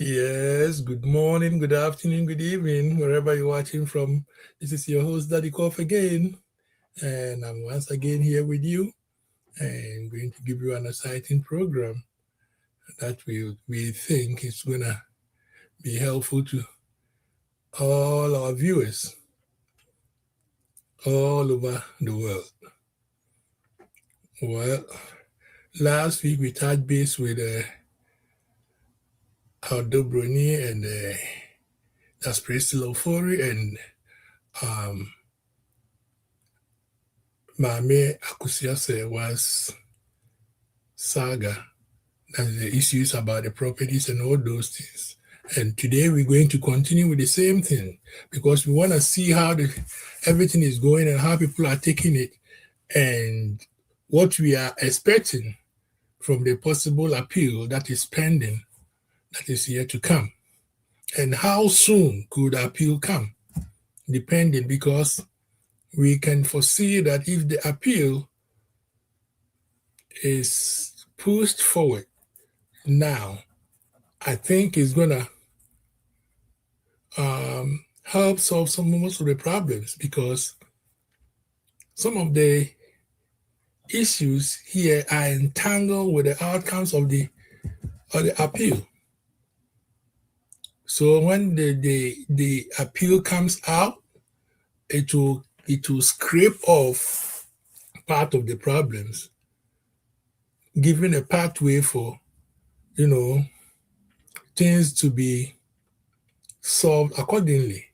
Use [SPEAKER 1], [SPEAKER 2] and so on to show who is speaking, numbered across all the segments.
[SPEAKER 1] Yes, good morning, good afternoon, good evening, wherever you're watching from. This is your host, Daddy Koff again, and I'm once again here with you and going to give you an exciting program that we think is gonna be helpful to all our viewers all over the world. Well, last week we touched base with our Dobroni and that's Priscilla Ofori and um, Mame Akusiase was saga. That's the issues about the properties and all those things. And today we're going to continue with the same thing because we want to see how everything is going and how people are taking it and what we are expecting from the possible appeal that is pending, that is yet to come. And how soon could appeal come? Depending, because we can foresee that if the appeal is pushed forward now, I think it's going to help solve most of the problems because some of the issues here are entangled with the outcomes of the appeal. So when the appeal comes out, it will scrape off part of the problems, giving a pathway for things to be solved accordingly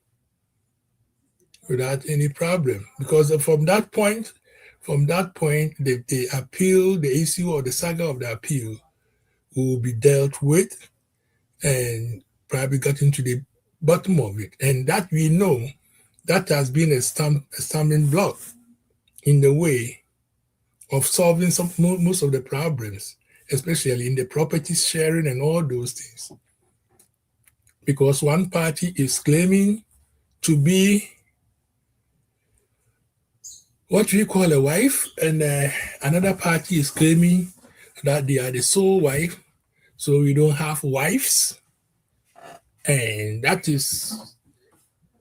[SPEAKER 1] without any problem. Because from that point, the appeal, the issue or the saga of the appeal will be dealt with and probably got into the bottom of it. And that we know that has been a stumbling block in the way of solving most of the problems, especially in the property sharing and all those things. Because one party is claiming to be what we call a wife, and another party is claiming that they are the sole wife, so we don't have wives. And that is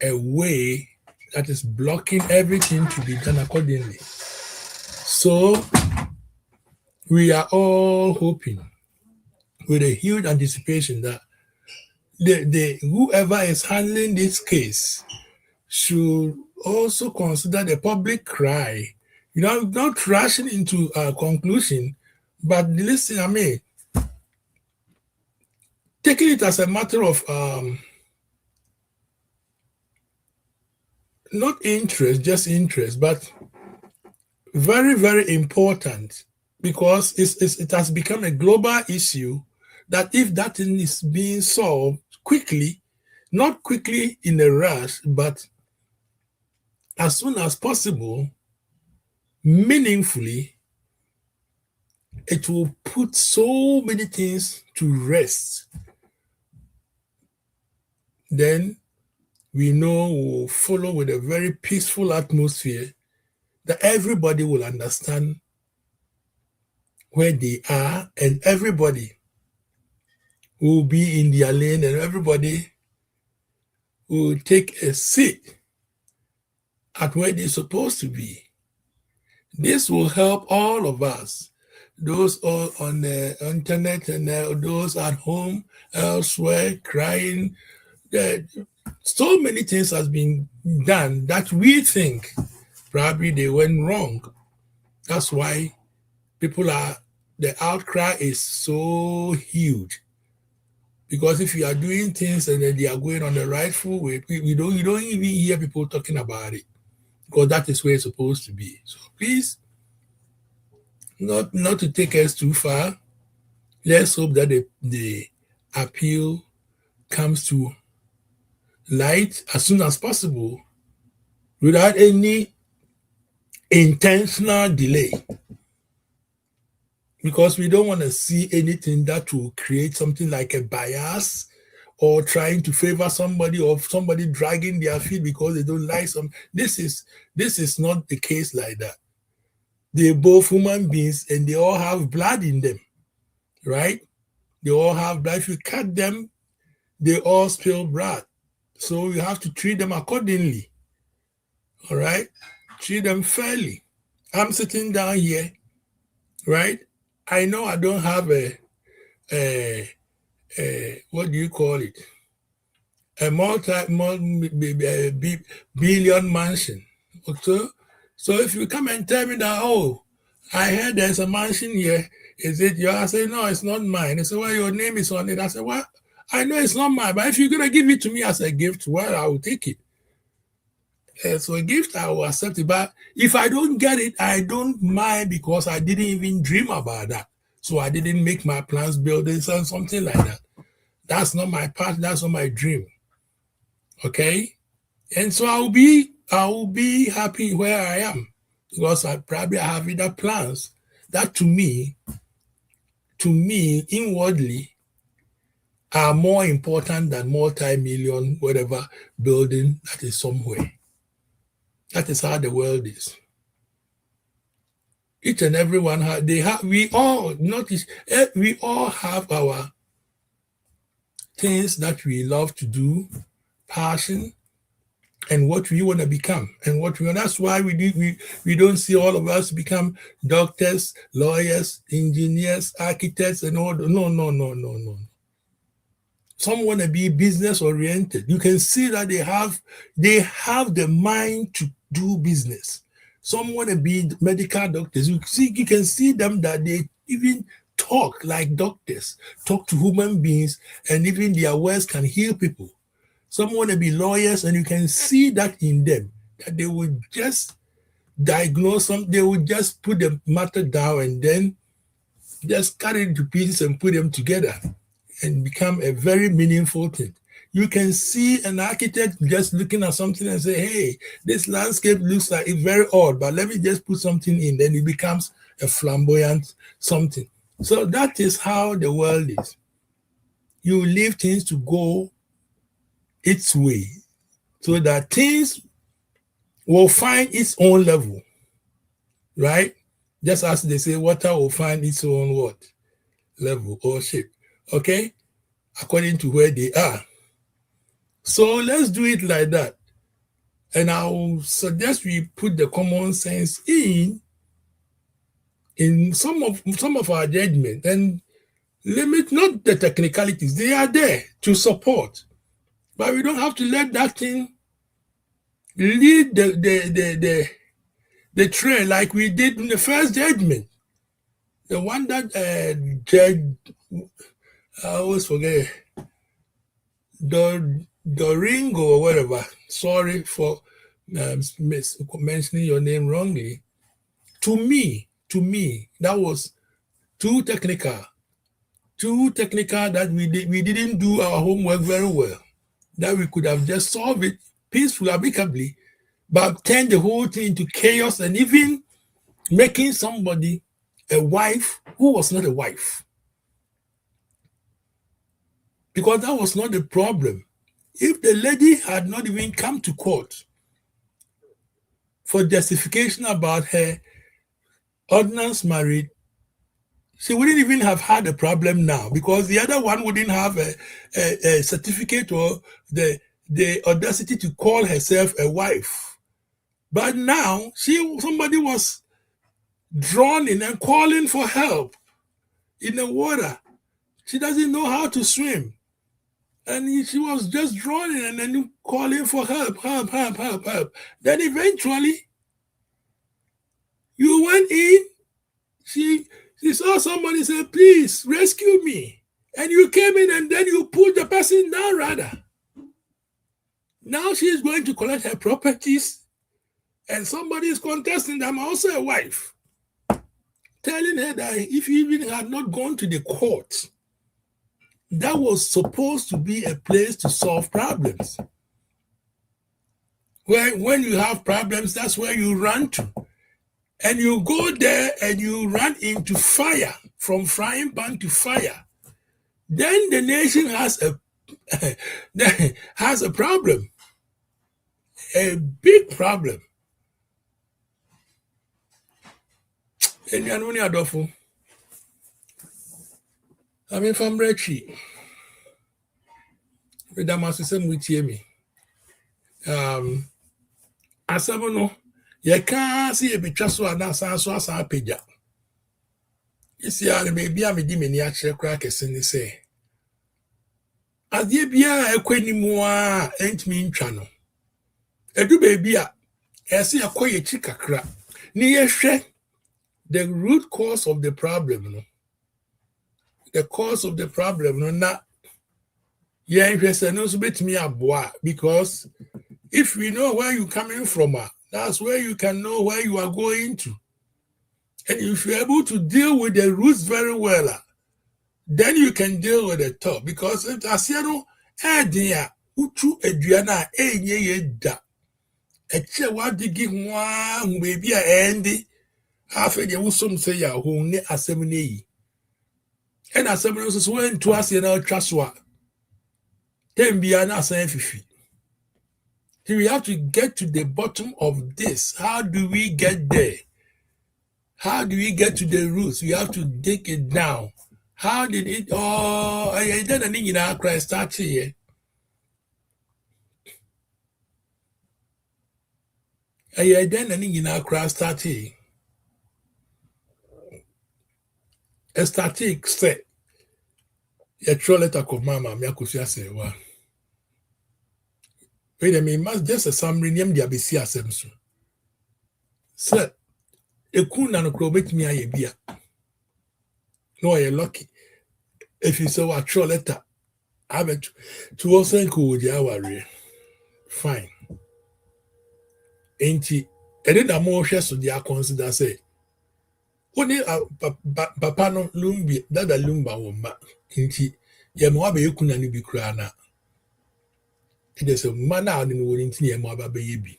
[SPEAKER 1] a way that is blocking everything to be done accordingly. So we are all hoping with a huge anticipation that the whoever is handling this case should also consider the public cry. Not rushing into a conclusion, but listen, taking it as a matter of not interest, just interest, but very, very important because it has become a global issue that if that thing is being solved quickly, not quickly in a rush, but as soon as possible, meaningfully, it will put so many things to rest. Then we know we'll follow with a very peaceful atmosphere that everybody will understand where they are and everybody will be in their lane and everybody will take a seat at where they're supposed to be. This will help all of us, those all on the internet and those at home, elsewhere, crying. So many things has been done that we think probably they went wrong. That's why the outcry is so huge. Because if you are doing things and then they are going on the rightful way, you don't even hear people talking about it because that is where it's supposed to be. So please, not to take us too far. Let's hope that the appeal comes to light as soon as possible without any intentional delay. Because we don't want to see anything that will create something like a bias or trying to favor somebody or somebody dragging their feet because they don't like some. This is not the case like that. They're both human beings and they all have blood in them, right? They all have blood. If you cut them, they all spill blood. So you have to treat them accordingly. All right? Treat them fairly. I'm sitting down here, right? I know I don't have a what do you call it? A billion mansion. So, so if you come and tell me that, oh, I heard there's a mansion here, is it yours? I say, no, it's not mine. They say, well, your name is on it. I say, well, I know it's not mine, but if you're gonna give it to me as a gift, well, I will take it. So a gift, I will accept it. But if I don't get it, I don't mind because I didn't even dream about that. So I didn't make my plans, buildings, and something like that. That's not my part. That's not my dream. Okay, and so I will be happy where I am because I probably have other plans that to me inwardly are more important than multi-million whatever building that is somewhere. That is how the world is. Each and everyone we all notice we all have our things that we love to do, passion, and what we want to become and what we want. That's why we don't see all of us become doctors, lawyers, engineers, architects, and all. No. Some want to be business oriented. You can see that they have the mind to do business. Some want to be medical doctors. You can see them that they even talk like doctors, talk to human beings, and even their words can heal people. Some want to be lawyers, and you can see that in them, that they would just diagnose them, they would just put the matter down and then just cut it into pieces and put them together and become a very meaningful thing. You can see an architect just looking at something and say, hey, this landscape looks like it's very odd, but let me just put something in, then it becomes a flamboyant something. So that is how the world is. You leave things to go its way so that things will find its own level, right? Just as they say, water will find its own what? Level or shape, okay? According to where they are. So let's do it like that. And I'll suggest we put the common sense in some of our judgment and limit not the technicalities. They are there to support. But we don't have to let that thing lead the trail like we did in the first judgment. The one that Judge, I always forget, Doringo or whatever. Sorry for mentioning your name wrongly. To me, that was too technical. Too technical that we didn't do our homework very well. That we could have just solved it peacefully, amicably, but turned the whole thing into chaos and even making somebody a wife who was not a wife. Because that was not the problem. If the lady had not even come to court for justification about her ordinance marriage, she wouldn't even have had a problem now because the other one wouldn't have a certificate or the audacity to call herself a wife. But now somebody was drawn in and calling for help in the water. She doesn't know how to swim. And she was just drawn in and then calling for help. Then eventually, you went in, she saw somebody say, please rescue me. And you came in and then you put the person down rather. Now she is going to collect her properties and somebody is contesting that I'm also a wife. Telling her that if you even had not gone to the court, that was supposed to be a place to solve problems. When you have problems, that's where you run to. And you go there and you run into fire, from frying pan to fire. Then the nation has a problem, a big problem. I mean, from Rechi, Madam Assistant with me. Asamono, ye can't see a bit so and that's also as a pija. You see, I may be a medimini actual crackers in the say. As ye be a quenny moa ain't mean channel. A do baby, I see a quiet chica crack. Near share the root cause of the problem. No? The cause of the problem, no, not. Yeah, interested no so bit me a boy because if we know where you're coming from, that's where you can know where you are going to. And if you're able to deal with the roots very well, then you can deal with the top. Because if I say no, dear, utu eduana ye da. Eche wa digi one baby endi. Half a year some say ya who ne assembly. And assembly was when to us in our trustwa. Then be an assembly. We have to get to the bottom of this. How do we get there? How do we get to the roots? We have to dig it down. How did it I didn't need in our Christ start here? I didn't need in our Christ start here. A static say, a troll letter of Mama, Miakusia say, well, wait a minute, must just a summary name the ABC Assemson. Sir, a coon and a crow make me a beer. No, you're lucky. If you saw a troll letter, I bet to also cool the hour. Fine. Ain't he? And then the more shares of the consider say, only papa no lumbi, that the lumba womba. Ain't he? Yamabe you couldn't be crana. It is a man out in the winning Yamaba baby.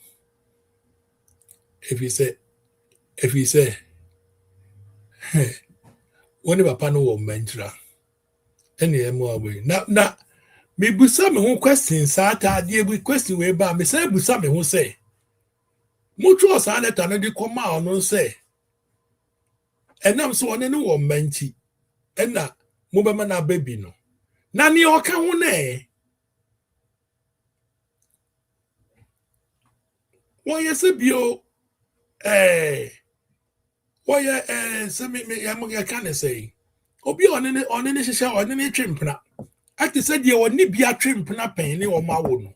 [SPEAKER 1] If he say, hey, only papa no will mentra. Any more way. Now, me busa me who question, Sata, dear, we question way by me say busa me who say. Mutual silent and the come out no say. And I'm so on any one menti. And na mubamana baby no. Nani oka one. Why yes a bio why some me I can't say. Obi on any shisha or any trimpna. I said you will need be a trimpna penny or mawono.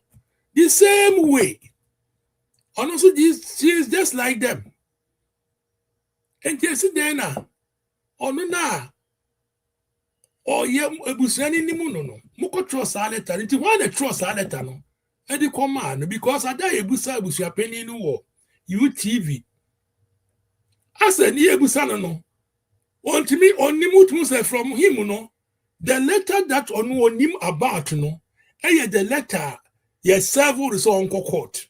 [SPEAKER 1] The same way. And also she is just like them. And yes, then na or ye ebusani ni mu no moko trust aleta nti why the trust aleta no e di command because ada ebusa penny no wo UTV asa ni ebusa no ontimi onimu tun say from him no the letter that onim about no the letter yes serve so on court.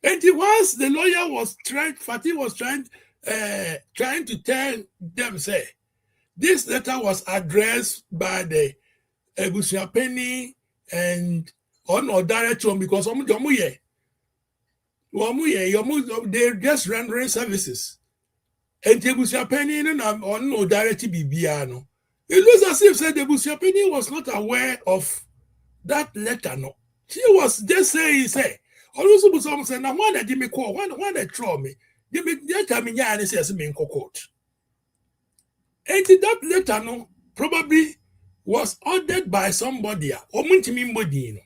[SPEAKER 1] And once the lawyer was trying to tell them say this letter was addressed by the Ebusia Penny and on director because they're just rendering services. And Ebusia Penny on no director Bibiano. It looks as if said Ebusia Penny was not aware of that letter. No, she was just saying, also someone said, now why did me call? Why they throw me? Give me that me and says me in court. And that letter no probably was ordered by somebody or Muntimimbo.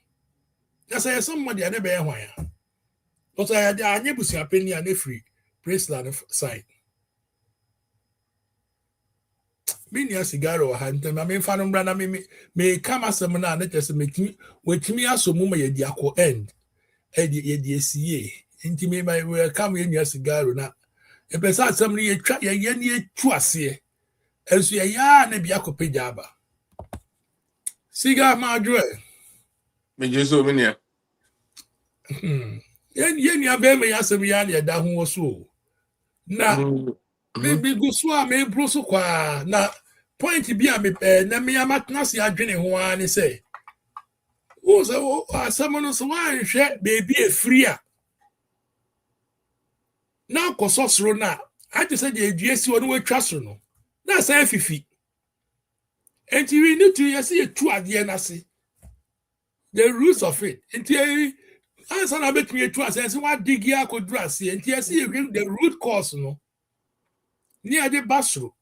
[SPEAKER 1] That's why somebody I never why. But I had a nebusia penny and a free praise land side. Being a cigar or hand, I mean, Phantom Brana may come as a man and let us make me with me as a mumma yako end. Eddie CA. Intimate my will come in your cigar now. And besides, somebody a track your yenny twice. As we are yarn and Biako Pijaba. Cigar, my joy.
[SPEAKER 2] Major so many.
[SPEAKER 1] Yen ya be me yasem ya na da ho so. Na me go so a me bro so kwa na point bi a me na me amatna se adwene ho ani say. O so asem no so wan hwe baby e free a. Na kososoro na I just said the adwesi won we twa so no. Na say fifi. And we need to see a two ade na se. the roots of it. Until answer na bet me to us and what dig ya could dress and see the root cause no near the basro.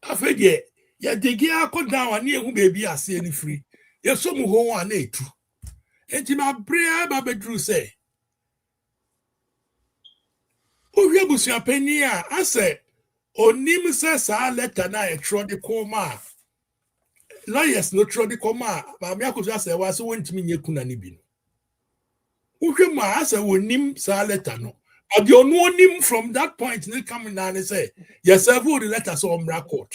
[SPEAKER 1] I fed ye dig ya could down near who baby I see any free. Yes, some who are nay too. And to my prayer, Baba Drew say, oh, you was your penny. I said, oh, Nim says, I let an eye try the coma. Lawyers no try the coma, but I could just say, was went to me, you couldn't even. Who ma asa wonim sa letter no but you know him from that point they come down and say yourself who the letter so court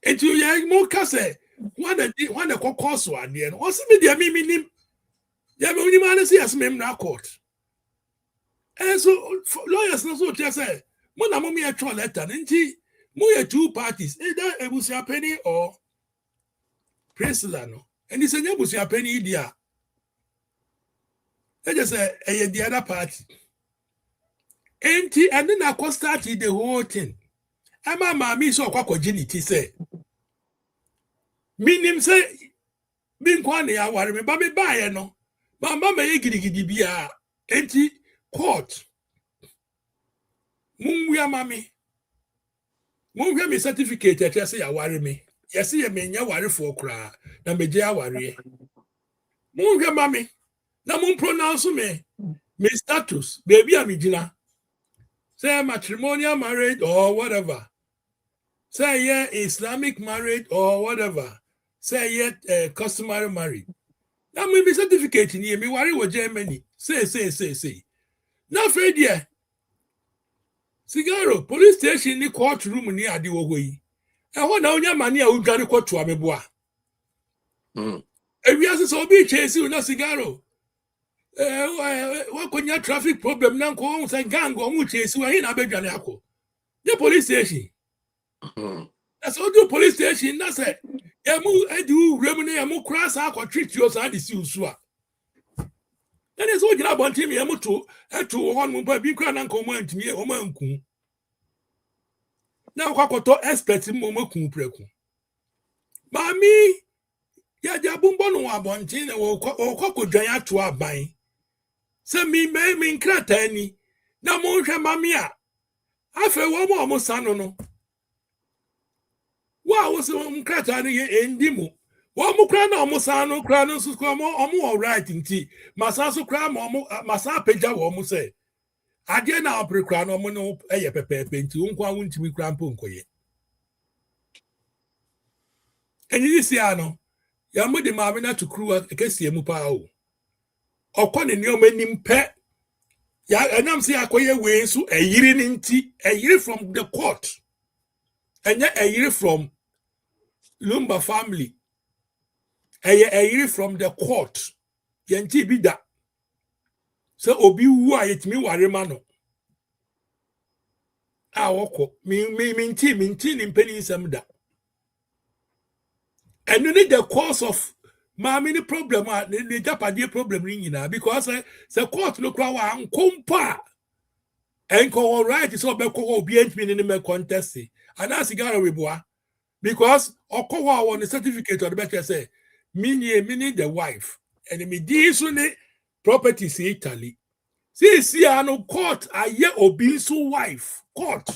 [SPEAKER 1] and you more say when the course one there what's me there me nim ya me nim an say yes me court and so lawyers no so just say mo na mo me a letter nti mo ye two parties either ebusia penny or Priscilla no and he say ebusia penny dia. Let us say the other party. And then I started the whole thing. And my mammy so quackogenity say. Meaning say, being quite a worry me, but me buy no. My mamma giddy be a empty court. Mumia mammy. Mumia me certificate that you say I worry me. Yes, see a man ya worry for cry. Na me jay worry. Mumia mammy. Na mum pronounce me. Me status, baby, I'm Gina. Say matrimonial marriage or whatever. Say yeah, Islamic marriage or whatever. Say yeah, customary marriage. Now maybe certificate in here. Me worry with Germany. Say. Now Fred yeah. Cigaro police station in the courtroom near the way. And what now your money I will get a court to Ameboa. And we ask so be chasing na cigaro. What could your traffic problem now go on say gang or mu chase you in Abedjaniako? The police station. That's all the police station. That's it. Yamu edu remune yamu cross akwa treat you so this you so. Then is what you about him yamu to one mu ba bi kra na nko mo antimi o manku. Na kwakoto expert mo maku preku. Mami ya jabumbo no abontin na wo kwakodwan ato aban. Se mi nkrata ni na mo hwe mami a afa wo mo sano no. Wa wo se nkrata ni endi mu. Wo mo kra na mo sano kra no so ko mo all right nti. Masa so kra mo masa peja wo mo se. Ade na oprekra no mo no eye pepepe nti unkwa wuntimi kra mpo nkoye. Enyi si ano ya mo de maame na to kruwa ekesie mu pa o. Okone ne o manim pe ya enam se akoye we so eyiri ni nti eyiri from the court. Enya eyiri from Lumba family. Eyiri from the court. Yenti bi da. So obi wu a yetimi ware ma no. A woko minti ni mpeni nsem da. And you need the cause of many problem the Japanese problem ringing because the court no kwa wa nkompa enko right so be ko obi entimi ni me contest and as cigar weboa because okowa won the certificate of the better say mini the wife and me di so ne properties in Italy see no court aye obi so wife court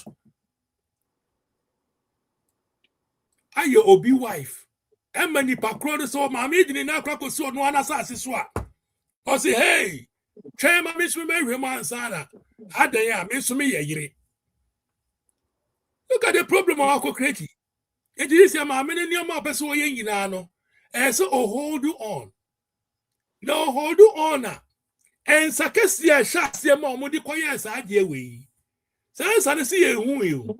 [SPEAKER 1] aye obi wife Emani pakro so mami dini na kwako so no anasase so a. O say hey, try ma me so me hwema ansana. Adan ya me so me yeyire. Look at the problem of our create. It is ya mami ne nioma person wo yen nyina no. So hold on. No hold on. En sakesi a shase ma omudi koye sa ade we. Say ne se ye hu e.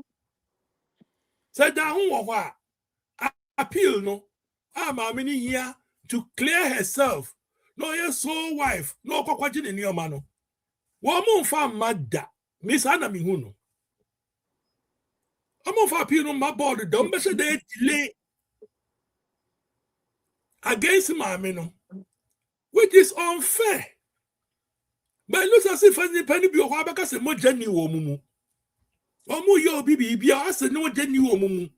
[SPEAKER 1] Say da hu wo ho a appeal no. Mammy here to clear herself. No, your soul wife, no coquatin in your mano. Woman found madda, Miss Anna Mihuno. I'm off a pin on my body, don't measure the delay against mammy, no, which is unfair. But it looks as if any penny be a wabacas and more genuine woman. Or more your baby be asked no genuine woman.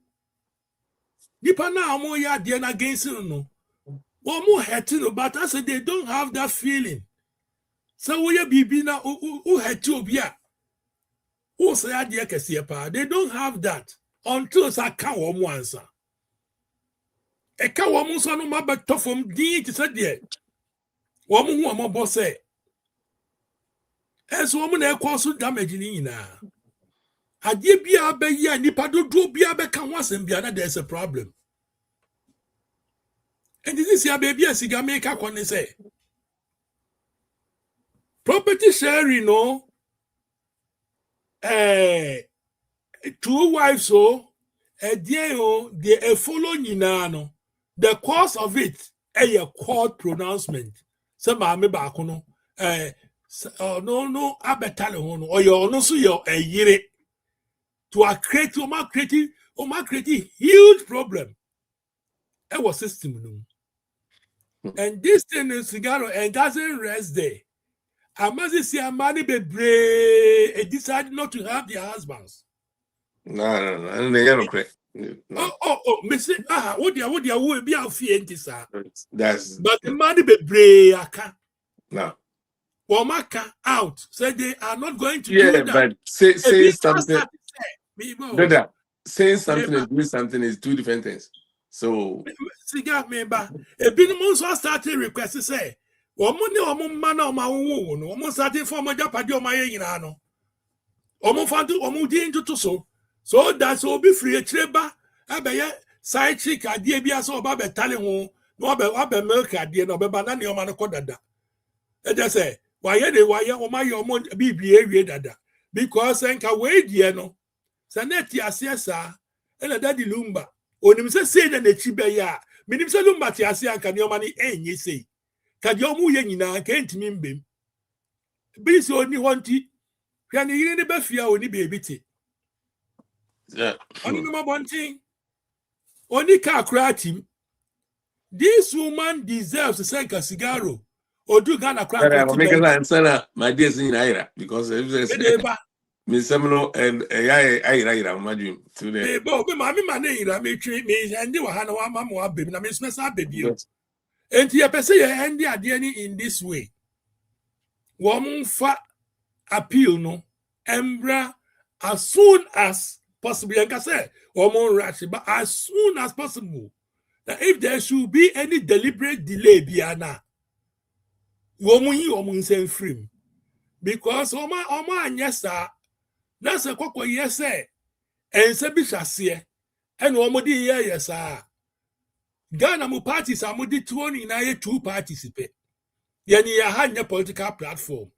[SPEAKER 1] Nipa na amo ya de na against no Womu hurting, but I said they don't have that feeling. So we be na who hurt you bia. Who say adie kese pa? They don't have that until sa ka womu answer. E ka womu so no mabeto from di ti said there. Womu hu omo bo say. Eso womu na cause damage ni nyina. Adie bia be ya nipa dodo bia be ka ho asem bia na there's a problem. And this is your baby as you make a corner say. Property sharing, no, two wives, so a dear, they follow no. The cause of it, a court pronouncement. Some are me back, no, no, abetale, or your no, so you're a year to create, creating huge problem. It was system, and this thing is cigar and doesn't rest there. I must say, a man be brave. They decided not to have their husbands.
[SPEAKER 2] No. They don't correct.
[SPEAKER 1] No. Oh, Mister, what they will be out fear, sir.
[SPEAKER 2] That's.
[SPEAKER 1] But the man be brave. I can't.
[SPEAKER 2] No.
[SPEAKER 1] Womaka out. Say they are not going to do that.
[SPEAKER 2] But saying something. Brother, saying something and doing something is two different things. So.
[SPEAKER 1] Cigar member. A bit of started request say. Woman, man, or my own, almost starting for my Japadi or my Yanano. So that's all be free a treba. I side chick idea be so about telling no about milk idea no banana or manacodada. And I say, why my BBA dada? Because I can wait, no. Sanetti Asiasa and a daddy Lumba. When him say that the Chibeya, meaning Lumba Tiasia can your money any say. Can your muyana can't mean bim. Be so only want it. Can you hear the Befia only baby?
[SPEAKER 2] Yeah.
[SPEAKER 1] Only number one thing. Only car crack him. This woman deserves to send a cigaro or do Ghana crack.
[SPEAKER 2] Make a answer, my dear Zinaira, because Miss Seminole and I imagine today.
[SPEAKER 1] But Mammy Manera may treat me and you had one mamma baby. I miss my baby. And you per se and the idea in this way. Woman fat appeal no embra as soon as possible. Like I said, woman rash, but as soon as possible. Now, if there should be any deliberate delay, Biana, woman send free. Because Oma and yes, sir, that's a cocoa, yes, sir. And Sabisha, and Omodi, yes, sir. Ghana mu parties are mudi 2 participate. Yani ya hanya political platform.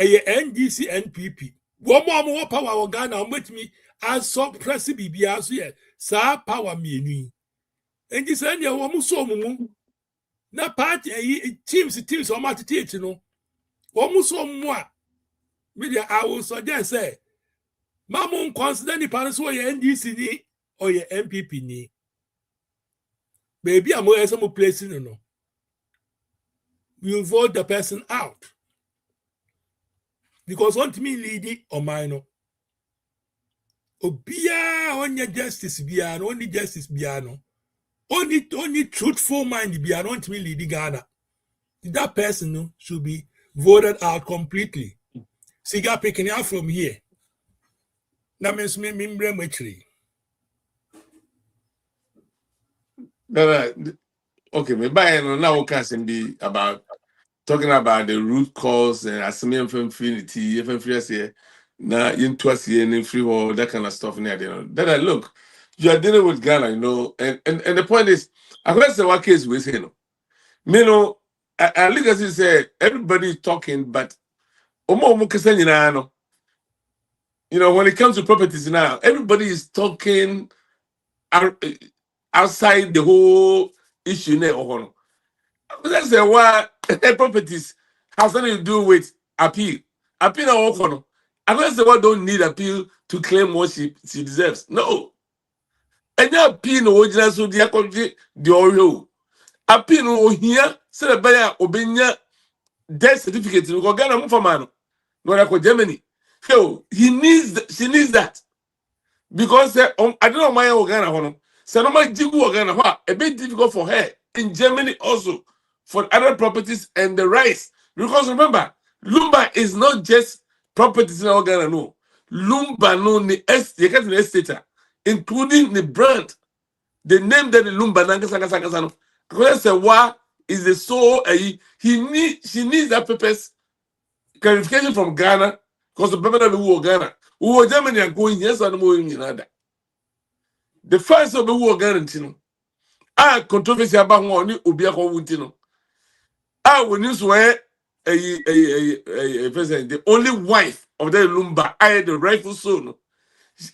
[SPEAKER 1] Eye NDC NPP. Womo mo power o Ghana with me as suppress bibia so ye sa power mienu. Endi say ne womo so mumu. Na party teams o ma tete no. Womo so mumu a media I will suggest say mamu consider ni pan so ye NDC ni or ye NPP ni. Baby, I'm going to place no. You vote the person out. Because want me lead or minor. Obia only justice biano, only justice biano. Only truthful mind biano want me lead Ghana. That person should be voted out completely. Cigar picking out from here. That means me memory.
[SPEAKER 2] Okay, maybe now we can be about talking about the root cause and assuming infinity, even free here, now into us here and free or that kind of stuff. Then I look, you are dealing with Ghana, and the point is, I guess the what case we say, I look as you say, everybody is talking, but when it comes to properties now, everybody is talking outside the whole issue now. Let's say what properties have something to do with appeal. Appeal na okono. Unless the one don't need appeal to claim what she deserves. No. And your appeal no original so the country the Oreo. Appeal no here, say the buyer obenya death certificate no go Ghana for man. No like Germany. So she needs that. Because I don't know my Ghana hono. So no my jigu Ghana a bit difficult for her. in Germany also for other properties and the rights. Because remember, Lumba is not just properties in our Ghana, no. Lumba no the estate, including the brand, the name that the Lumba Nankasa. Because say what is the soul she needs that papers clarification from Ghana because the people that we Ghana. We were Germany and going yes and more in Canada. The first of the war Ghana, controversy about one Ubia Wutino. When you swear a president, the only wife of the Lumba, the rightful son,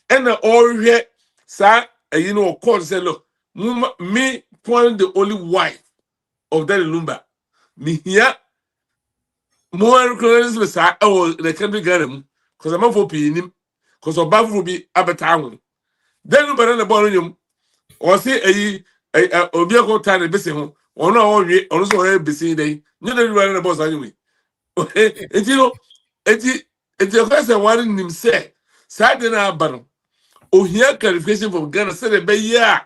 [SPEAKER 2] and the all here, sir, of course, say, look, me, point the only wife of the Lumba. Me here, more recognize me, sir, the country Ghana, because I'm for him, because of Bavu will be Abatown. Then Lumba and the Borium, or say a Obiako time, a busy home, or no, also a busy day. You don't run the boss anyway. And you know, it's a question one him say, Saturday Abano, or here clarification from Ghana said a bay ya,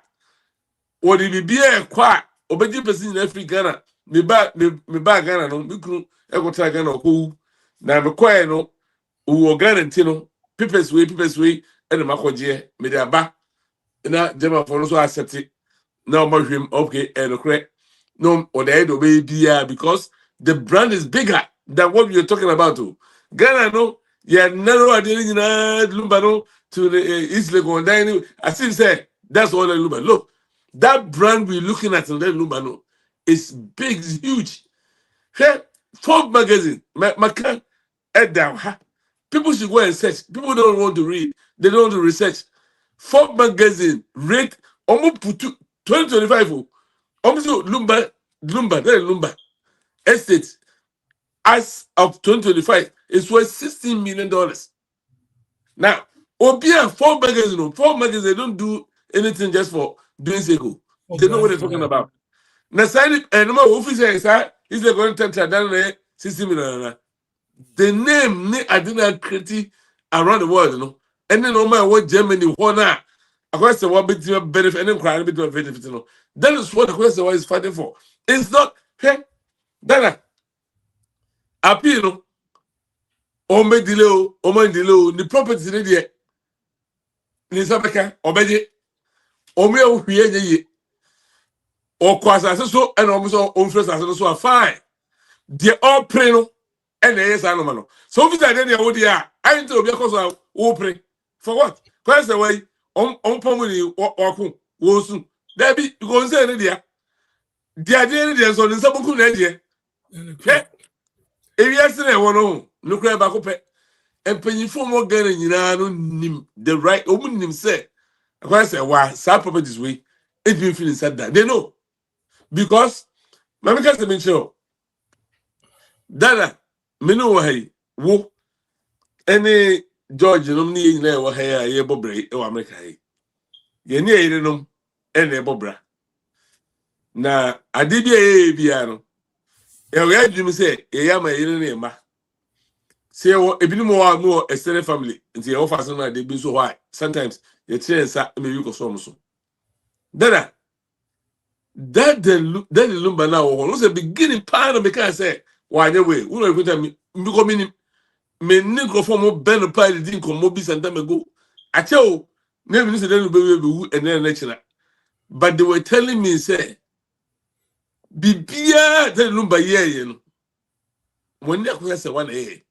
[SPEAKER 2] or it be a quack, or be person in every Ghana, me back Ghana, no, me crew, echo try Ghana, who now me quiet no, who are Ghana, Tino, people's way, and the Makoje, me their back, and that Gemma for also accept it. No more him, okay, and correct. No, or the head of baby, because the brand is bigger than what we are talking about. Too. Ghana, no, yeah, narrow identity, Lumbano to the East Legon dining. I still say that's all the Lumba. Look, that brand we're looking at in the Lumbano is big, it's huge. Hey, Forbes magazine, my can head down. People should go and search. People don't want to read, they don't want to research. Forbes magazine rate almost put 2025. Almost Lumba estate as of 2025 is worth $16 million. Now, Obia Forbes magazine, they don't do anything just for doing sake. They know what they're talking about. Now, and my officer is going to tell that 60 million. The name I didn't create around the world, you know. And then no matter what Germany, what now. A question what bit benefit and crying bit of benefit, you know. That is what the question is fighting for. It's not, hey, Dana, appeal, no, or make delay, the property in the Nisabeka, or Beji, or me, or Quasa, so, and almost all first as also are fine. They're all pray, no, and they yes, animal. So if it's identity, what they are, I need to be a cause of pray. For what? Because the way, on Pomini or Wosu, there be, you go and say, the idea is on the Sabuku idea. If you ask them, one, look right back up, and penny for more getting you know, the right woman him say, I say, why, sad properties way, it been feeling sad that they know. Because, my because I've been sure. Dada, me know why, wo, any George, no need never hair, ye bobre, or America. Ye near them, and a bobra. Now, I did be a piano. We had you say, a my name. Say, if you more extended family, and the offers they be so high. Sometimes your chance maybe you go so. Dada, that the Lumba now was a beginning part of the car. Say, why the way? We don't go me because me nigga from more Ben Pile didn't come more some time ago. I tell you, never listen to them and then lecture. But they were telling me, say, Bibia, the Lumba, you know, when they say one A.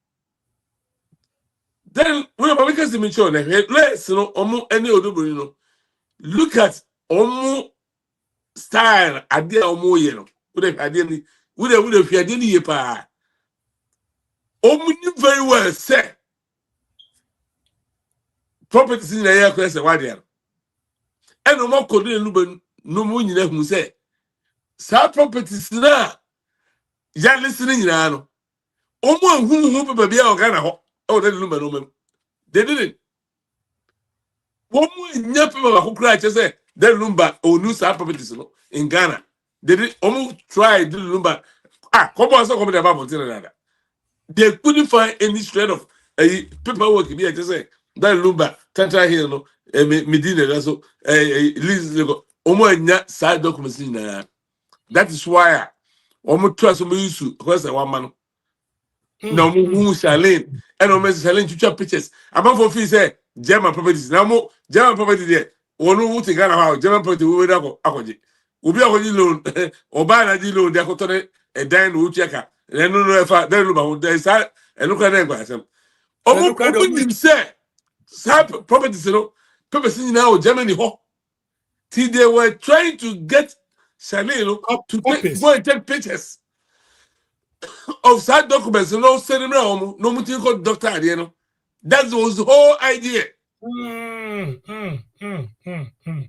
[SPEAKER 2] Then when I make us mention, let's you know, almost any other, you know, look at almost style, idea almost, you know, would have ideally, would have ideally, pa. Almost very well said. Properties in the air class, and why there. And no more could no more you know who say. Sa properties now, you're listening, you know. Almost who baby or Ghana, oh, they don't they didn't. One more people who cry just say they Lumba or new side properties in Ghana. They did almost try to Lumba. Come on, so come about that. They couldn't find any shred of paperwork. Be just say that Lumba, Tantra here, no, Medina, so Liz, almost side documents in That is why almost trust me issue because one man. No more Charlene and almost Charlene to pictures. About for fees say German properties. Now more German property there. One who think about German property we will akọji. Obi akọji loan or buy a loan they akọtọ a dine who checker. Then no if then look there is and look at them. Open himself. Properties, properties now Germany. Till they were trying to get Charlene to go and take pictures of sad documents, sending no mutin called doctor at the end. That was the whole idea.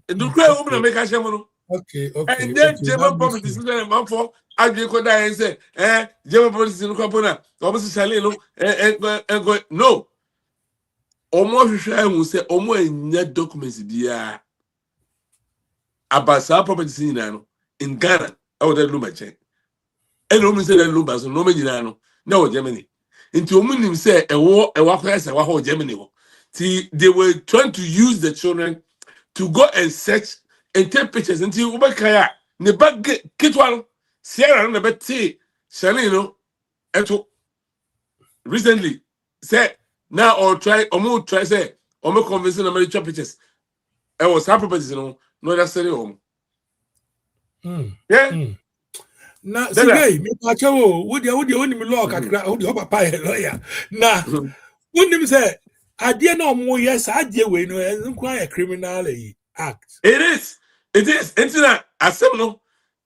[SPEAKER 2] The cry woman make a shaman.
[SPEAKER 1] Okay.
[SPEAKER 2] And then German properties in the month for I could die and say, German properties in the Capona, obviously Salino, and go, no. Almost I will say, almost net documents, dear. About our properties in Ghana, I would have Lumba check. And no man said that Lumba, so no man, no Germany. Into a woman say a war, a walk as a whole Germany. See, they were trying to use the children to go and search and take pictures until Ubakaya, Nebak get one, Sierra and the Betty, Shalino, and to recently said, now or try, or more try, say, or more convincing American pictures. I was happy, but no, that's the home. Yeah.
[SPEAKER 1] Na sige me pa chawo wo dia woni me law kakra wo dia papa e lawyer na wonim say ade na omo yes ade we no nko aye criminal act.
[SPEAKER 2] It is internet asem no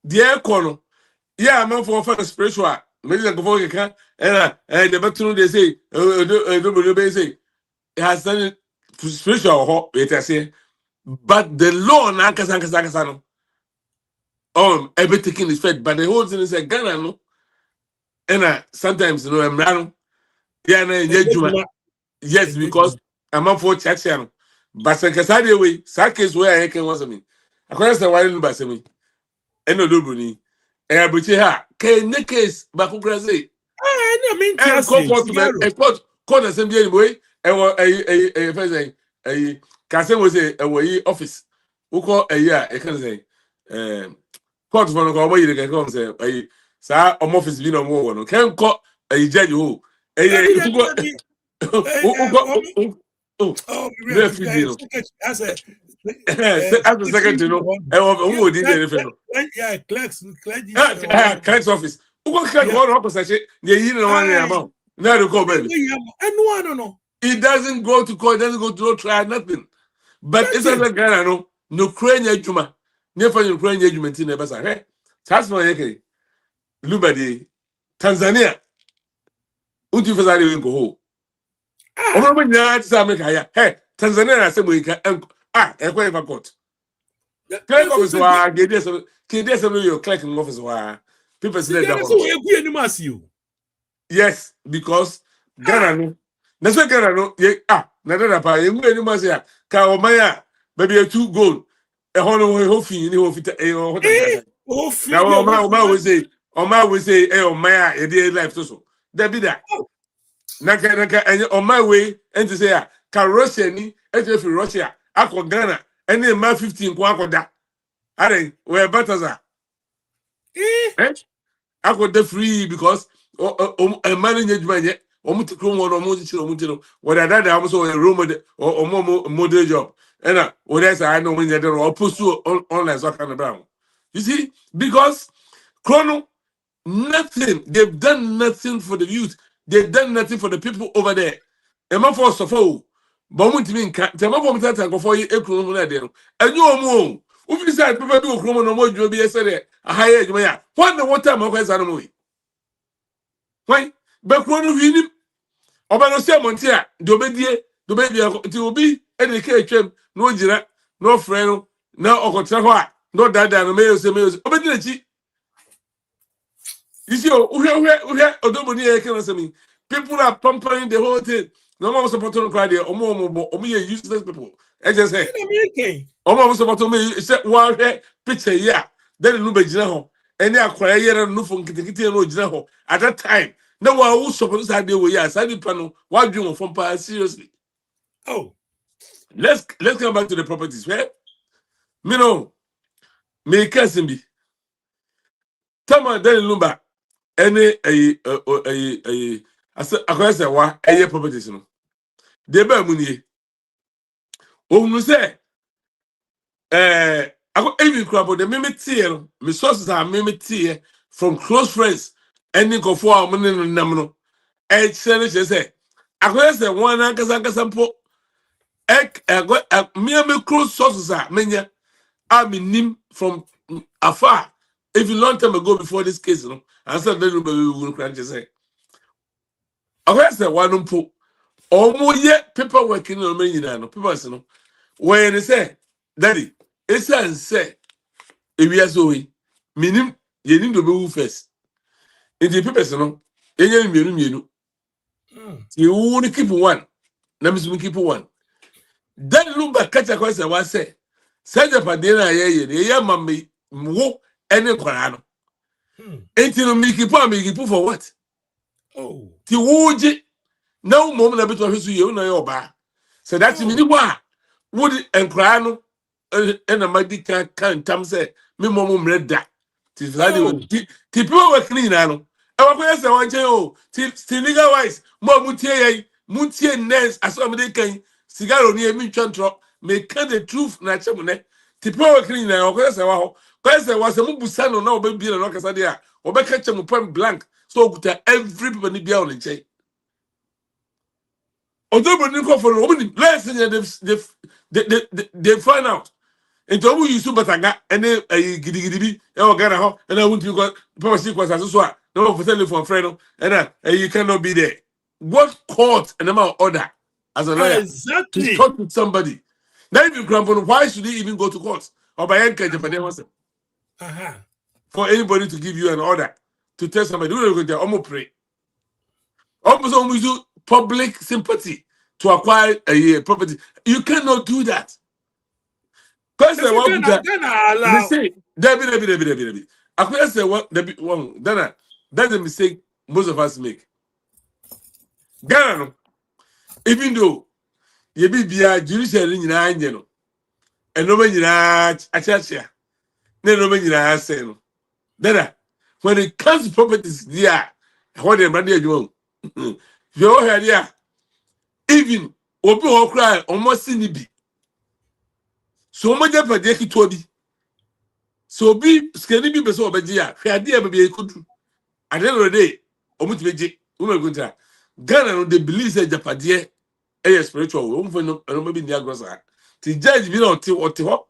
[SPEAKER 2] de kono yeah man for spiritual maybe like before you can and the better they say they say it has done spiritual it I say but the law na kasa no everything is fed, but the whole thing is a Ghana, no. And sometimes, I'm random. Yeah, yes, because I'm up for church, but Sankasadi way, Sakis where I can was me. I can't say why you pass me. And no dubuni. And I bring her, can the case, Bakukrazi.
[SPEAKER 1] I mean,
[SPEAKER 2] and go for to a court assembly anyway, and a Cassin was a way office. Who call a year, I can say, court for no way you can come say sir office be no more no can call a judge who as a secretary no who did anything
[SPEAKER 1] yeah
[SPEAKER 2] clerk's office who go clerk one opposite you know one amount now to go baby
[SPEAKER 1] and no
[SPEAKER 2] it doesn't go to court, doesn't go to no trial, nothing, but it's like Ghana no crane juma never you crane judgment in the basa hey that's my yake Lumba de Tanzania unti fasari we go ho omo nya tsa me kaya hey Tanzania na se mo ka e kwa eva court clerk office wa kede se your clerk in office wa people say that yes because Ghana no na so Ghana no na da pa ye ngwe ni ma se ka o maya baby 2 goal e hono ho fi ni ho fita e ho ta now Oma will say oh my a day life so there be that naka and on my way and to say can Russia ni if Russia ako Ghana and then my 15 kwa akoda are we better ako the free because a management man omuti krom one omuti what that am so a room or model job and what else I know when you or pursue online so kind of brown you see because Chrono nothing they've done nothing for the youth they've done nothing for the people over there a man for so but won't mean can't tell me that go for you a chrono there and you more if you said people do chrono no more you'll be a higher age what the water my guys are moving why but chrono him Obano say Montia, Dobedie, it will be any came, no jira, no friend, no okotra, no dada, no males, Obedichi. You see, Odoboni can answer me. People are pumping the whole thing. No more support on cry there, or more useless people. I just say, almost about to me, except one picture, yeah. Then Lumba Jinaho, and they are quiet and no from Kitty no Jinaho at that time. No one who supposed to have yes, I did panel. Why do you from Paris seriously?
[SPEAKER 1] Oh,
[SPEAKER 2] let's come back to the properties, right? Me no, me cousin be Tama then Lumba any I said a properties no. De ba mu nie. Ohunu say ako even crabo de me tie no, me sources are me tie from close friends any go for am ne nam no. E chere say ako say one ankasa mpo me close sources are menya I'm in him from afar. If a long time ago before this case, you know, I said, then we will cry to say, I heard that one put almost yet paperwork in the main, people, you know, when they say, Daddy, it's a say, if we are so, meaning you need to move first. In the papers, you know, you only keep one, let me keep one. Then look back, catch a question, I say, Said the Padina, yeah, mammy, wo, any Corano. Ain't you make it for what?
[SPEAKER 1] Oh.
[SPEAKER 2] Ti wuji no mom na beto hwesu ye na yo ba. So that's me wa would enkra no na madi kan tam say me mom mreda. Ti radio ti people work ni na no. E wa ko say wan che o ti legal wise mo mutie ye mutie nurse aso me de kan sigaro ni e mi twantro me can the truth na che mo ne. Ti people work ni na ko say wa ho. Ko say wa say mo busa no na oba bi na no kasa de a obeka che mo point blank. So good everybody be on the chain. Although when you go for the last thing they find out. And to you super tanga and then a giddy and I want you got power sequence as well. No for telephone friend and you cannot be there. What court and amount order as a lawyer to
[SPEAKER 1] Exactly.
[SPEAKER 2] talk with somebody? Now if you grumble, why should he even go to court or by any for anybody to give you an order to tell somebody who are going to almost pray? Almost do public sympathy to acquire a property. You cannot do that. Because
[SPEAKER 1] If you can allow.
[SPEAKER 2] mistake. Debbie. I say what one that's a mistake most of us make. Ghana, no, even though you be judicial in your and no man a church, no man say no. Then when it comes to properties, yeah, what they money you want. You heard, yeah. Even obi ho cry almost ni bi so mo je pade ki to bi so bi skani bi be so obeje a hwe ade e be ekudu at the end of the day omo ti beje woman go try Ghana no they believe say japade e spiritual wo mo no bi ndi agrosa ti judge bi na oti ho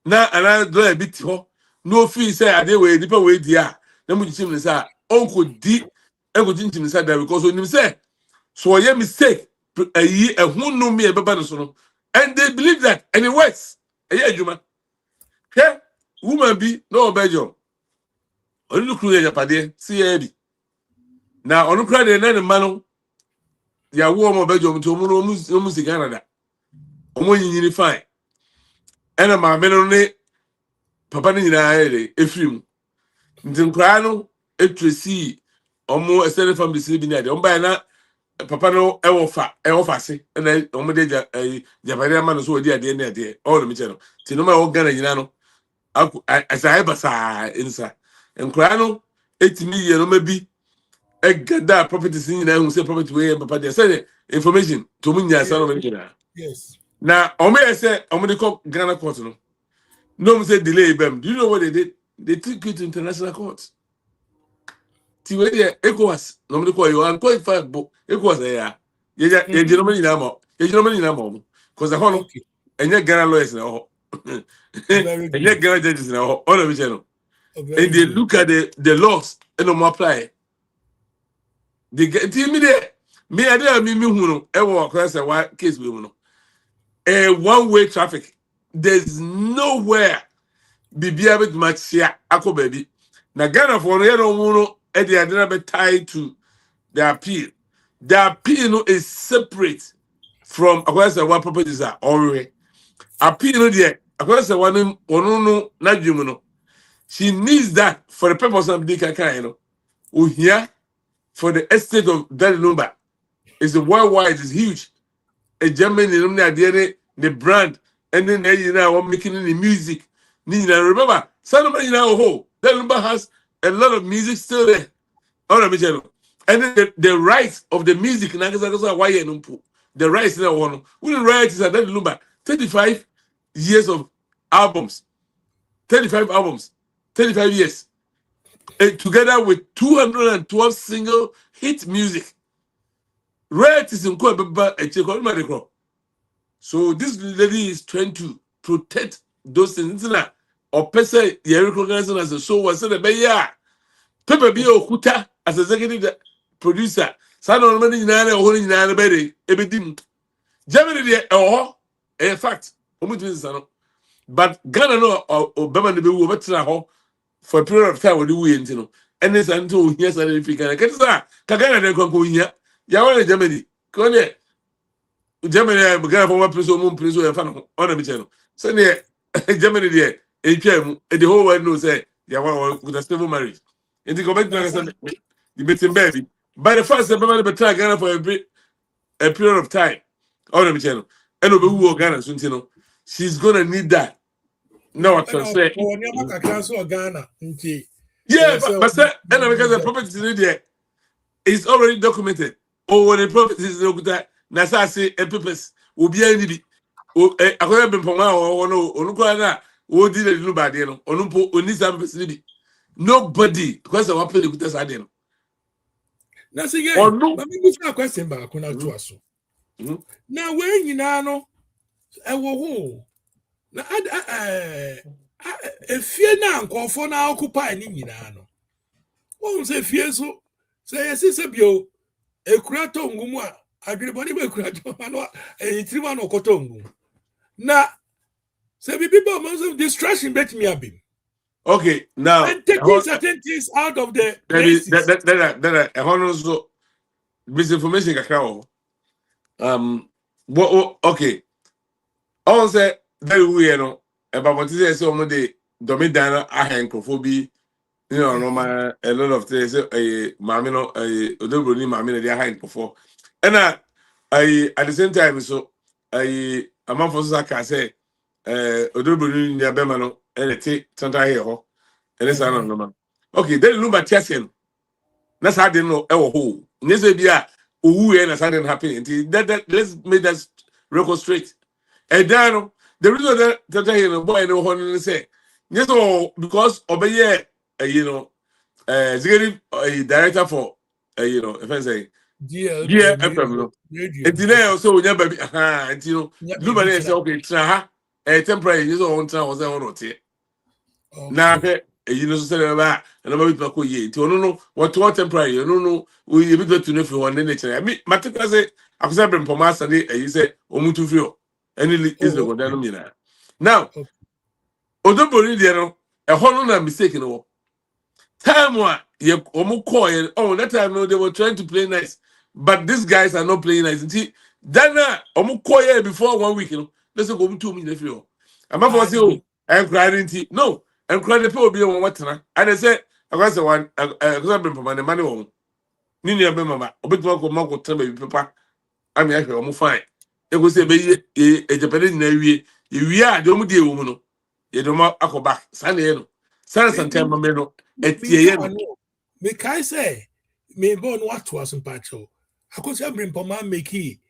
[SPEAKER 2] na ana do e bi ti ho no feel say ade we nipa we di a na mo chichim ni say onko di e go chichim ni say because onim say so ye mistake a who know me a baba no and they believe that and it works juma okay woman be no obejo onu kru ya pade see ya bi na onu kru de na ne ma no ya wo mo obejo mto mu no mu si Canada omo yinyini fine ena ma me no ne papa ni nyina ere efrim ntin kra no etresi omo extended family si bi na de omba na papa no e wo fa se na omo de Japan man so odi ade na ade all no me che no ti no ma wo Ghana nyina no asai basa insa nkra no 8 million no ma bi e gada properties nyina hu say property we papa de say information to munya asa no me nyina
[SPEAKER 1] Yes.
[SPEAKER 2] na omo e say omo de ko Ghana court no me say delay bem. Do you know what they did? They took it to international court. Ti we dey ECOWAS no me ko you 1.5 bo ECOWAS ya ye jino me nyina mo ye jino me nyina mo cause the hono
[SPEAKER 1] Okay.
[SPEAKER 2] enye Ghana lawyers na ho
[SPEAKER 1] Very
[SPEAKER 2] enye
[SPEAKER 1] good.
[SPEAKER 2] Ghana judges na ho all of it no
[SPEAKER 1] Very
[SPEAKER 2] and they
[SPEAKER 1] good.
[SPEAKER 2] look at the laws and no apply they get me there me I dey me hu no e wo across a case we no a one-way traffic there's nowhere bibia bet machia akọ baby na Ghana for no ye no mu no e dey adena be tied to the appeal. The appeal no is separate from across the one properties are already appeal no there across the one no na dwum no she needs that for the purpose of the kind you know here for the estate of that Lumba is the worldwide is huge a Germany the brand and then you know making the music remember some of you know that Lumba has a lot of music still there. All right, Michelle. And then the rights of the music, the rights in that one. We write is that Lumba 35 years of albums, 35 albums, 35 years, and together with 212 single hit music. Royalties in Kwa. So this lady is trying to protect those things. Or person you recognize as a show was said a Pepe be Okuta as executive producer. Son of many nine or holding nine bedding. Ebidim. Germany, a fact. But Ghana no or Beman be over for a period of time with the wind, you know. And this until here's an African. Kagana de Conco here. Yawan Germany. Kone Germany began from one place or moon place or fan on a channel. So near Germany there, the whole world knows that Yawan with a civil marriage. In the comment, the betting baby. By the first, the better Ghana for a period of time. On the channel. And over who Ghana, soon, you know. She's gonna need that. No, I can say.
[SPEAKER 1] Ghana.
[SPEAKER 2] Yeah, but sir, and because the property is there, it's already documented. Or when the property is looked at, Nasa say a purpose will be any. I could have been from now or no, Onukana, who did a little bad, you know, Onumpo, Onisa facility. Nobody, because I want to put us at them.
[SPEAKER 1] That's again. Or no, let me move a question back when I do so. Now, when you know, I will. Now, if you're not call for now, occupy any nano. Won't say fear so. Say, yes, it's a bio. A crato ngumwa. Agriboni be crato. A 3-1 or cotongu. Now, say people must distraction bet me a beam.
[SPEAKER 2] Okay, now
[SPEAKER 1] and taking certain things out of the places.
[SPEAKER 2] That also misinformation kakao. Okay. I say very weird, no. About what is some of the domidana ahencrophobi, you know, normal a lot of things. A mamino, a odoboni mamina, they are high before. And I at the same time, so a man for Saka say, odoboni near Bemano, and a take Santa here, and it's an normal. Okay, then Lumba Chessian. That's how they know our who. Nesebia, who and a sudden happening. That let's make that record straight. And then the reason that I hear boy no one say, yes, because obey, you know, executive director for, you know, if I say, yeah, FM, and today also, yeah, baby, and you know, nobody say, okay, a temporary, you know, on time was on it. Now, you know, say about and about people, ye, to no, what temporary, you know, we be to know if you want nature. I mean, Matica say, I was having for master, and you say, Omutu feel. Any is the one now. Odobori there no, a whole no mistake no. Time one, you coin. Oh, that time no, they were trying to play nice, but these guys are not playing nice. See, Dana, omukoye before 1 week, you know. Let's go 2 minutes for you. I'm not for you. I'm crying. No, I'm crying. The people be on what na. And I said, I was the one. I was been for the money one. Nini abe mama. Obitu ko mako tell me papa. I'm here. I'm fine. It was a Japanese navy. You are the only woman. You don't akoba. Sunday, no. Sunday, sometime, no.
[SPEAKER 1] Me kai say, me born what was in Pacho. I could say, bring Poma make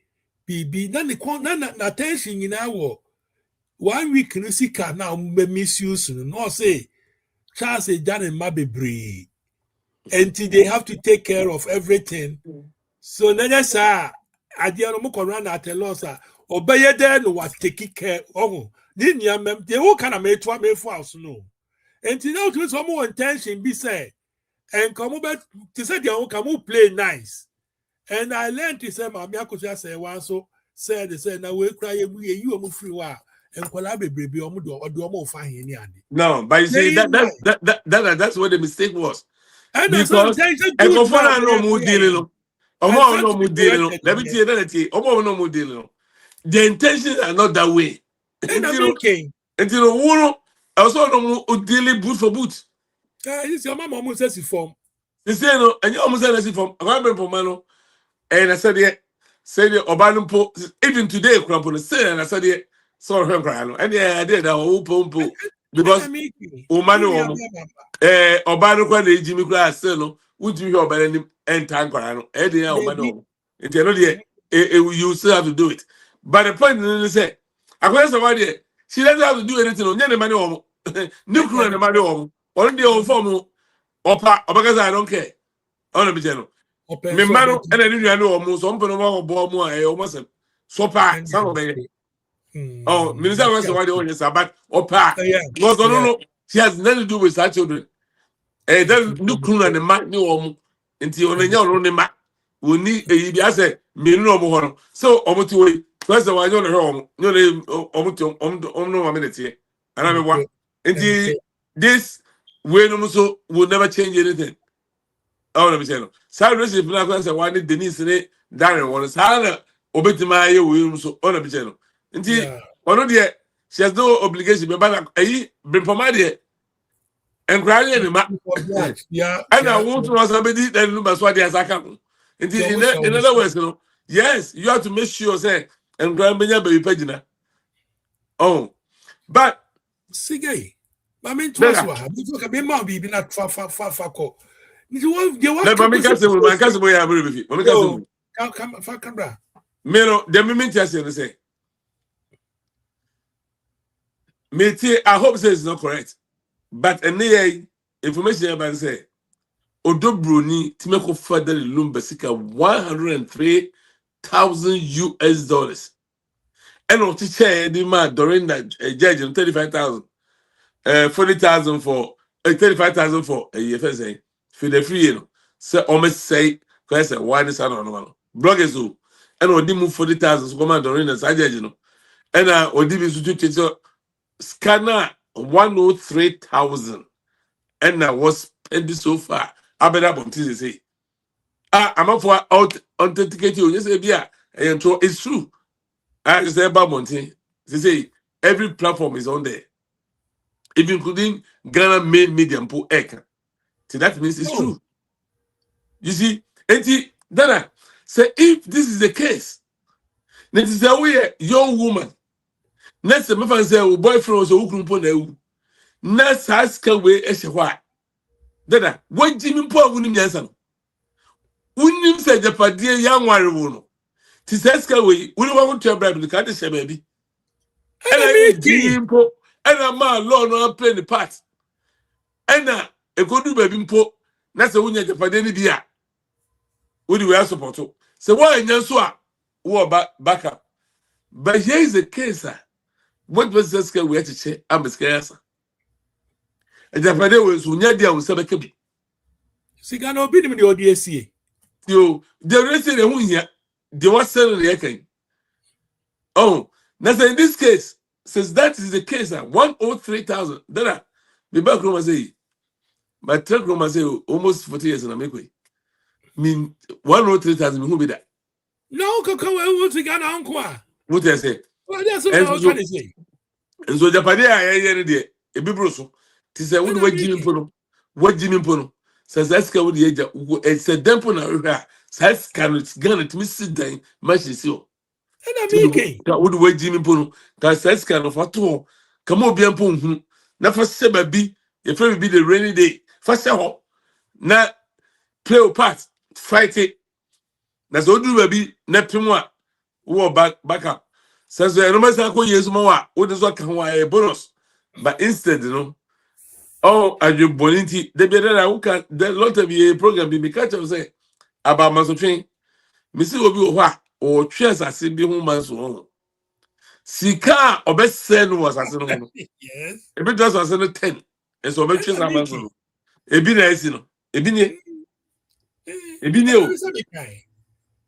[SPEAKER 1] BB. Then the corner, attention in our 1 week, no see car now, misuse. No say, Charles a done and Mabby Bree. Until they have to take care of everything. So, then, sir. Adia no mo run at a loss obey there no was taking care of didn't you they all kind of made to me for us no and you know to some more intention be said and come over to say they all come play nice and I learned to say my I could just say one so said they said now we cry you are free wa and collaborate baby or do fine any
[SPEAKER 2] no but you see that's what the mistake was
[SPEAKER 1] and
[SPEAKER 2] because I go for no more dealing no more dealing let me tell you that no more dealing the intentions are not that way
[SPEAKER 1] and I'm okay
[SPEAKER 2] until the I was no dealing boot for boot
[SPEAKER 1] this your mama almost says form
[SPEAKER 2] you say no and you almost says form I remember for mano and I said Obanumpo even today Crampon say and I said so and yeah I did that whole pompo because umani omo oba no kwa na ejimi kura ase no wuti hwe oba ni enta nkwara no e dey oba no nti no dey you still have to do it, but the point is say akwai somebody she doesn't have to do anything no nyane mani omo ni kura na mani omo on dey on form opa oba I don't care on be jeno me mano e na ni nuane omo so mpe no ma obo omo e omo se so pa san obey. Oh, Minister was the one on his about opa. No, no, she has nothing to do with her children. Eh, then no crew and the mat no omo. Until on the mat. We need a yasa, me no more. So, almost way. First of all, I don't know. No, almost no minute here. And I mean, what? Until this way, no, so will never change anything. Oh, let me tell you. Cyrus is not going to say, why did Denise say, Darren was harder. Obetima, you so on a piano. Indeed, one dear, she has no obligation, but I bring for my dear and crying in the
[SPEAKER 1] yeah,
[SPEAKER 2] and I want to know somebody that Lumba Swadi as I come. Indeed, in other words, you know, yes, you have to make sure, say, and grandmother baby pagina. Oh, but
[SPEAKER 1] Sige, I mean, to us, what be more be not far.
[SPEAKER 2] Let me cousin, my cousin, boy, I'm with you.
[SPEAKER 1] Come,
[SPEAKER 2] Melo, the moment I say. Mete, I hope say it's not correct. But any information about say Odo Bruni Timeko further Lumba sika $103,000. And on teacher the man during that judge 35,000 40,000 for 35,000 for a year first say for the free you know. So almost say because say why this no no bloggers who and Odi move 40,000 so come during the judge you know. And Odi be so scanner 103,000 and I was spent so far. I better to say, I'm up for authenticate you. Yes, yeah, and so it's true. I say about Monty. They say every platform is on there, even including Ghana main media pool Eka. So that means it's true. You see, and Dana say if this is the case, then it's a way young woman. Next time, if say boyfriend was a ukrumpo na ewu. Next ask we ehwa. Dada, what Jimmy Paul wunim yansa no. Wunim say Japade yan ware wo no. Ti aska we, wuni wa to Bible ka de she baby. And Jimmy Paul, and a man law no play the part. And ekodu baby mpo, na say wunya Japade ni dia. Wudi we support. So why nyanso a wo back up. But here is the case. What was this guy we had to say? I'm scared. And the father was Unadia was a baby.
[SPEAKER 1] Sigano bid him the ODSC.
[SPEAKER 2] You, the rest of the Unia, they were selling the Ekan. Oh, now in this case, since that is the case, 103,000. Then the back room was a my truck room was almost 40 years in a make way. Mean 103,000 who be that?
[SPEAKER 1] No, Coco, what's the Ghana uncle?
[SPEAKER 2] What I say?
[SPEAKER 1] Well, that's what I was trying to say.
[SPEAKER 2] And so Japade, I hear the a bibroso. Tis a wood what Jimmy Pono. What Jimmy Pono says that's what the age. It's a damper now. Says can it's gonna to miss it then. Much is you.
[SPEAKER 1] And I'm making
[SPEAKER 2] that would wait Jimmy Pono. That says kind of at all. Come on, bien pon. Never say baby. If it be the rainy day. First of all, now play a part. Fight it. That's all do baby. Nepimwa. Who back up. Says the Roman Sako years more. What is what can a bonus? But instead, you know, oh, as you bonity, they be there. Who can the lot of a program be catch of say about Masotrain? Missy will be what or chairs as if be woman so. Sika or best send was as no.
[SPEAKER 1] yes.
[SPEAKER 2] If it does as a 10, and so much as a man. A be nice, you know, a be near. A be new.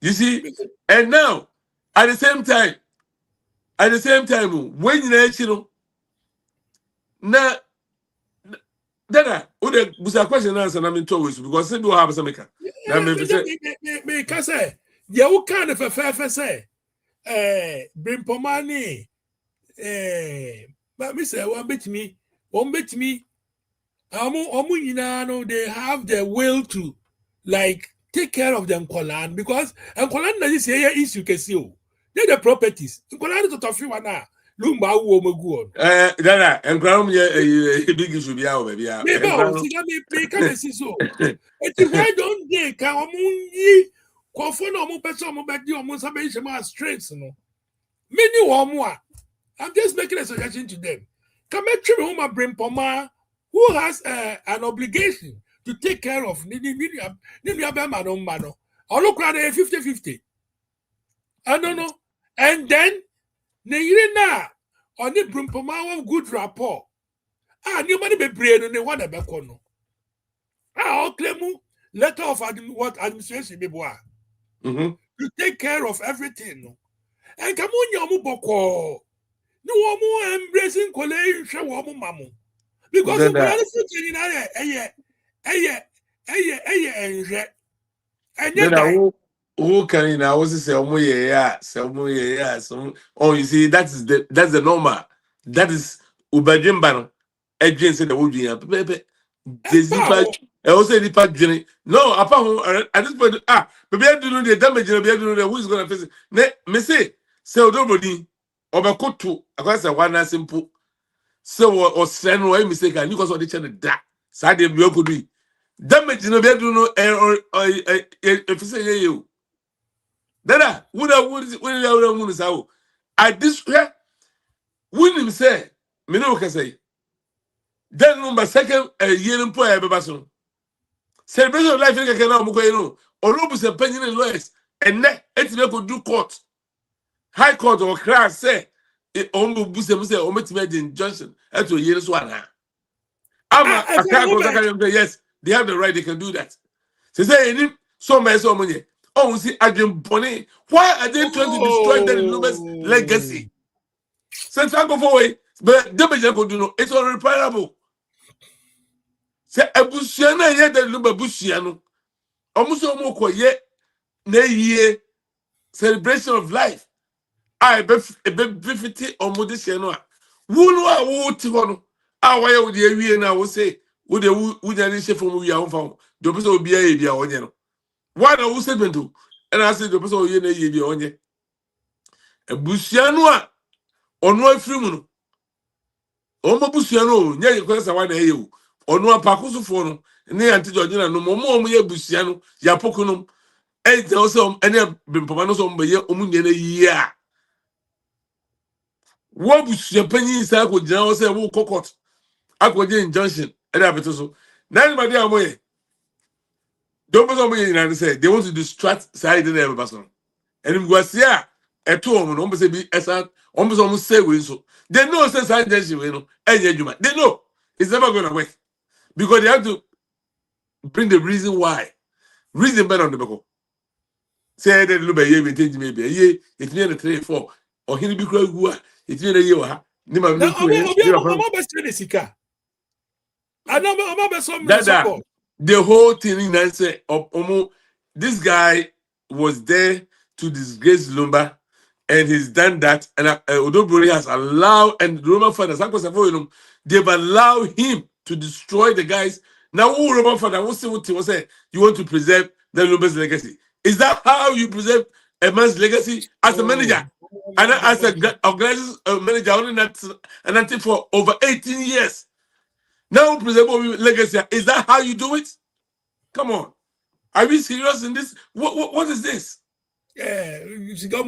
[SPEAKER 2] You see, and now at the same time, when you know, now, Dada, Ude, was a question answer, and I'm in tow because they do have some maker.
[SPEAKER 1] Me say, yeah, what kind of a fair say? Bring pomani. But me say, one bit me. They have the will to like take care of them Kolan because and Kolan is here issue can see. They're the properties. Kolan is to tough one now. Lumba wo magu on.
[SPEAKER 2] Dada, and crown a big should be out, baby.
[SPEAKER 1] Maybe I was me can see so. Why don't they come on Kofo no mo person mo bedi o mo sabe shema strengths no. Many more. I'm just making a suggestion to them. Come at home bring Poma who has an obligation to take care of Nini Mano. I look at 50-50. I don't know. And then Neyina on the Brumpoma good rapport. New money be brain on the one that becono. I'll claim letter of what administration be boa. To take care of everything. And come on, Yamu Boko. No more embracing college, show woman mamu. Because of the and
[SPEAKER 2] then who can I also say, oh, yeah, some. Oh, you see, that's the normal. That is Ubajimban. Agents in the wood, baby. I also the part no, apart at this point, maybe I don't know the damage, maybe I don't know who's going to face it. Me say, nobody, Obakotu, across a one simple. So, or send away mistake, and you got the channel that side of your could be. Damage, no, I don't know, if you say you. Dada, would I at this where wouldn't him say, Mino can say. Then number second, a year in poor Babason. Celebration of life in a canal, Mukoino, or Lobus and Penny and lawyers, and net, could do court. High court or class say, it almost boost them, say, omit made the injunction, at a year's one. I can't go, yes, they have the right, they can do that. Say, so many, so many. Oh, see, Agent Bonnet, why are they trying to destroy the Lumba's legacy? Since I go forward, but damage could do no, it's unrepairable. Say, a Bushiana, yet the Lumba Bushiano. Almost almost yet, nay, celebration of life. I be 50 or Modiciano. Who know I would to why would you and I will say, would you share from your own farm? The person will be a onion. Why don't we say to? And I said, the person will be a onion. A Bushiano or no free. Omo busuano nya yekwesa wa na eyewu onu apakuso fo no ne anti Georgina no mo ye busuano ya pokunum e je o se ene bimpoma no so mbe ye omu nye na yi a wo busuya panyin sa ko gina o se wo kokot akoje injunction e da beto so na anybody amoye don't be so many and say they want to distract side in every person and if go see a eto omo no be say bi esa omo so say we so they know say side injunction we no enye adwuma they know it's never going to work because they have to bring the reason why reason better on the beko say they look by ye we change maybe ye it near the 3 4 or hini bi kura gu a it near the ye wa ni ma mi ku the whole thing in say this guy was there to disgrace Lumba and he's done that and Odobori has allowed and the Roman fathers they've allowed him to destroy the guys. Now who Roman father will say what he was saying you want to preserve the Lumba's legacy. Is that how you preserve a man's legacy as a manager? And as a organization manager only not for over 18 years. Now preserve legacy. Is that how you do it? Come on. Are we serious in this? What is this?
[SPEAKER 1] Yeah, you go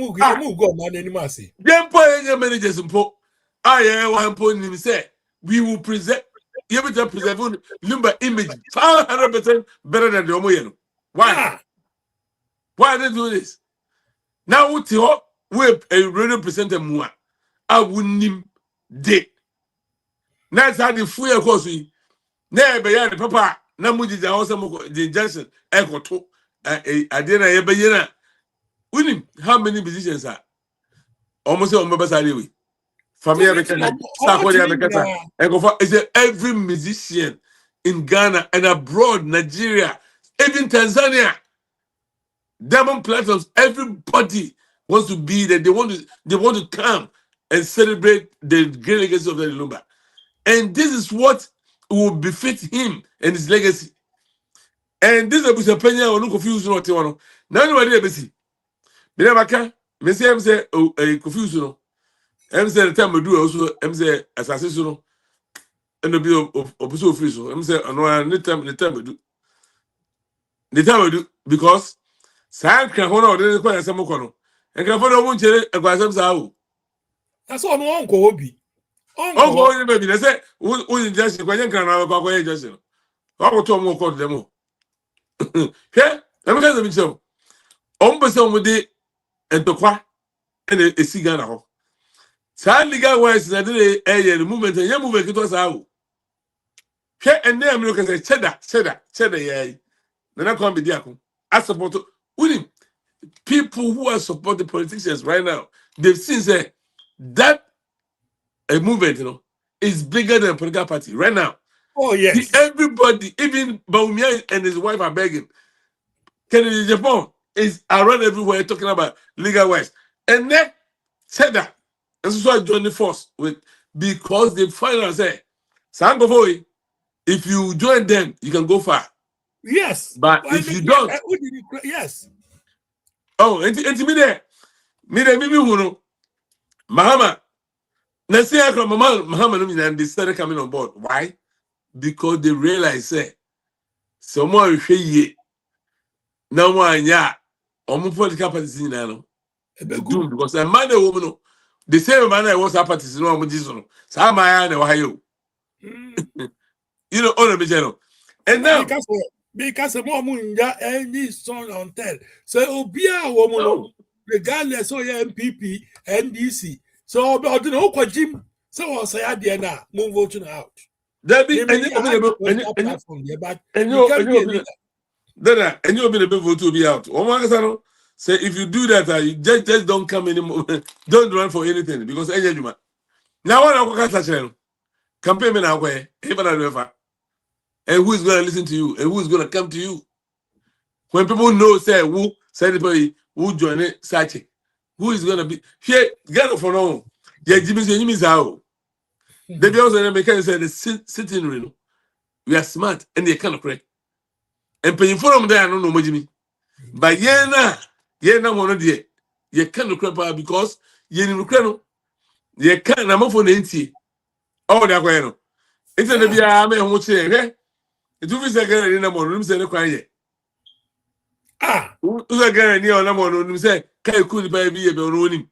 [SPEAKER 1] man anymore.
[SPEAKER 2] Then point managers and po. One point him say we will preserve. You able to preserve Lumba image 500% better than the Omoyeno. Why? Why are they doing this? Now we a radio presenter more. I wouldn't him dead. That's how the full course we. Never ya the papa. Na muji ja also the injunction. Eko to. Adena yeba yena. How many musicians are? Almost on my salary. Family is every musician in Ghana and abroad, Nigeria, even Tanzania, Diamond Platforms, everybody wants to be there. They want to come and celebrate the great legacy of the Lumba. And this is what will befit him and his legacy. And this is a penny or no confusion or Tiwano. Now nobody ever see. They never can. Say confused. say the time we do also say assassin no and be opuso free so say no the time we do because san kan ho na odin kwa asem ko no enka fo no mu nchere akwasem sa o
[SPEAKER 1] That's all no uncle Obi.
[SPEAKER 2] o go
[SPEAKER 1] Uncle.
[SPEAKER 2] only baby they say we just kwa nkan na kwa just no o to mo ko dem o he em ka dem chem o mbe se o de entokwa ene esiga na ho sa legal wise na de the movement ya movement kito sa o he ene am no ka say cheda ye na kwa be diako I support winning people who are supporting politicians right now. They've seen say that a movement, is bigger than a political party right now.
[SPEAKER 1] Oh yes.
[SPEAKER 2] Everybody, even Baumia and his wife are begging. Kennedy Japan is around everywhere talking about legal wise. And then said that. And so I joined the force with because they find out say, Sangofoi, if you join them, you can go far.
[SPEAKER 1] Yes.
[SPEAKER 2] But
[SPEAKER 1] Why
[SPEAKER 2] if you
[SPEAKER 1] yes.
[SPEAKER 2] don't,
[SPEAKER 1] Yes.
[SPEAKER 2] and me there, me who know, Mahama. Now see, Muhammad and they started coming on board. Why? Because they realize, say, someone say, no one, yeah, political parties in now. They do
[SPEAKER 1] Ebegu.
[SPEAKER 2] because a man, a woman, the same man that was a party, no one Jesus. So I'm I know you. On the channel. And
[SPEAKER 1] And
[SPEAKER 2] now,
[SPEAKER 1] because more munja any son on tell. So Obia woman,
[SPEAKER 2] no,
[SPEAKER 1] regardless of your MPP, NDC. So I don't know what Jim. So I say at the end, move voting out.
[SPEAKER 2] there be
[SPEAKER 1] They may have a political platform there, but you can't be a leader.
[SPEAKER 2] then and you'll be the people to be out. Say if you do that, you just don't come anymore. Don't run for anything because now what I'm going to campaign me now, and who is going to listen to you and who is going to come to you when people know say who say the who join it searching who is going to be here get for no yeah Jimmy how they be also make say the sitting room we are smart and they kind of correct and paying for them there I don't know Jimmy but yeah na one there you kind of correct because you know you can't I'm for 90 oh they are going it's a be a me who say it will be second in the morning say no cry
[SPEAKER 1] Ah,
[SPEAKER 2] Uza gana ni ona mo no say kai ku ni ba bi ye be ono ni.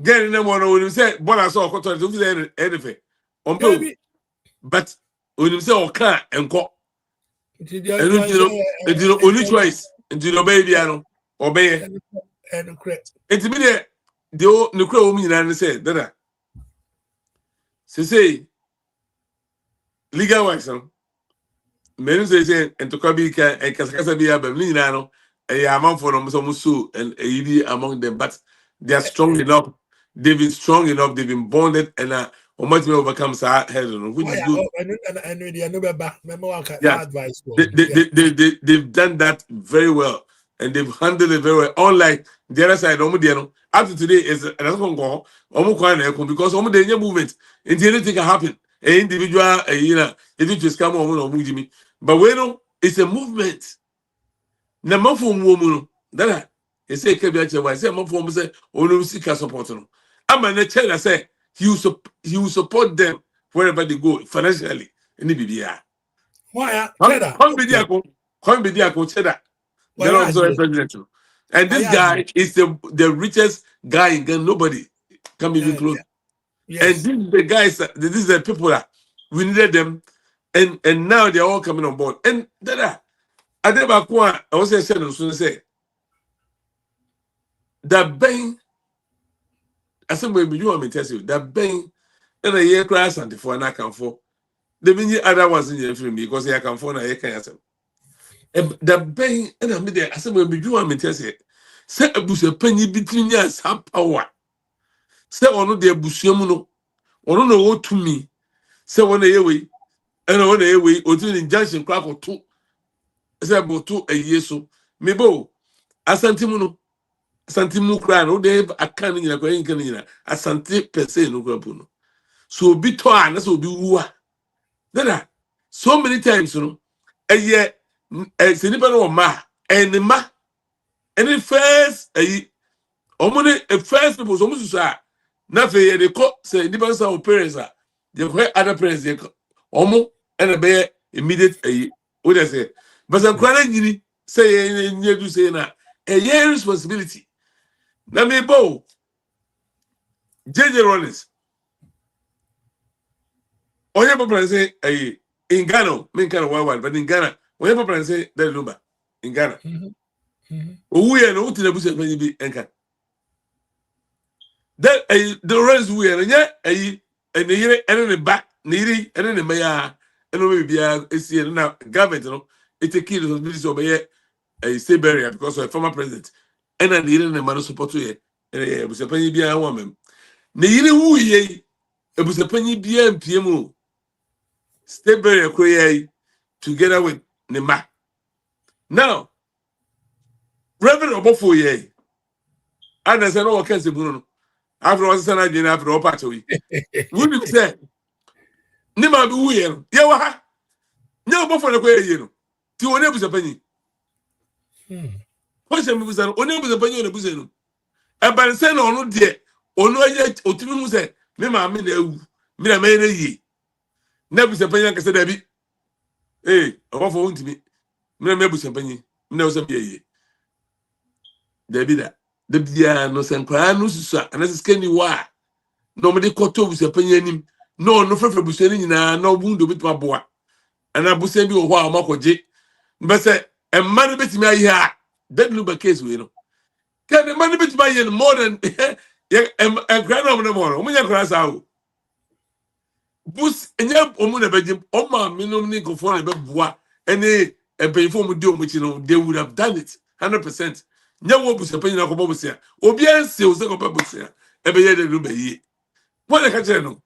[SPEAKER 2] Gana na mo no say bola so okoto to fi say edefe. Ompe
[SPEAKER 1] maybe
[SPEAKER 2] but oni say oka enko. Enu
[SPEAKER 1] there
[SPEAKER 2] ti
[SPEAKER 1] is
[SPEAKER 2] no enti no only choice. Enti no baby ano obeye.
[SPEAKER 1] and correct.
[SPEAKER 2] Enti bi de o ne kura o mi nyina ne say dada. Say legal wise no. Menu say ento ka bi ka e kasa bi abam ni nyina no. E among for them so muso and e be among them but they are strong enough. They've been strong enough. They've been bonded, and much may overcome head, which
[SPEAKER 1] Oh
[SPEAKER 2] is
[SPEAKER 1] yeah,
[SPEAKER 2] good.
[SPEAKER 1] and the no back. Remember
[SPEAKER 2] Yeah,
[SPEAKER 1] that advice for yeah.
[SPEAKER 2] they've done that very well, and they've handled it very well. Unlike the other side, up to today is another one go, because the movement, and anything can happen. An individual, if you just come on, but when it's a movement. Na mafo mu dada say ke bia che say mafo mu say onu sika support no ama na tell say he will support them wherever they go financially any bibia
[SPEAKER 1] Why cheddar? Okay.
[SPEAKER 2] come be dia ko cheddar
[SPEAKER 1] Why
[SPEAKER 2] general officer
[SPEAKER 1] are
[SPEAKER 2] president and
[SPEAKER 1] Why
[SPEAKER 2] this
[SPEAKER 1] are
[SPEAKER 2] guy is the richest guy in Ghana. Nobody can even close and
[SPEAKER 1] yes.
[SPEAKER 2] this is the guys this is the people that we needed them and now they're all coming on board and dada adeba I was say that bang asɛm bi you want me to tell you that bang and a year crash and for an account for the many other ones in your film because I can phone a year can that bang and I made the asɛm bi you want me to tell you say abusua penny between us have power say ɔno de abusua mu no ɔno na ɔwɔ tumi sɛ wɔn na ɛyɛ wei ɛna wɔn na ɛyɛ wei otu ne junction kora akɔto sɛ boto ɛyie so mebo asante mu no asante mu kora no de aka no nyina kora yɛnka no nyina asante pɛsɛ no kora po no so obi tɔ a na sɛ obi wu a dada so many times no ɛyɛ sɛ nipa no wɔ ma a ɛyɛ ne ma ɛne first ɛyi ɔmo ne first people so ɔmo susu a Nothing, they call say, depends on parents. They call other parents, they call Omo and a bear immediate. What I say, but I'm crying, say, you do say now, a year responsibility. Now, me bow, JJ Rollins. On your papa say, in Ghana, me kind of wild, but in Ghana, when your papa say, that Lumba, in Ghana. We are not in the bush of many be encan. That the rest we are, yet and the year and the back, needy, and then the mayor, and maybe a see now government, it's a kid of this over here, a state barrier because of a former president, and I needed a man support to it, and it was a penny be a woman. Needy woo ye, it was a penny be a PMO. State barrier create together with Nema. Now, Reverend Obofo ye, and as I know, I can't say Bruno. After all, son, I didn't have to patch away. Would you say, Nema be weird? Yawa, no, Buffalo, you know, to one episode penny. What's a musan, or never the penny on the busan? A bansan or no dear, or no yet, or to say, Mima, me, a ye. Never the penny, I said, Debbie. Eh, a waffle to me. Me, maybe some penny, no, some ye. Debbie that. The Bia no San Cranus, and as a skinny wire. Nobody caught over the penny. No for Buseni, no wound with my boy. And I will send you a while, Marco J. But say, a man bit my hair. That Lumba case, we know. Can the man bit my yen more than a grandmother no more? When you cross out. Bus and yap omuna bedim, Oma, minum nickel for a bois, and a payful do which you know they would have done it 100%. No one was a penny of Bobusia. Obian seals of Bobusia. Every year they do be. What I can know.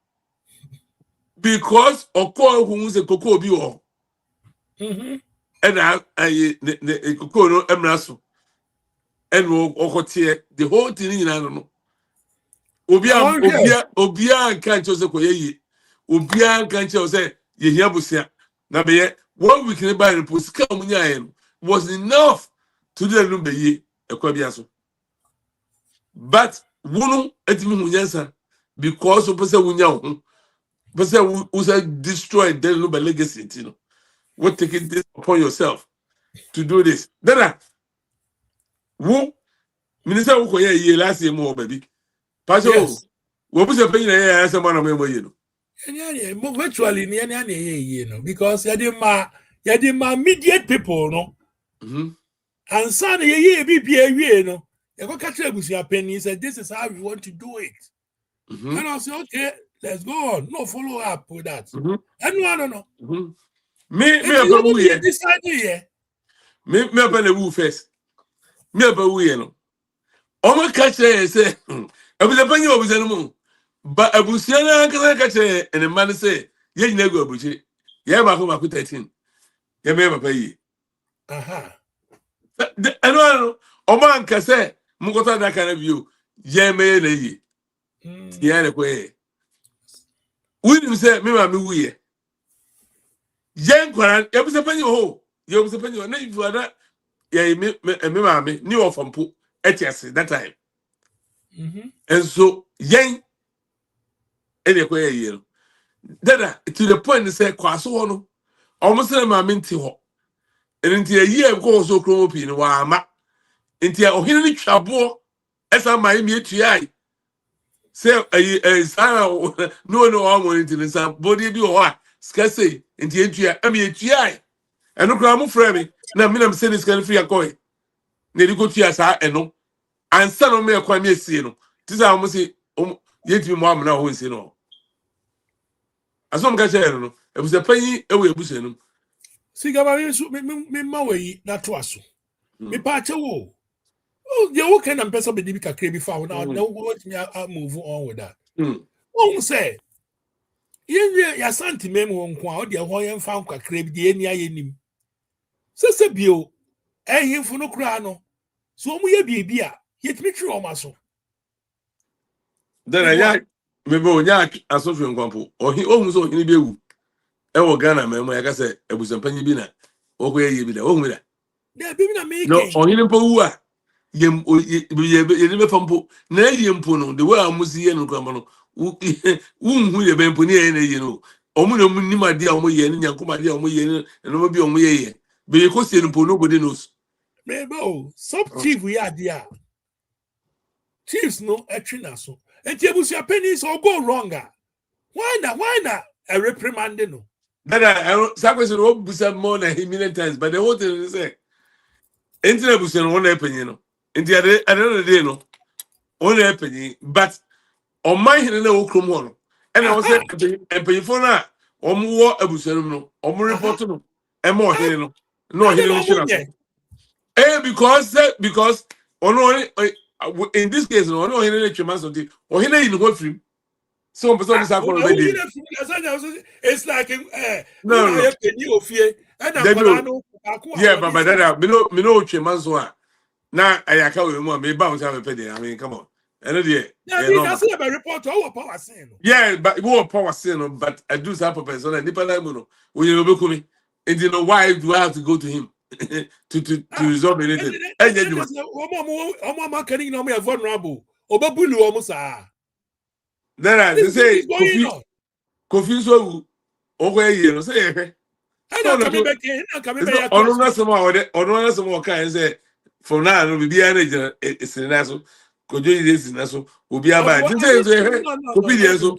[SPEAKER 2] Because of call who was a cocoa be all. And I cocoa no emraso. And Okotier, the whole thing I don't know. Obia can't just say, Obia can't just say, ye hear Busia. Now, be 1 week in the Bible, Pusca was enough to do the Lumba ye, a Quabiaso. But, Wuno, et me Munyansa, because of Passa Wunyao, Passa was destroyed the Lumba legacy, you know. What taking this upon yourself to do this? Then, who, Minister Ukoya, ye last year more, baby. Paso, what was a penny? I someone remember you.
[SPEAKER 1] Virtually, you know, because you did my mediate people, no. And son, you know, you go catch up with your penny. Said, this is how we want to do it. And I say, okay, let's go on. No follow up with that. And no.
[SPEAKER 2] Me about who ye?
[SPEAKER 1] Decide here.
[SPEAKER 2] Me about the who first. Me about who ye no. Omo catch say, I was a penny over the moon. But I was young, I catch and the man say, ye never go, Bucci. Ye have a 13. Ye may ever pay.
[SPEAKER 1] Aha.
[SPEAKER 2] I know, Oman can say, Mugota that kind of view. Ye may lay. Ye way. William said, me, my wee. Young Quaran, it was a penny hole. You was a penny or name for that. Ye, me, mammy, knew from Pooh, Etias that time. And so, young. Anyway, you know, to the point they say, Quasso, almost a mammy ho. And into a year goes so croppy in Wama. Into a hilly trouble, as I might meet to eye. Say, a son, no, I'm going to the sun, body be what, scarcely, into a GI. And no crime of Frammy. Now, Minam said this can free a coin. Nearly go to your side and no. And son of me a quite me, see no. This I almost say, yet you mamma now, who is no. As long as I know, it was a penny away bushing.
[SPEAKER 1] See, me way, that was me patch a wall. Oh, the old kind of person be difficult, crabby found out. No, what me, I'll move on with that. Oh, say, your santi memo on quote, the Hawaiian found a crab, the any. Sessa Bio, him for no crano. So we be beer, yet me true muscle.
[SPEAKER 2] Then I remember Yak as Sophie and Campo, or he almost saw any bill. Ewo Ghana, man, like I said, it was a penny bina. Or where you be the home with that.
[SPEAKER 1] There be a making.
[SPEAKER 2] No, or him for yem ye fampo na yempo no the way amusi ye no kwamo no unhu ye bempo ni ye na ye no omu na mu ni made a omu ye ni nyankoma de a omu ye no bi omu ye be ko se no po nobody knows
[SPEAKER 1] Maybe some chief we are there. Chiefs no etchina so. And Jebusia pennies all go wronger. Why not? A reprimanding no.
[SPEAKER 2] that I sakwese no busa more than a million times but the whole thing is say internet busa no one happen you know nti at the end of the day no one happen but on my hin na wo krom ho no and I was say empanyfo na omo abusanum no omo report no e ma ohene no ohene no hira so because ono in this case no ono ohene no twema so di ohene yi no ho firim so person this akọ be dey
[SPEAKER 1] it's like
[SPEAKER 2] no
[SPEAKER 1] penny ofie and
[SPEAKER 2] yeah but that me no twema so a na ayaka we mu a me ba on say me pede I mean come on and there
[SPEAKER 1] yeah say be report our power sin no
[SPEAKER 2] yeah but we were power sin no but I do some purpose so nipa like mu no we you be kumi and you know why do I have to go to him to resolve anything
[SPEAKER 1] omo can no me vulnerable obabulu omo sa
[SPEAKER 2] then they say Kofi so ogo ye no say ehwe ono na some kind say for now no bibia na jina esina so kojo yi esina so obi aba say Kofi dey so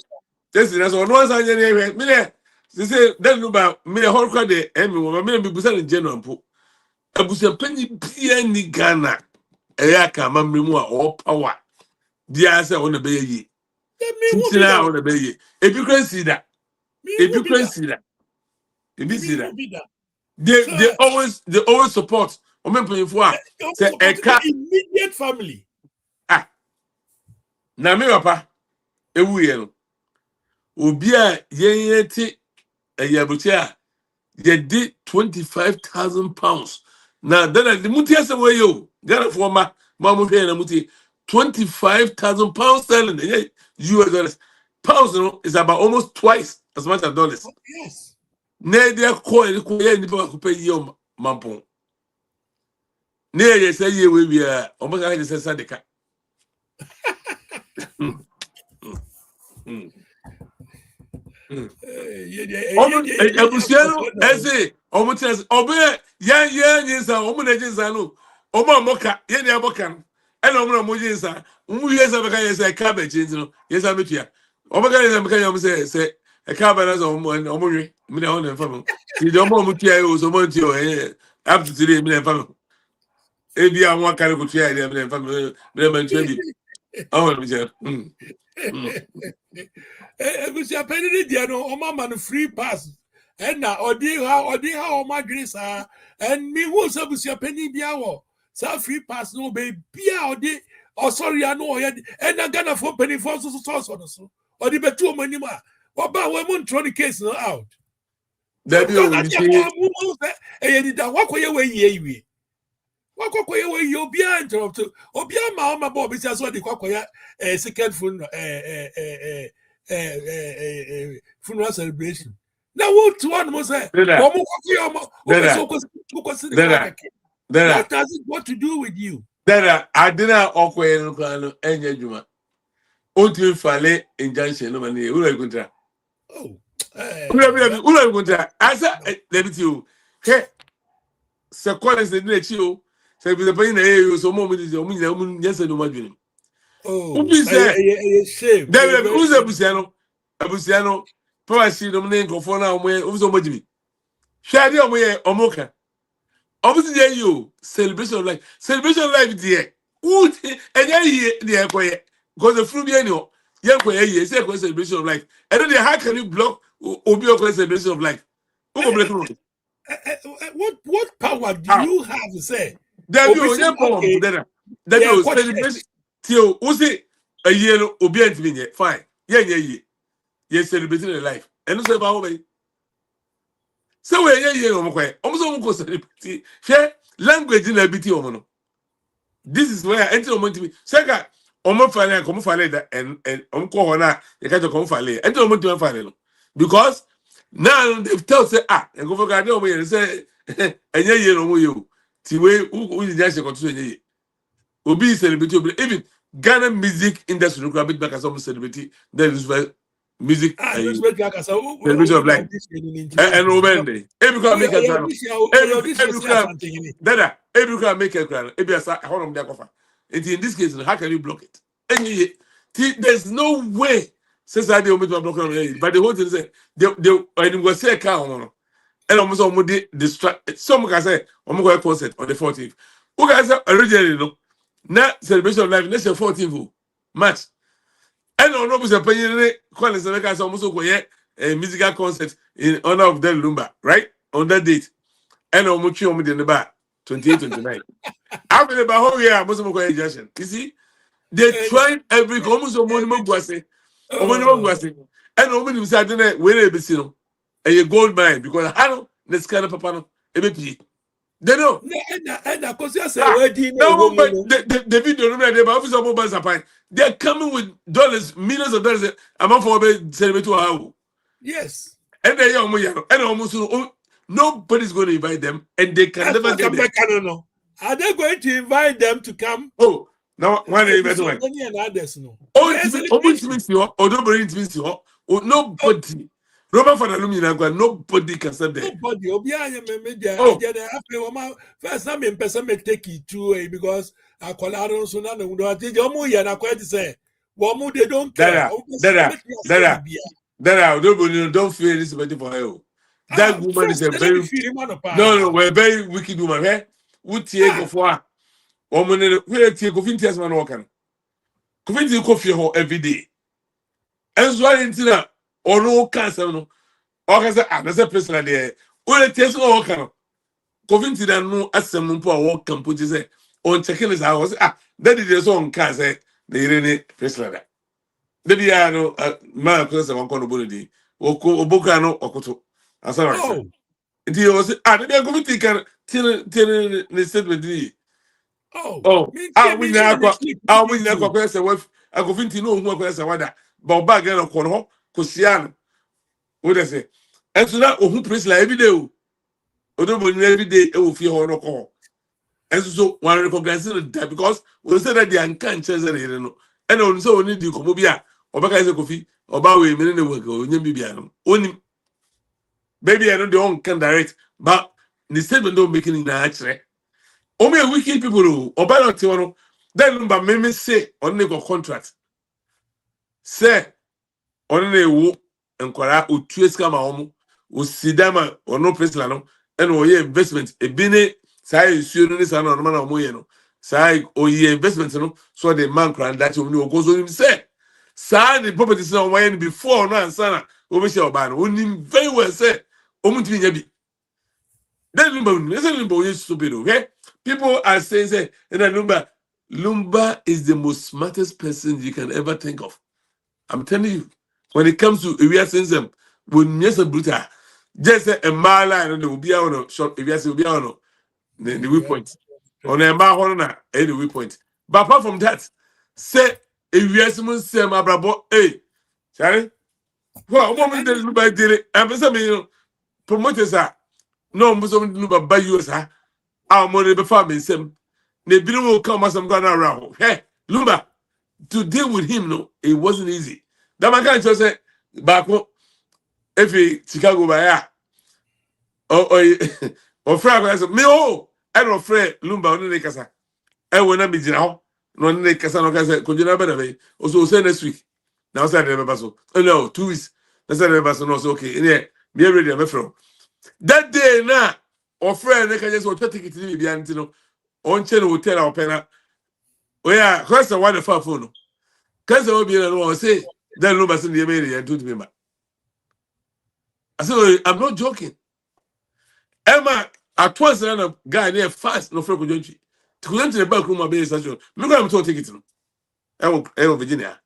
[SPEAKER 2] esina so ono san je na ehwe me dey say then Lumba me dey hol kwa dey emi wo me be busa ne general mpo abusa panyi bia ni Ghana eya ka mamremu a all power dia say wona be yi tintina wona be yi ebi kransi da ebi see that they always support say
[SPEAKER 1] immediate family
[SPEAKER 2] na me papa ewu ye no obi a yeyeti eyabuchi a ye did 25,000 pounds now then the muti ase we yo Ghana for ma mu hwe na muti 25,000 pounds sterling US dollars pounds no is about almost twice as much as dollars.
[SPEAKER 1] Yes.
[SPEAKER 2] Ne dia ko ye ni pa ko pe yi o mampon ne ye say ye we bia o mo ka say sadeka ebusiano ese omo tes obe ye nyinsa omo na jinsa no omo amoka ye ni aboka no e na omo na mo jinsa mu ye say beka ye say cabbage no ye say metua omo ka ye say beka ye say e cabbage na omo hwe me na ho na fam ti de omo mutua e o so mo ti o up to today me na fam e bia won aka ko tua e me na fam me na man tua bi oh me je
[SPEAKER 1] Ebusia penny dia no o mama no free pass and na odi ha o ma dwene sa and me who say ebusia penny bia wo sa free pass no be bia odi o sorry no o and na Ghana for penny for so odi betu o mani ma oba we mon throw the case no out
[SPEAKER 2] that you
[SPEAKER 1] e ni da wakoye we yie wakoye we yo bia interrupt obi ama ma bo bi say so di kwakoya second phone funeral celebration. Now what one must say? What does it what to do with you?
[SPEAKER 2] That I didn't awkward and juma. Until fale injunction no money.
[SPEAKER 1] Oh,
[SPEAKER 2] I said, let me tell you. Hey, Sir Collins didn't let you say with the pain you so moment is your yes and no margin.
[SPEAKER 1] Oh, shame.
[SPEAKER 2] There who's Abusiano, Pawasi, Dominic, or for now, where also Majimi. Shadi away, Omoka. Obviously, you celebration of life, dear. Would and yeah, dear, quiet. Because the Frubiano, young quiet, yes, celebration of life. And then how can you block Obio celebration of life?
[SPEAKER 1] What power do you have to say?
[SPEAKER 2] There you no power together. That you celebration till Uzi a year obedient me, fine. Yeah. Yes, celebrating a life. And no say about me. So we almost celebrity. Share language in ability omono. This is where I enter omo to me. Saga omo fale come fale that and omo ko hona you can't come fale. Enter omo to fale no. Because now they've told say and go for garden omo say enye ye no mo ye. Ti we who just continue enye ye. Obi celebrity even Ghana music industry no bit back as some celebrity then is music
[SPEAKER 1] This way kasa
[SPEAKER 2] celebration
[SPEAKER 1] we
[SPEAKER 2] of life. And Obende. Every crowd make a crown. Every crowd. Dada. Every crowd make a crown. Every asa honor their cover. In this case, how can you block it? And there's no way. Since I did block it, but the whole thing is they will say a car. And almost distract. Some can say I'm going to concert on the 14th. Who guys originally no? Now celebration of life. Let's say 14th March. And on no person paying calling some guys almost go a musical concert in honor of the Lumba, right? On that date. And on much in the bar 28, 29. After the whole year, most of my injection. You see, they tried every almost a monument guase. A monument guase. And nobody was at the way they see a gold mine because I don't let's kind of papa no. They know.
[SPEAKER 1] And because you say
[SPEAKER 2] No, but the video no there, but officer mobile supply. They're coming with dollars, millions of dollars. Amount for a celebrate to how.
[SPEAKER 1] Yes.
[SPEAKER 2] And they and almost nobody's going to invite them, and they can never get there.
[SPEAKER 1] Are they going to invite them to come?
[SPEAKER 2] Oh, now one invite one. Nobody. Robert for the Lumina, nobody can stand there.
[SPEAKER 1] Nobody. First time in person may take it to because I call Aaron Suna and I quite say, Wamu, they don't care.
[SPEAKER 2] Don't fear this for her. That woman is a very we're very wicked woman. Eh? Would take for woman where take Cofintias man walking. Cofinti coffee every day. And so I didn't or no cancer no. Or as a person there. Well, it takes all kind of Covinti that no as some number walk can put his on checking his house. That is his own cancer. They really face like that. Maybe I know my person one corner body. Obokano Okoto. As I said. It was maybe I'm going to can tell the statement. I win the question with a Covinti no more question whether but back again on Corno, Cosiano. What I say? And so that who praise like every day. Odo every day it will feel no call. And so one recognizing that because we say that the unconscious and on so only the Comobia or Baka is a coffee or Bawi minute work or Yamibiano. Only baby I know the own can direct, but the statement don't make it actually. Only a wicked people who or by not then number me say on the contract. Say on the wo and Quara who trace come home. Usidama or no person no and oye investment e bine sai isuo ni sa na no na omoye no sai oye investment no so the man kran that you go so him say sai the properties na omoye before no answer na obi oba no onim very well say omuntimi nya bi then Lumba oye stupid okay people are saying say Lumba is the most smartest person you can ever think of. I'm telling you, when it comes to area system, when yes a brutal, just a mile line will be on a short if you will be on the weak point. On a mile any weak point. But apart from that, say if you have say my brabo, hey, Charlie, well, what did you buy daily? I'm saying, promoters are no Muslim Lumba buy you, sir. Our money before me, Sam. The bill will come as I'm going around. Hey, Lumba, to deal with him, no, it wasn't easy. That man can't just say, back home, if he Chicago by ya, or Frank, me, oh, I don't afraid Lumba on the Casa. I will not be now, no, the Casa, no, Casa, could you not better way? Also, say next week. Now, say never so. Oh, no, 2 weeks. That's never so. No, okay. Yeah, be ready, I'm from that day now. Or friend, they can just want to take it to the Biantino on channel hotel or penna. Oh, yeah, question why the phone. Because I will be able to say, then Lumba send the email and do to me. I said, I'm not joking. Emma, at once, a guy near fast, no frequent country. To go into the back room of the station. Look at him to take it to him. Virginia.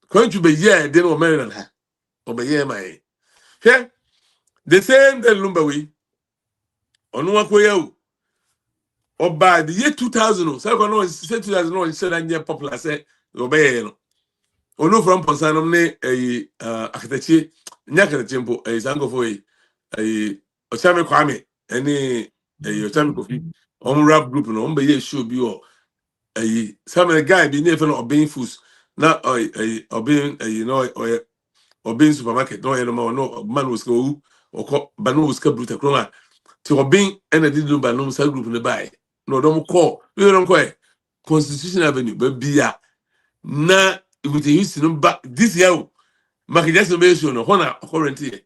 [SPEAKER 2] Going to be here, then or Maryland. Or by year, my. Here, the same that Lumba we. On one way, or by the year 2000, so I can know, say 2000, said I'm popular, say, obey. Or no from Ponsanum, architecture, Nyaka Tempo, a Zango for a Osame Kwame, any a Osame Kofi, on rap group, and on by year should be all. some guy be near for obeying foods. Now obeying obeying supermarket. No no man was go or banu was kept brutal chroma. To obeying and I didn't by no cell group in the buy. No don't call. We don't call Constitution Avenue, but be ya. Na with the use back this year. Market just mention honor currently.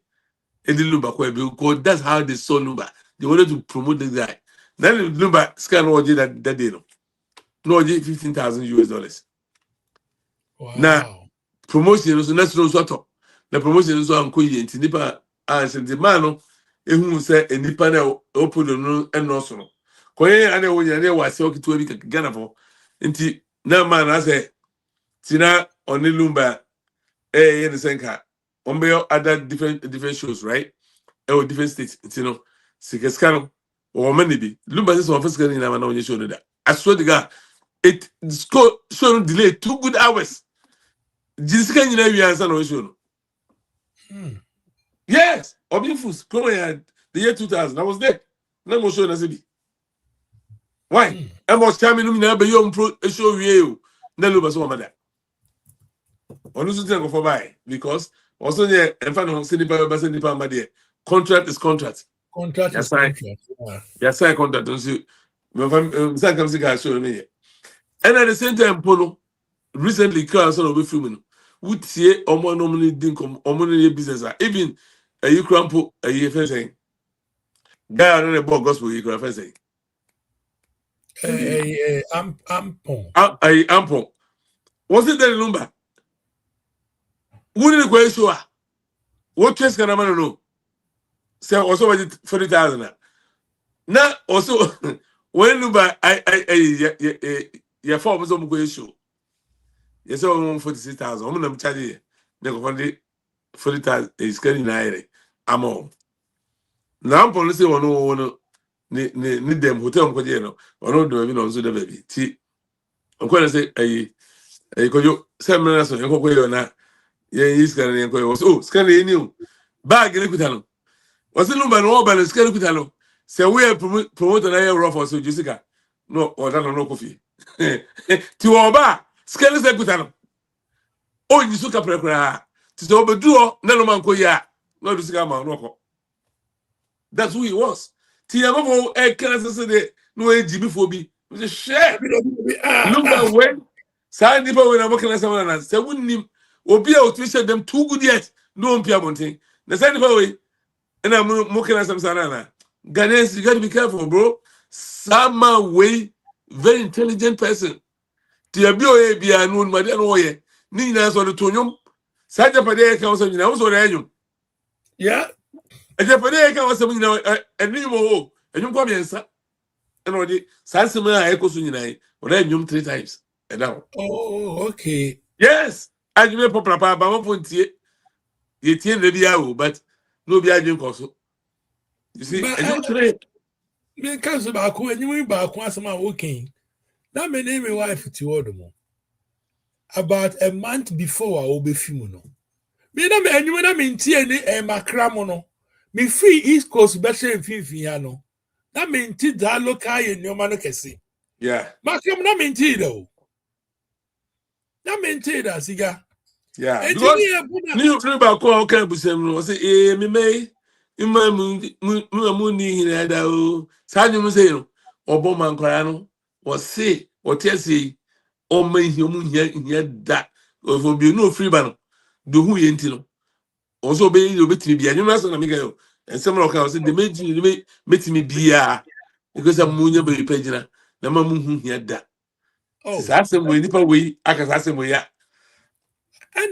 [SPEAKER 2] And the Lumba because that's how they saw Lumba. They wanted to promote the guy. Then Lumba scan OG that day. No, $15,000. Now
[SPEAKER 1] Wow.
[SPEAKER 2] promotion is not so sort of. The promotion is on Kuyi and Nipa and the man who said a Nipa open and no so. Koye and when you was talking to a week Ghana for. Inti now man I say Tina on the Lumba in the same car. On other different shows, right? Or different states, you know. Sikescano or many be. Lumba is on first getting now on your shoulder. I swear to God, it show delay 2 good hours. Jessica, you know, you answer no show. Yes, Obifus, come here, the year 2000. I was there. No more show Nasibi. Why? I was coming to me now, but you pro show you. No, Lumba, so mother. On also think of buy because also there, in fact, on Senipa, my dear, contract is contract.
[SPEAKER 1] Contract is
[SPEAKER 2] Right.
[SPEAKER 1] contract.
[SPEAKER 2] Yes, I contract. Don't you? Some guys show me. And at the same time, Polo recently cars on over filming. Would see Omo normally think Omo business. Even a you crampo a year fencing. Guy on the board gospel you can fencing.
[SPEAKER 1] Ampon.
[SPEAKER 2] A ample. Was it the Lumba? Wouldn't the question? What case can a man know? Say also was it 40,000. Now also when Lumba your form was on the show. Yes, I'm 46,000. I'm going to charge you. They go 40,000 is getting naira. I'm on. Now I'm policy on need them hotel ko je no. Ono do bi no so da baby. Ti I'm going to say ko yo seminar so enko ko yo na ye is kan enko yo. So scan any new bag ni kuta no. Was it number no ba scan kuta no. Say we promote na ye rough for so Jessica. No, or that no coffee. Ti oba scan se kuta no. Oh, you suka prekra. Ti so beduo na no man ko ya. No do sika man no. That's who he was. Ti yamabo can say de no ejibi fo bi. We say share. Lumba when sa nipa when am can say na say wunnim obi a otwisha them too good yet. No mpia bonten. Na say nipa we na mo can say sana na. Ghanaians, you got to be careful, bro. Sama way very intelligent person. Ti abi o e bia no ma de no ye. Ni nyina so de tonyom. Sa japade ka wo so nyina wo so de anyum.
[SPEAKER 1] Yeah.
[SPEAKER 2] Japade ka wo so nyina eni mo enyum kwa biensa. And already Sansima echo Sunai, or anyum 3 times. And now.
[SPEAKER 1] Oh, okay.
[SPEAKER 2] Yes, I give a papa by 1.8. You tell the but no be agent also. You see,
[SPEAKER 1] But
[SPEAKER 2] and you trade.
[SPEAKER 1] Me can't back when you went back once I'm working. That may name my wife to order more. About a month before I will be funeral. Me na me anyway na me ntie ni makramono. Me free East Coast better in Fifiano. That me ntie da local ye nyoma no kese.
[SPEAKER 2] Yeah.
[SPEAKER 1] Makram na me ntie do. Na me ntie da siga.
[SPEAKER 2] Yeah. Because you about call can be some say, me may. You moon in that. Sanyu say, or Bowman Corano, or say, or Tessie, or may human here that, or will be no free banner. Do who you intino. Also, be you bet me be a new master, Amigo, and some of us in the made me be because I'm moon your baby pagina. The mamma who here that. Oh, that's the way, nipper way, I can ask him where.
[SPEAKER 1] And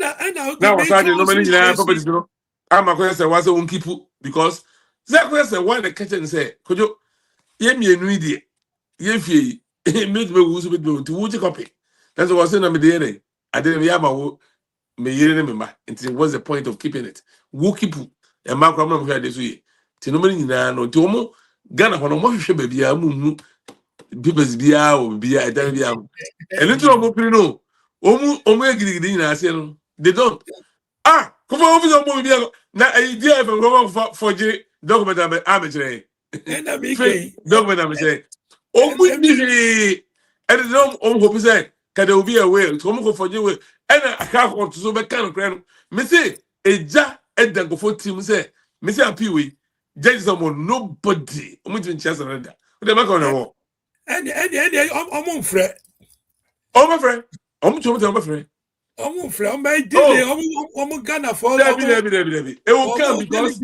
[SPEAKER 2] Now, I started no many properties, you know. I'm a question was a keep because that question why the kitchen say, could you hear me a new idea? If you made me who's with me to would you copy? That's what I was saying. I'm the I didn't have me remember until what's the point of keeping it? Who keep a macro here this way? Tinomani no Tomo, Ghana, when I'm watching baby, I'm people's beer or beer, I don't be a little more, you know. They don't. Ah, come on, officer, now idea if I'm going for J document amateur.
[SPEAKER 1] and I'm making
[SPEAKER 2] Document amateur. Oh, we And it's no hope say can there will be a way to go for you and I can't want to so be kind of grand me say eja and then go for team say me say apiwe judge someone nobody omo chance another they make on the wall
[SPEAKER 1] And I'm friend.
[SPEAKER 2] oh my friend omo my friend
[SPEAKER 1] I'm friend. My delay.
[SPEAKER 2] oh
[SPEAKER 1] I'm Ghana for.
[SPEAKER 2] Debbie it will come because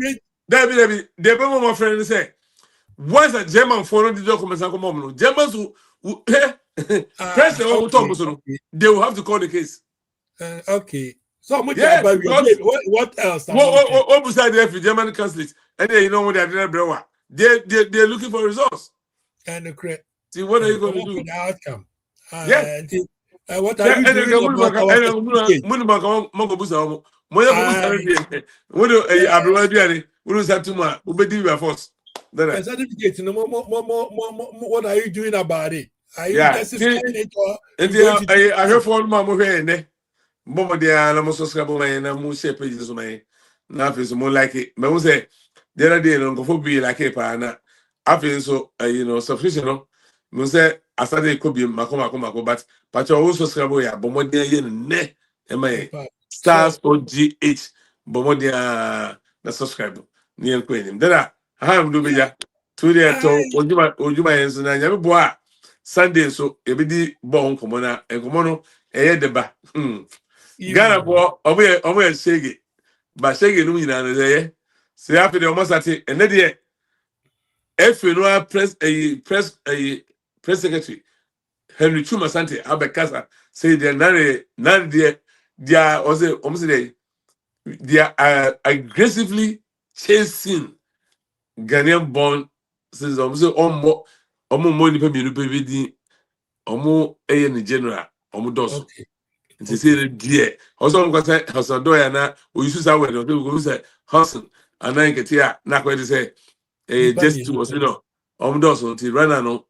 [SPEAKER 2] Debbie they be my friend say once a German follow the documents and come on Germans who press the whole top they will have to call the case.
[SPEAKER 1] Okay. So much
[SPEAKER 2] Yes,
[SPEAKER 1] about
[SPEAKER 2] because
[SPEAKER 1] what else?
[SPEAKER 2] what beside the German consulate and then you know what they're doing, they're looking for results.
[SPEAKER 1] And the correct.
[SPEAKER 2] See what are you going to do?
[SPEAKER 1] The outcome.
[SPEAKER 2] Yes.
[SPEAKER 1] What are you doing about our certificate? Certificate. What are you doing about it? Are you justifying it or
[SPEAKER 2] I heard for my here. Bomo dia na mo subscribe my na mo share pages so my na fe so mo like it. Me mo say the other day no go for be like it pa na. Afi so subscription no. Me say asade ko bi mako but pacho wo subscribe ya bomo dia ye ne e mai stars OGH bomo dia na subscribe ni en ko enim. Dada ha am do beja. To the to ojuma yen so na nya bo a Sunday so e be di bo nkomo na enkomo no e ye deba. Ghana for omo shege ba shege no nyina no ye se afi de omo sate ene de efe no press secretary Henry Chuma Sante abekasa say de nare de dia omo say they are aggressively chasing Ghanaian born since omo say omo mo ni pe mi no pe bi di omo eye ni general omo doso. Nti say dear also because Hustle do ya na we use that word we go say hustle and then get here na ko say just to was does until right now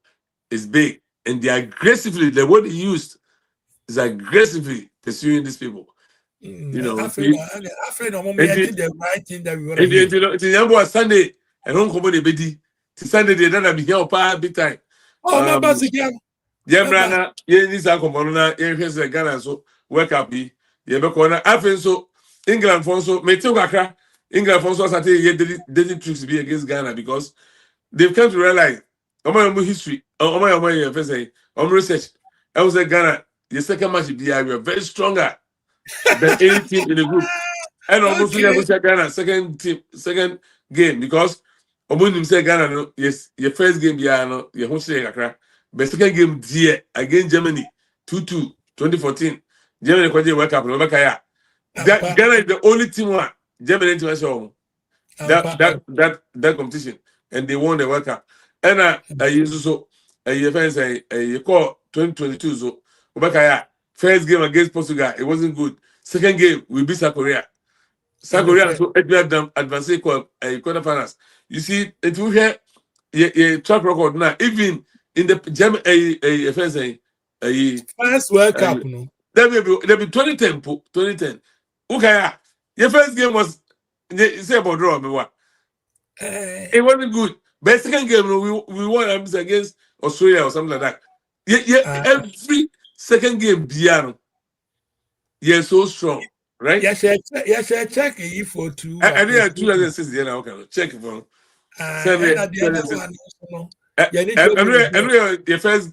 [SPEAKER 2] is big and they aggressively the word he used is aggressively pursuing these people.
[SPEAKER 1] Afraid no me I think the right thing that we want to hear.
[SPEAKER 2] It's Sunday and don't come on the bedi. Sunday they don't be here big time.
[SPEAKER 1] Oh my boss again.
[SPEAKER 2] Yeah, brana, ye ni sa komono na ye hwese Ghana so work up yi. Ye be ko na afen so England for so me tin kakra. England for so start ye daily tricks be against Ghana because they've come to realize omo history, omo ye first research. I was Ghana, the second match we are very stronger than any team in the group. And almost we have Ghana second game because omo nim say Ghana no yes, your first game bia no ye ho shire kakra. But second game dear against Germany 2-2 2014. Germany kwaje World Cup no bakaya. Ghana is the only team one Germany international that competition and they won the World Cup. And I used so a fans a call 2022 so bakaya first game against Portugal it wasn't good. Second game we beat South Korea. South Korea so advanced quarterfinals. You see it will hear track record now even in the German
[SPEAKER 1] first World Cup no.
[SPEAKER 2] There be 2010. Okay, your first game was say about draw me what. It wasn't good. But second game we won against Australia or something like that. Every second game piano. You're so strong, right?
[SPEAKER 1] Yes, check it for 2.
[SPEAKER 2] I did 2006 then okay. Check it for.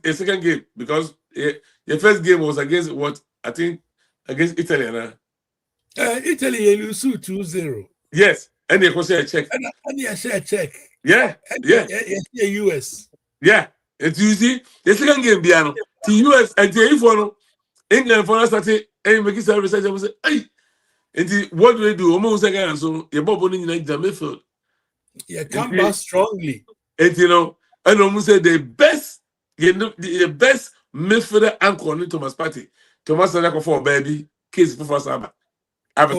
[SPEAKER 2] Your second game because your first game was against what I think against Italy.
[SPEAKER 1] Italy you lose 2-0.
[SPEAKER 2] Yes, and they say check.
[SPEAKER 1] And you share check.
[SPEAKER 2] Yeah.
[SPEAKER 1] US.
[SPEAKER 2] Yeah, it's you see the second game piano. The US and the for England for us started and make it research and say, hey, and what do they do? Almost again so your bubble in the midfield.
[SPEAKER 1] Yeah, come back strongly.
[SPEAKER 2] And and almost say the best midfielder anchor in Thomas Partey. Thomas Sadako for baby case for Saba. You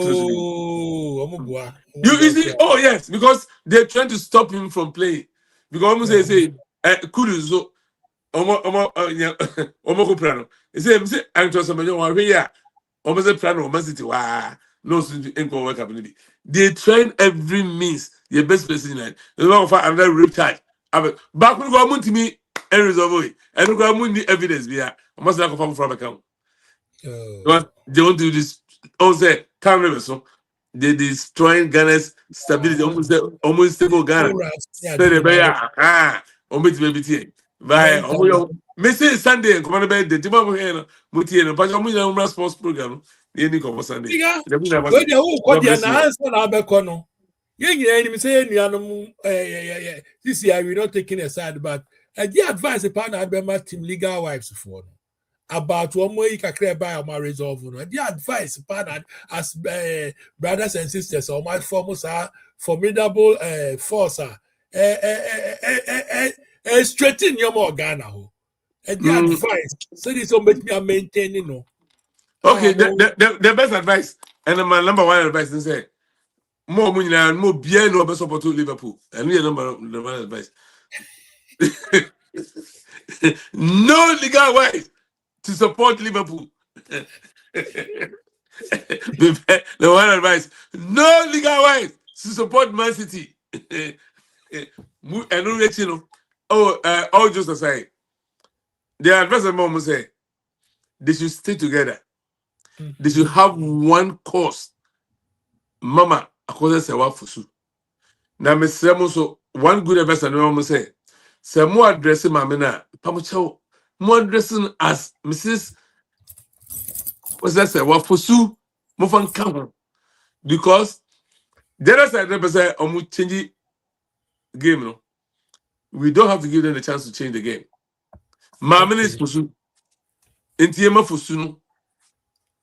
[SPEAKER 2] see, oh yes, because they're trying to stop him from playing. Because almost they say Kuduzo Omo Prano. They say I'm just one here. Almost a Prano, almost no income work up. They train every means, your best person in line. There's one for another rip tide. Back when go to me, and resolve it. And we have the evidence. Yeah, I must not confirm from account. Because they want to do this. Also, can't remember so. They destroying Ghana's stability. Almost stable Ghana. So they be almost baby tea. By Missing Sunday and command bed. The Timber here, Muti and Pajamu sports program. The ending of Sunday.
[SPEAKER 1] When you what the answer Abekono. Yeah, say this year we're not taking a side, but the advice upon Abema team legal wives for about one way you can clear by my resolve. The advice upon as brothers and sisters or my formers are formidable force straighten your more Ghana. And the advice so this will make me maintaining no.
[SPEAKER 2] Okay, the best advice and my number one advice is say more money and more beer no best support to Liverpool. And we number one advice. No legal way to support Liverpool. The one advice. No legal way to support Man City. And no, you know. All just aside. The advice of mom say they should stay together. They should have one cause. Mama, according to what for now, Miss so one good advice I know say. Say more addressing my mena. Pamucho more addressing as Mrs. What's that say? What for more fun come because the other side represent change game. No, we don't have to give them the chance to change the game. Mamma is for Sue. Intiema for Sue.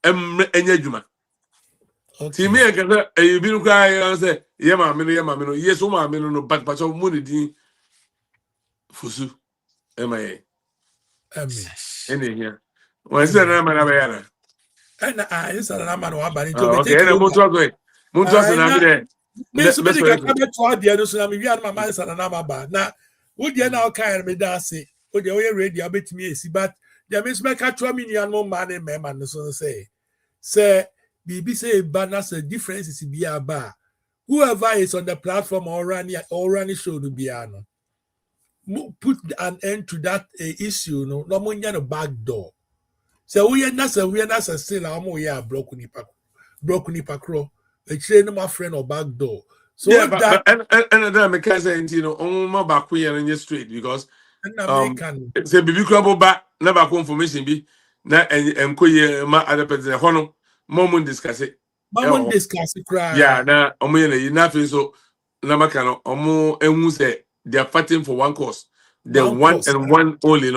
[SPEAKER 2] Enyajuma. Timmy, I can say, you been crying and say, yeah, mamma, yes, oh, mamma, no, but of money for Sue. M.I.A. Any here. What's the name of Abayana?
[SPEAKER 1] And I said, I'm not
[SPEAKER 2] Okay, and I'm going to there.
[SPEAKER 1] Miss Medica come to the other, so we are my mind and I'm about. Now, would you now kind of me that say, would you already a bit me, but the Miss Becca 2 million more money, man, so say. Say, BB say, banners a difference is be a bar. Whoever is on the platform or running show to be ano. Put an end to that issue, no more than a back door. So we are not still a broken nipacro. A train my friend or back door. So
[SPEAKER 2] yeah, but and then my cousin, my back here in your street because say baby crumble back, never confirmation be na and my other person hono mom discuss it.
[SPEAKER 1] Mom discuss it cry.
[SPEAKER 2] Yeah, na nothing so namakano emu say they are fighting for one cause. The one and one only,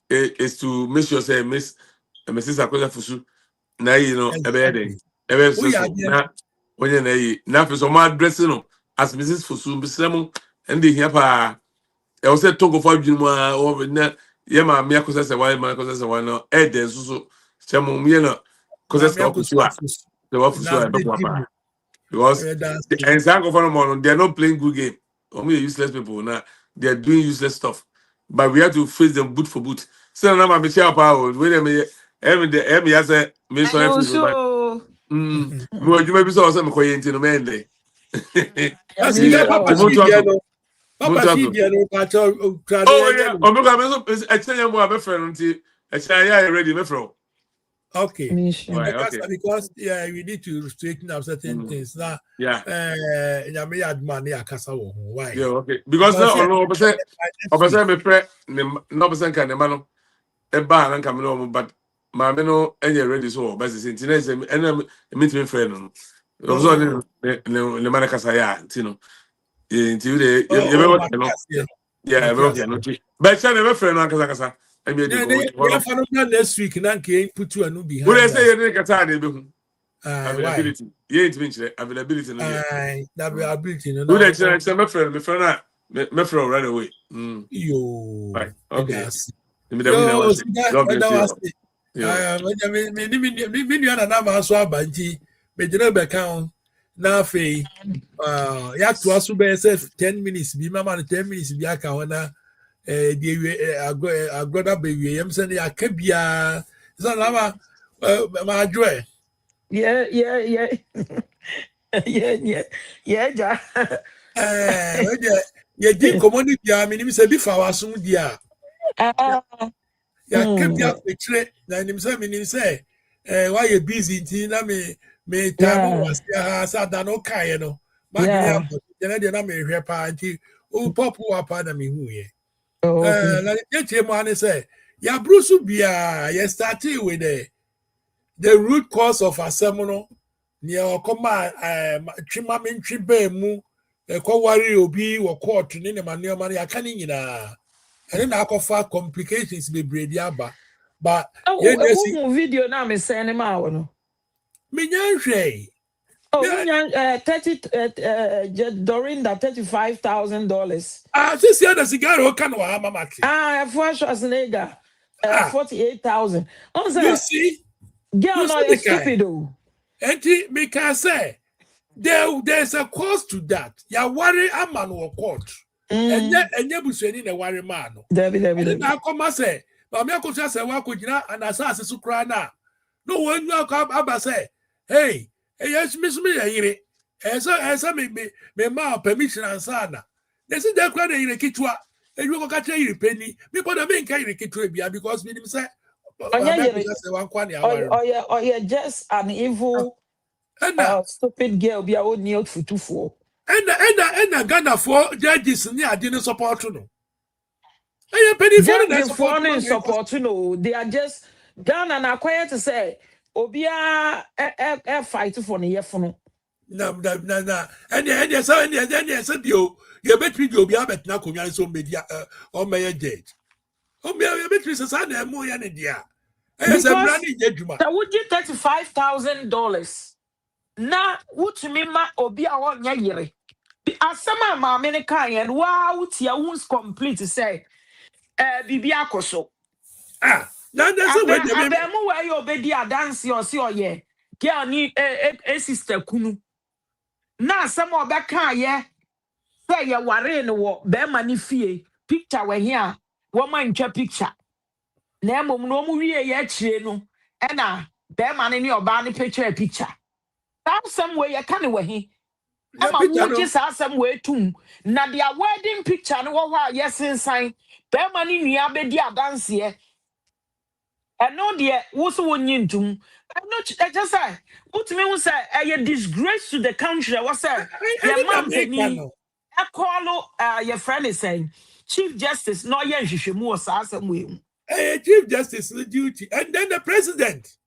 [SPEAKER 2] is to make sure say Mrs. Akosa Fusu na na when you na so my dressing as Mrs. Fusu bisemu and the here pa I was talk of Juma over na yama me Akosa say why my Akosa say why no so chamo me no cause the one Fusu because and Sango for they are not playing good game. Only useless people now. They are doing useless stuff. But we have to face them boot for boot. So now I'm a chair power. Wait a minute. Every I say, me sorry for you maybe so some quiet in the man day. Oh yeah. I'm going to tell you more friend until I say ready, my friend.
[SPEAKER 1] Okay. Because we need to straighten up certain things. Now,
[SPEAKER 2] yeah.
[SPEAKER 1] Why?
[SPEAKER 2] Yeah, okay. Because now, opposite me friend, no person can man a bar and come on, but my no any ready so. But it's internet and meet me friend. Also, the man Casaya, Tino. Until the yeah, okay. But I never friend on Casacasa. I mean,
[SPEAKER 1] next week, Nanke put you a new behind.
[SPEAKER 2] Would I say you Catani? Availability. Yeah, it's mentioned availability.
[SPEAKER 1] Availability.
[SPEAKER 2] No, that's my friend, my friend right away.
[SPEAKER 1] Yo,
[SPEAKER 2] right. Okay.
[SPEAKER 1] Now, Fay, you have to also be 10 minutes. Be my man 10 minutes. Be a kawana. I got up baby. I'm saying I can't be a. It's not my joy.
[SPEAKER 3] Yeah.
[SPEAKER 1] You did community. I mean, you say before I was soon, dear. Ya kebi afekire na nim say why you busy nti na me time was ya sa da no kai no madwene abot de na me hwe pa nti o pop wa pa na me hu ye na ye mo ane say ya brusu bia ya started with the root cause of asemono ne okoma twima me ntwi ba mu ekowari obi wo court ne ne manuoma ya kan nyina ene na akofa complications be bredi aba but
[SPEAKER 3] who video na me send ma wo no
[SPEAKER 1] me nyanhwe
[SPEAKER 3] Dorinda $35,000.
[SPEAKER 1] This year the cigar can wa mama ki.
[SPEAKER 3] For Schwarzenegger, 48,000.
[SPEAKER 1] You see,
[SPEAKER 3] girl, no, you're stupid though.
[SPEAKER 1] And me can say there's a cause to that. Ya worry a man or court. And yet buseni na worry man.
[SPEAKER 3] David.
[SPEAKER 1] Na come say, but me ko say wa ko gina and asase su kra na. No one you come aba say, hey, yes miss me yire. Esa me ma permission ansana. They say that crowd in kitwa. And you go catch a penny. Me put a main carry kitwa because me say,
[SPEAKER 3] oh, yeah, just an evil stupid girl be old near for 2-4.
[SPEAKER 1] And Ghana for judges near didn't support no. I
[SPEAKER 3] judges for support no. They are just Ghana and acquire to say Obia fight for the year for no.
[SPEAKER 1] Na and said you bet me you be a bet na konya so media or my judge. Oh me bet me say na mo ya ne dia.
[SPEAKER 3] Because that would you $35,000. Na wutumi ma obi a wonya yere. Asama ma me ne kan and wow tia wons complete say bibi akoso.
[SPEAKER 1] Now that's a way the
[SPEAKER 3] abemu where you obedi a dance or see or ye. Girl ni sister kunu. Na some of that car, yeah. Say ya ware no wo be mani fie picture we here woman ntwa picture na mom no mu wie ya chire no e na be mani ni oba ni picture some way ya kan we he e ma wo ji some way tum na their wedding picture no wo ha yes sign be mani nua be di adanse e no de wo so wonyi ntum no just say what me who say a disgrace to the country what say your mom say I call your friend is saying Chief Justice no yen hwehwemu o sa asem we
[SPEAKER 1] Chief Justice duty and then the president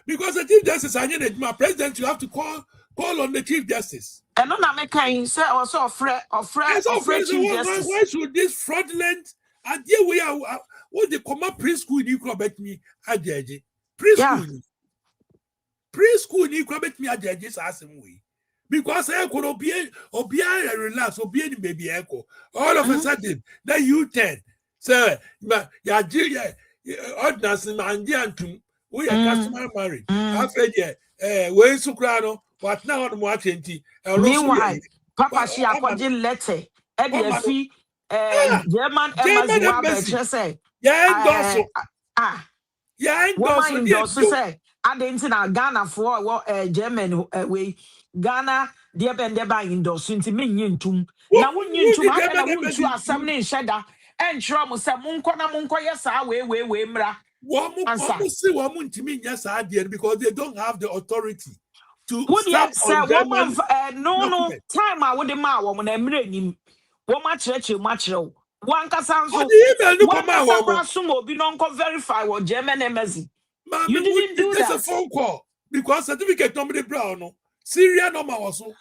[SPEAKER 1] because the Chief Justice and my president you have to call on the Chief Justice
[SPEAKER 3] and no na me kan say also friend Chief Justice
[SPEAKER 1] why should this fraudulent idea we are what they come up preschool you could bet me a judge preschool you could bet me a judge asem we because I could be relax, be baby echo. All of a sudden, that you 10, sir, ya ordinance man, we are customer married. After when Sukrano, what now on watching tea.
[SPEAKER 3] Meanwhile, Papa, she according letter, fee, German embassy, say,
[SPEAKER 1] yeah,
[SPEAKER 3] woman say, I didn't know Ghana for what German way. Ghana, dear Bendeba indoors, into me yintum. Now, when you to have a wound to a summoning shedder, and Shram said, Munko, yes, way, mra.
[SPEAKER 1] One to me, yes, I did, because they don't have the authority to
[SPEAKER 3] stop on woman. No, time I would demand woman and bring woman church, much low. One casan so sumo be non verify what German embassy. You didn't do that.
[SPEAKER 1] A phone call because certificate nobody brown. Syria number also.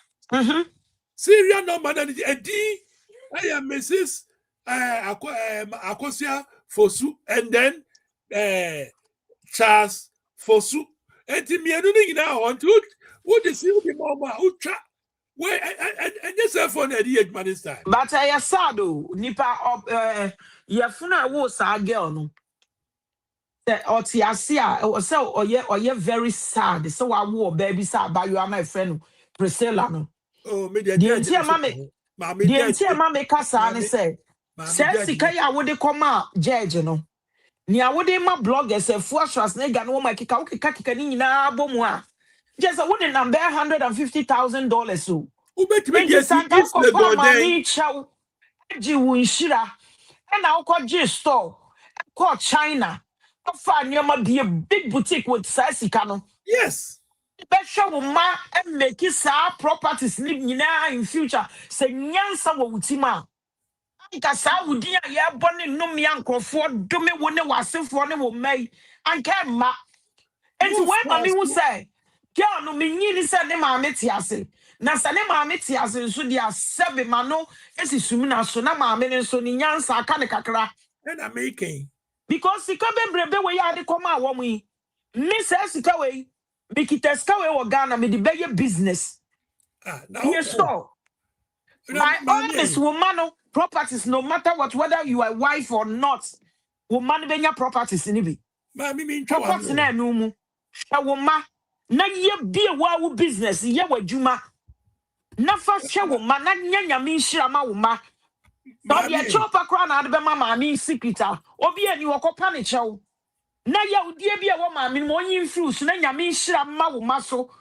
[SPEAKER 1] Syria number and a D. I am Mrs. Akosia Fosu and then Charles Fosu. And me I don't know want to what the see the mama who try. Where and just for the idea man this time.
[SPEAKER 3] But I saw nipa of your funa was a girl no. So you're very sad. So I wore baby sad by you are my friend Priscilla. No.
[SPEAKER 1] Oh, me the
[SPEAKER 3] mommy Cassani said, Sassy Kaya would come out, judge, you know. Nia would my bloggers a fortress nigga no my kikakin na bomwa. Just a wooden number $150,000 so.
[SPEAKER 1] Who bet me yes,
[SPEAKER 3] Jiwunshira, and I'll call J store, call China. I'll find you be a big boutique with Sassicano.
[SPEAKER 1] Yes.
[SPEAKER 3] Besha ma and make it properties living in future. Say Nyansa Wutima. Kasa wudi a ye bone num yankofo dome wo ne wasefo ne wo mai anka ma enti
[SPEAKER 1] No
[SPEAKER 3] we ma me
[SPEAKER 1] fast.
[SPEAKER 3] hu say girl no me nyi ni say ne ma me ti ase na say ne ma me ti ase nso dia sebe ma no esi sum na so na ma me nso ni nyansa aka ne kakra
[SPEAKER 1] And I'm making.
[SPEAKER 3] because sika bebrebe we ya de koma wo mu yi me say sika we me kita sika we wo Ghana me de be business
[SPEAKER 1] Now,
[SPEAKER 3] in store. My own is woman properties, no matter what, whether you are wife or not. Woman benya properties in it.
[SPEAKER 1] Mammy, mean,
[SPEAKER 3] Properties na no mu. A woman na ye be a wow business, ye wa juma. Na fa share woman na nyanya min shirama woman. So be a chopper crown out of mama mean secret. Obi and you are copanic show. Na ya dear be a woman mean one in fruits, na yamin shirama woman so.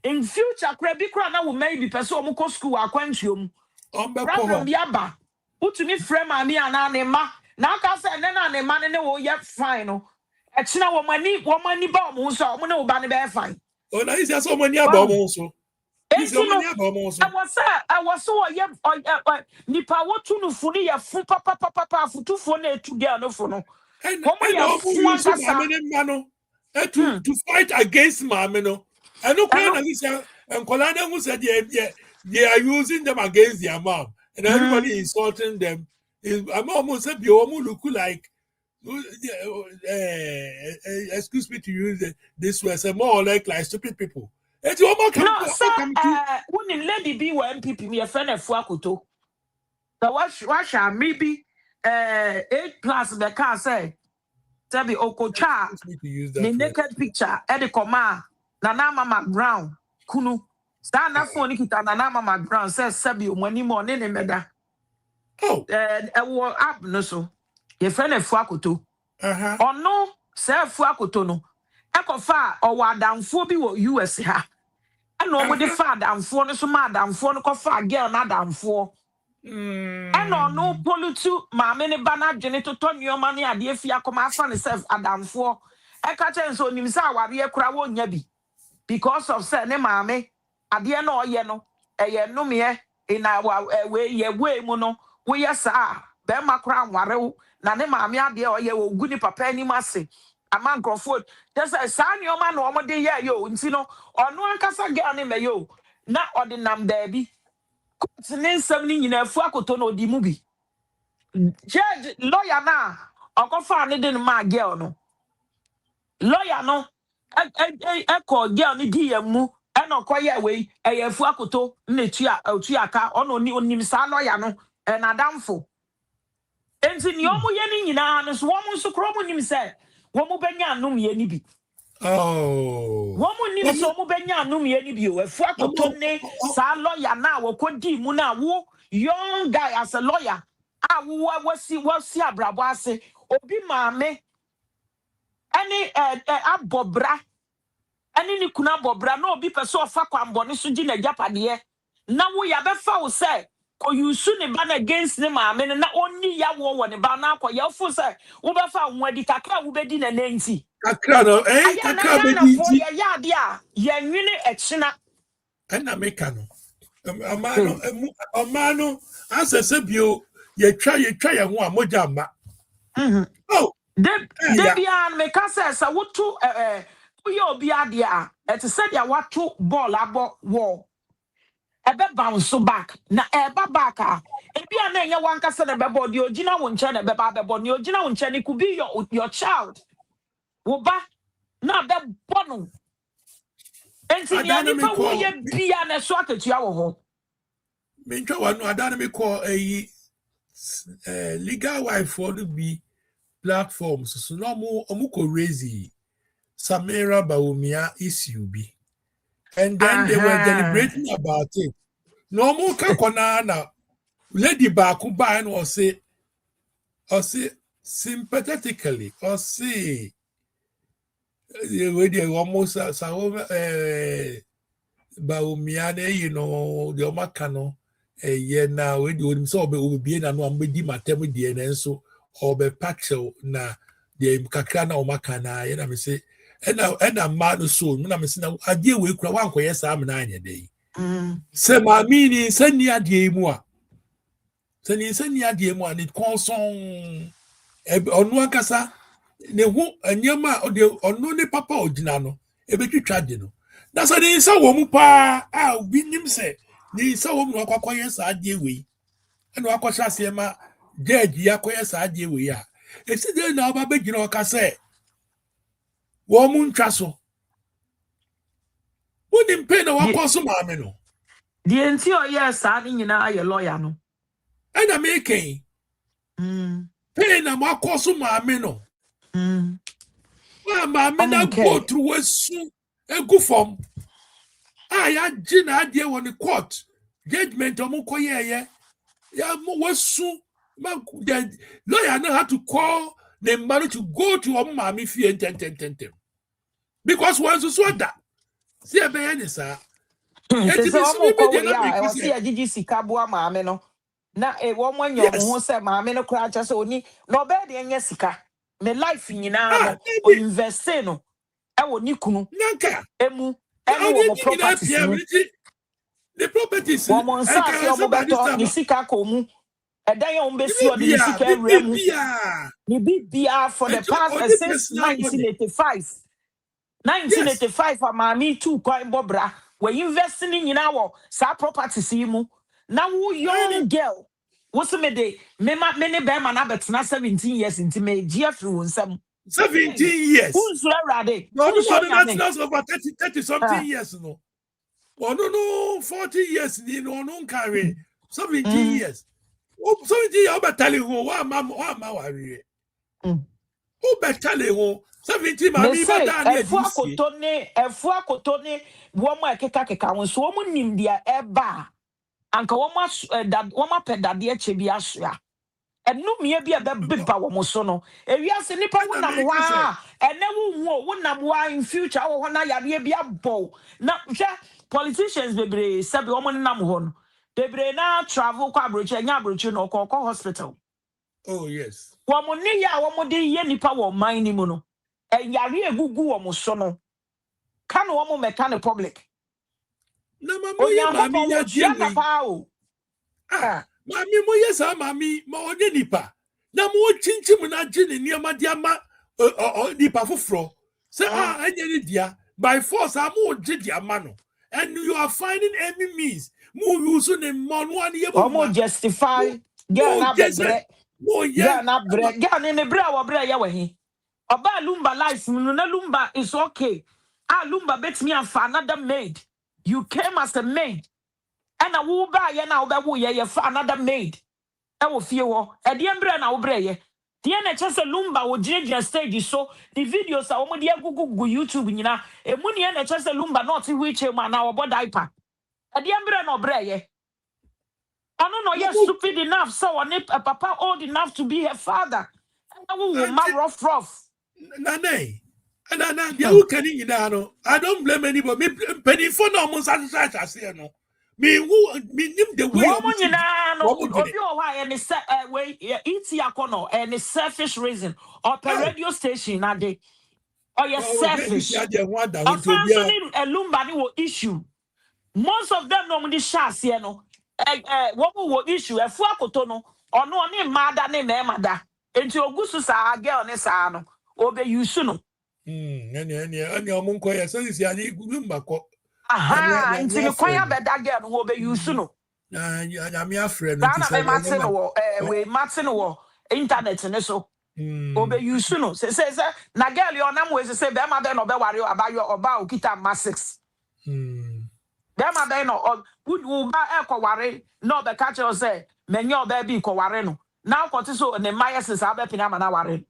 [SPEAKER 3] In future, crabby crown will maybe person moko school aquantium. Problem bi aba. Utumi frame ami ana ne ma. Na aka say ne na ne ma ne wo ye fine no. E kina wo mani ba omo so omo ne wo ba ne be fine.
[SPEAKER 1] Oh, now is there so many about
[SPEAKER 3] Wow.
[SPEAKER 1] also? Is there many about also?
[SPEAKER 3] I was so ye nipa wo tu no fu ne ye fu papa futu fu na etu girl no fu no.
[SPEAKER 1] And
[SPEAKER 3] Omo ye
[SPEAKER 1] also
[SPEAKER 3] fu
[SPEAKER 1] use
[SPEAKER 3] akasa.
[SPEAKER 1] Mammy to fight against Mammy. I know
[SPEAKER 3] Ano
[SPEAKER 1] and Colana who said they are using them against their mom, and everybody insulting them. I'm almost said you almost look like excuse me to use this word, say more like stupid people. It's almost
[SPEAKER 3] no sir
[SPEAKER 1] come to
[SPEAKER 3] wouldn't lady be one MPP me a friend of Fuakuto. So what shall maybe 8 plus the car say Tabi Okocha
[SPEAKER 1] excuse me to use
[SPEAKER 3] the
[SPEAKER 1] that word.
[SPEAKER 3] naked picture Eddie Koma Nana Mama Brown Kunu Stand phone kita Nana Mama Brown says Sabi money more nene meda
[SPEAKER 1] Oh,
[SPEAKER 3] war up no so your friend of Fuakuto
[SPEAKER 1] uh-huh.
[SPEAKER 3] or no sir Fuakuto no Echo far or what down for be what US ha and no more the far down for no so mad down for no far girl not down for ɛna ɔno polutu maame ne ba n'adwene totɔ nneɛma ne adeɛ fi akɔma afa ne sef adamfoɔ ɛka kyɛn nso onim sɛ awareɛ kora wɔnya bi because of sɛ ne maame adeɛ na ɔyɛ no ɛyɛ nnomeɛ na yɛ wei mu no woyɛ saa bɛrima kora anwarew na ne maame adeɛ ɔyɛ ogu ne papa anim ase ama nkurɔfoɔ kyɛ sɛ saa nneɛma na ɔmode yɛ yɛ o nti no ɔno ankasa girl ne mɛyɛ o na ɔde nam baabi ne nsɛm ne nyinaa afu akoto na ɔdi mu bi judge lawyer na ọkọfa ne de no ma girl no lawyer no call girl ni di yam mu e na okoye we eyafu akoto na etu aka ono ni onim sa lawyer no na damfo enti ni omu ye ni nyina no so omu so kro mu nim se omu benya anum ye ni bi
[SPEAKER 1] Oh,
[SPEAKER 3] omu nim so omu benya anum ye ni bi o afu akoto ne sa lawyer na wokodi mu na wo young guy as a lawyer wasi abrabo ase obi maame ani abobra ani ni kuna bobra na obi pese ofa kwambo ne so gi na japade na wo ya befa wo se ko yusu ne ban against ne maame na onni ya wo ne ba na akoya fo se wo befa wo adi kakra wo bedi na nanti
[SPEAKER 1] kakra no kakra
[SPEAKER 3] na
[SPEAKER 1] bedi
[SPEAKER 3] fo ya ya de a ya nwene ekina
[SPEAKER 1] na meka no amano asese bio ye twa ye ho amoja ma oh
[SPEAKER 3] Debian me ka say wotu uye obi ade a et said ya watu ball abo wall ebe bounce back na eba back a ebi a na enye wanka se na bebo di ogina wo nche na beba bebo ni ogina wo nche ni could be your child wo ba na be bono enti ni ani pa wo ye bia na so akatua wo ho
[SPEAKER 1] me ntwa wa no adana me call legal wife for the be platforms so no omu ko raise Samira Baumia issue be and then they were deliberating about it no more kakona na lady baku ba and say sympathetically or say they almost Baumia you know the omakano yeah, now when you saw me be na no ambedi matem die na nso obe pacho na de kakra na o maka na ye na me say ena ma no so na me say na ade we kura wan koye sa me na anya dey se ma mi ni sani ade mu a sani ade mu a ni konson onu akasa ne ho anyama onu ne papa ogina no ebetwitwa de no na so ni sa wo mu pa a obi nim se ni sa wo mu akwakoye sa ade we ena akwahyɛ ase ma judge yakoye sa ade we a esi de na oba begina o ka se wo mu ntwa so wo nim pe na wakɔ so ma me no
[SPEAKER 3] the enti o yes sa ni nyina aye lawyer no
[SPEAKER 1] ena me ken pe na wakɔ so ma me no wa ma me na go through wesu egu form ya gina ade wɔ ne court judgment o mu koye ya mo wesu ma the lawyer now had to call the man to go to mama fie ten because once so that see e be any sir
[SPEAKER 3] enti so mo ko we ya o si agigi sika boa maame no na wo mo anya mo ho se maame no kra cha se oni no be de anya sika ne life nyina no o invest no e wo ni kunu
[SPEAKER 1] nanka
[SPEAKER 3] emu ene wo properties
[SPEAKER 1] the properties
[SPEAKER 3] wo mo nsa se o mo beto ni sika ko mu edan ye o mbesi o de sika ewre mu ni bibia for the past since 1985 maame tu kwan bobra we investing in nyina wo sa properties yi mu na wo young girl wo se me de me ne be ma na betena 17 years into me GF wo nsam
[SPEAKER 1] 17 years
[SPEAKER 3] who's ready
[SPEAKER 1] no that's over 30 something years no no 40 years ni no carry 17 years 17 years obetale ho wa ma wari obetale ho 17 mami bada na
[SPEAKER 3] efu akotone wo mo ekeka won so wo mo nim dia eba anka wo ma pedade eche bi asoa enu mie bi ebeba wo mo so no ewiase nipa wo nam wa ene wo nam wa in future wo na yare bi abọ na hwe politicians bebre sabi wo mo nam ho no bebre na travel kwa abroche nya abroche no ko hospital
[SPEAKER 1] oh yes
[SPEAKER 3] wo mo ne ya wo mo de ye nipa wo man ni mu no yare egugu wo mo so no kan wo mo mechanic public
[SPEAKER 1] na mami ya
[SPEAKER 3] jia pa o
[SPEAKER 1] mami mo yesa mami ma onye nipa na mo chinchim na gini niema dia ma nipa foforo say enye ni dia by force mo gi dia ma no and you are finding any means mo use ne money an ye
[SPEAKER 3] mo justify girl na bebre girl na bre girl ne bre a wo bre ya wahi oba Lumba life no na Lumba is okay Lumba bet me and for another maid you came as a maid and a wo ba ye na wo be wo ye for another maid e wo fie wo e de bre na wo bre ye de na chese Lumba wo gire stage so the videos a wo mo de agugu YouTube nyina e mu ne na chese Lumba not wheelchair man na wo bo diaper e de bre na bre ye ano no ye stupid enough so one papa old enough to be her father and wo ma rough
[SPEAKER 1] Nane. And the who can you know? I don't blame anybody. Me penny for no more satisfied as no. Me who me nim the way
[SPEAKER 3] of why and the way it's yakono and the selfish reason or per radio station na day or your selfish. A Lumba will issue. Most of them no money shas here no. What will issue a fuakotono or no name mother name mother. Into Augustu sa girl ne sa no. Obe yusu no.
[SPEAKER 1] Any omunko ya so is yani Lumba ko.
[SPEAKER 3] Aha, nti ni kwanya beda girl no obe yusu no.
[SPEAKER 1] Na me afre
[SPEAKER 3] no. Na be Martin wo we Martin wo internet ne so. Obe yusu no. Say na girl yo nam we say be ma be no be ware abayo oba okita ma 6. Be ma be no wo ba e ko ware no be catch you say menye oba bi ko ware no. Na ko ti so ne mayeses abepina ma na ware.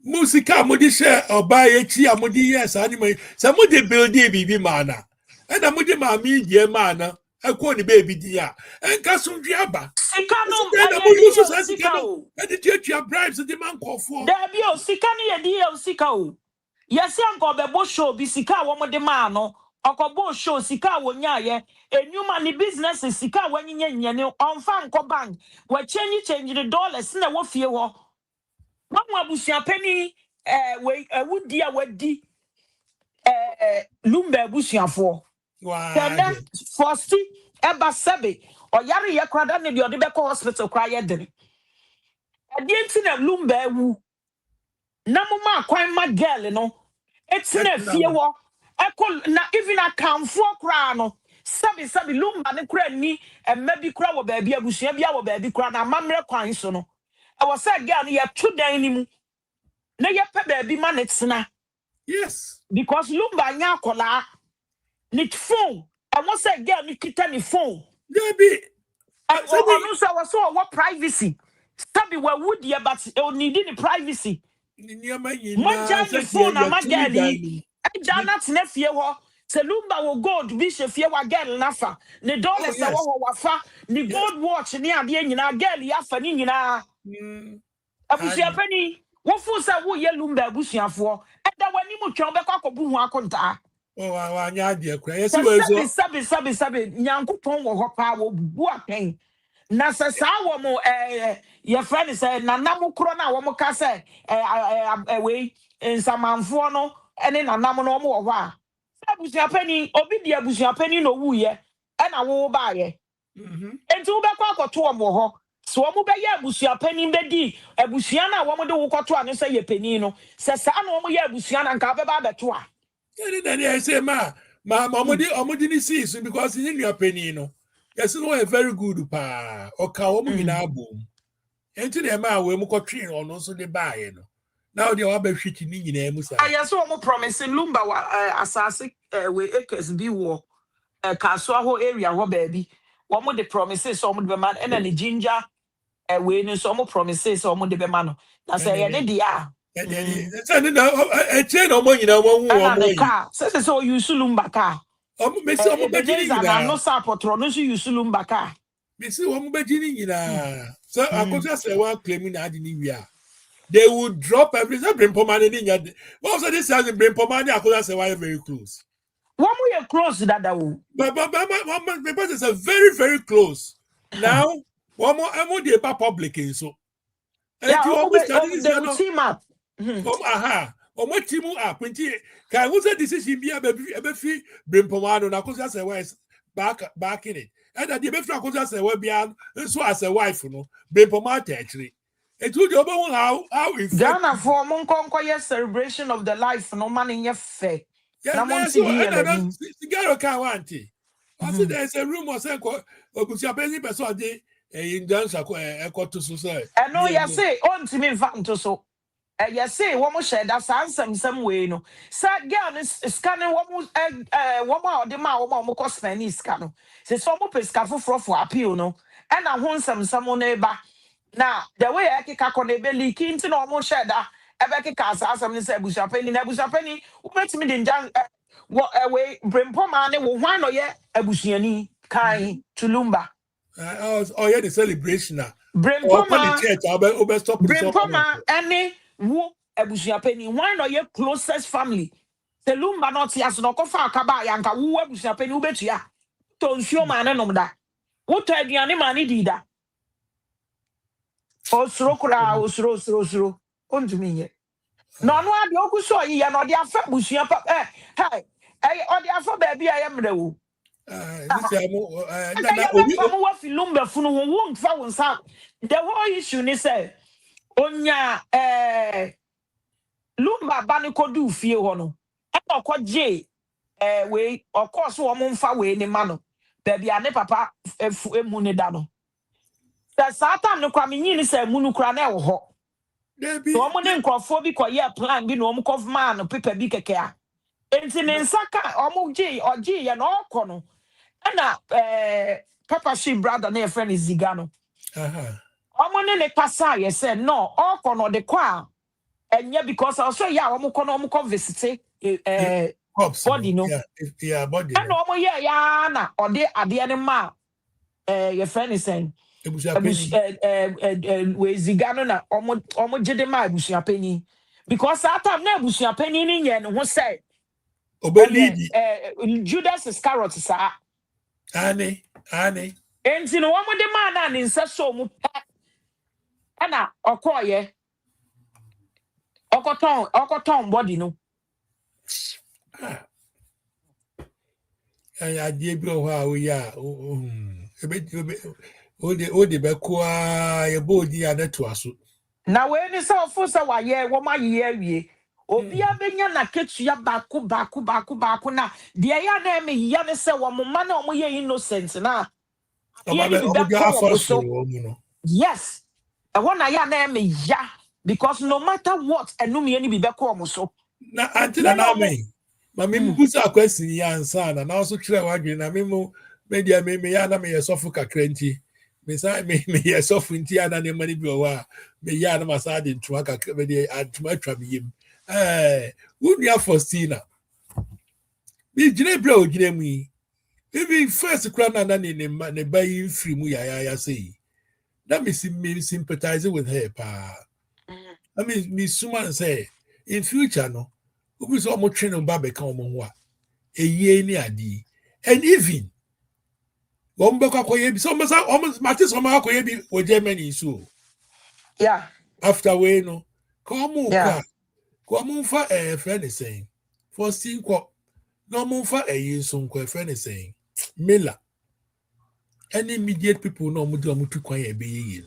[SPEAKER 1] Musika mudi share oba echi amudi yes anime se mudi build bibi mana and amudi mami die mana ekwo ni baby dia enka sunji aba
[SPEAKER 3] sika no
[SPEAKER 1] na mo use so sika no e di tia bribes the man kofo
[SPEAKER 3] da bi o sika ni ye di o sika o yesi anko be bo show bi sika wo mo de ma no okobo show sika wo nya ye enuma ni business sika wanyenya nyane onfa nko bank we change the dollars na wo fie ho mamu abusuapani we wudi a wadi Lumba abusuafo
[SPEAKER 1] Why?
[SPEAKER 3] tena first eba sebe oyare ye krada ne de ode be hospital kra ye dere ade nti na Lumba ewu na mama kwan ma girl no etina fie wo ekol na even akamfo kra no sabi Lumba ne kra ni emma bi kra wo ba bi abusua bi a wo ba bi kra na mamre kwan so no e wo say girl ye to dan ni mu na ye pe ba bi ma ne tena
[SPEAKER 1] Yes.
[SPEAKER 3] because Lumba nya akola ni phone I want say girl ni kita ni phone
[SPEAKER 1] Debbie.
[SPEAKER 3] onu say was so what privacy sabi we would ye but e need ni privacy Manja ni phone ama girl Jana tena fie ho se Lumba wo gold bi she fie wa girl nafa ne
[SPEAKER 1] Oh,
[SPEAKER 3] dollars
[SPEAKER 1] yes.
[SPEAKER 3] wo wafa ni
[SPEAKER 1] Yes.
[SPEAKER 3] gold watch ni ade nyina girl ya fa ni nyina abusua pani wo fu sa wo ye Lumba abusuafo eda wani mu twon be kwakobu hu akonta
[SPEAKER 1] Oh, I nya de kra. Yes, we so.
[SPEAKER 3] sabi nyankopon wo ho pa wo bu apen na se sa wo mo ye friend say na nam kro na wo mo ka say we nsamanfo no ene na nam no mo wo ho a abusua pani obi di abusua pani no wu ye e na wo ba ye enti wo be kwa akoto wo ho so wo be ye abusua pani be di abusua na wo mo de wo koto anu say ye pani no se sa na wo mo ye abusua na nka be ba beto a
[SPEAKER 1] Then I say, omodi ni see because in your penny, no. Yes, no, a very good pa. Or cow in our boom. And to the man, we mo train on also the buy, no. Now the other shitting in Musa.
[SPEAKER 3] I saw mo promising Lumba asase we acres bi wo Kaswa ho area ho baby. One more the promises so mo de man and the ginger we no so mo promises so mo de be man no. Na say ye ne dia.
[SPEAKER 1] A chain of money now won't
[SPEAKER 3] And the
[SPEAKER 1] money.
[SPEAKER 3] car says so you Lumba car.
[SPEAKER 1] Miss
[SPEAKER 3] Ebenezer na no sapotro no so you Lumba car.
[SPEAKER 1] Miss Woman, so I could just say one claiming I didn't. They would drop everything. Bring Pomani in your. Also, this has been Pomani. I could say why very close.
[SPEAKER 3] One more close that that
[SPEAKER 1] But my is a very, very close. Now, one more, I'm on the public. So, and you always study
[SPEAKER 3] they will team up.
[SPEAKER 1] Aha. What team up? When can who's a decision be a baby bring Pomano? Now, because that's a wise back in it. And that the baby could say, well, beyond so as a wife, you know, bring Pomata actually. It would go how in
[SPEAKER 3] Ghana for Monkonko celebration of the life no man in your fair.
[SPEAKER 1] yeah, so and cigar can't want it. I said there's a room or saying, "Obusia penny person day in dance a quarter to say."
[SPEAKER 3] I know you say on to me to so. You say one more share that's answer some way no. Sir girl is scanning one more the ma one cost penny scan. Say some pesca for appeal no. And I want some neighbor. Now the way I kick on the belly keen to no more share that. Ebeki kasa some say busha penny wait me din jan what away bring poor man will why no ye abusiani kai to Lumba.
[SPEAKER 1] Oh yeah, the celebration now. Or upon the
[SPEAKER 3] Brempoma,
[SPEAKER 1] church, I'll be stop with someone.
[SPEAKER 3] Brempoma, any wo abusua penny. Why not your closest family? The Lumba not yas no kofa kaba yanka wo abusua penny ubetua. To nsio man no da. Wo to aduane man di da. Osro kura osro. Ontumi ye. No no ade okuso yi ya no de afa abusua pa hey ode afa ba bia ye mre wo.
[SPEAKER 1] This
[SPEAKER 3] Aka
[SPEAKER 1] Obi.
[SPEAKER 3] ya ba wa fi Lumba funu wo mfa wo nsa. The whole issue ni say onya Lumba bani kodu fie ho no e okogye we of course wo mo mfa we ni ma no baby ane papa emu ni da no the satan no kwa menyi ni say mu no kra na e wo ho so wo mo ne nkrofo bi koye plan bi no mo kof man no paper bi keke a enti ne nsaka o mo gye ogye ye no okọ no na papa she brother na e friend Ziga no o mo ne pasa ye say no okọ no de kwa and yeah, because also yeah, I'm visit body no.
[SPEAKER 1] Yeah, body.
[SPEAKER 3] And no yeah na or they at the animal your friend is saying we zigano na omo jede ma abusia penny because that time na abusia penny ni yen who say
[SPEAKER 1] Obelidi
[SPEAKER 3] Judas Iscariot sa
[SPEAKER 1] Annie.
[SPEAKER 3] Enti no one de man na ne nsa so mu pa. Ana okoye. Okoton body no.
[SPEAKER 1] And I did blow how we are. Ode Bequa, your body other to us.
[SPEAKER 3] Na we ni se ofo se wa ye wo ma ye awie. Obi abenya na ketua baako na de ya na me ya ne se wo mo ma na omo ye innocent na. Ye ni bi be ko so. Yes. E wona ya na me ya because no matter what enum ye ni bi be ko so.
[SPEAKER 1] Na until na me. Ma me busa question ya ansa na also try wadwe na me media me ya na me yesofu kakra nti. Me say me yesofu nti ya na ne mani bi o wa me ya na masa de ntwa kakra me de atuma twa me yim. Unia Faustina. Me gire bra o gire mu. Even first kra na ne bayi free mu ya say. That me sympathize with her pa. I mean me suma say in future no we so much train on babe kan omo ho a eye ni adi and even wombekwa koye bi so almost matis o ma koye bi o Germany so
[SPEAKER 3] yeah
[SPEAKER 1] after we no come
[SPEAKER 3] yeah.
[SPEAKER 1] Come fa friend is saying for see ko no mo fa so nko friend is saying Mila any immediate people no mo do mo tu kwan e be ye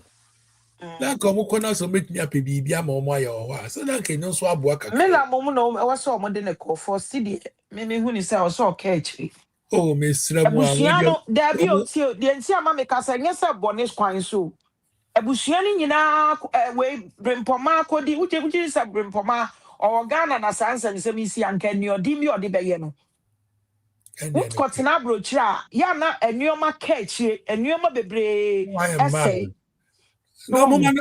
[SPEAKER 1] na ko mo kona so metumi ape bibia ma omo aye o ha so na ke no so aboa kakra
[SPEAKER 3] Me la mom no e was so mo de ne ko for city me hu ni say o so ka echi.
[SPEAKER 1] oh me sramu a
[SPEAKER 3] Abusua no da bi o ti de nti ama me ka say nye say bonus kwan so. Abusua ni nyina we brempoma akodi uche say brempoma o Ghana na sansa ni se mi si anka ni odi mi odi be ye no. What kotina brochira ya na enuoma ka echi enuoma bebre essay.
[SPEAKER 1] no mo me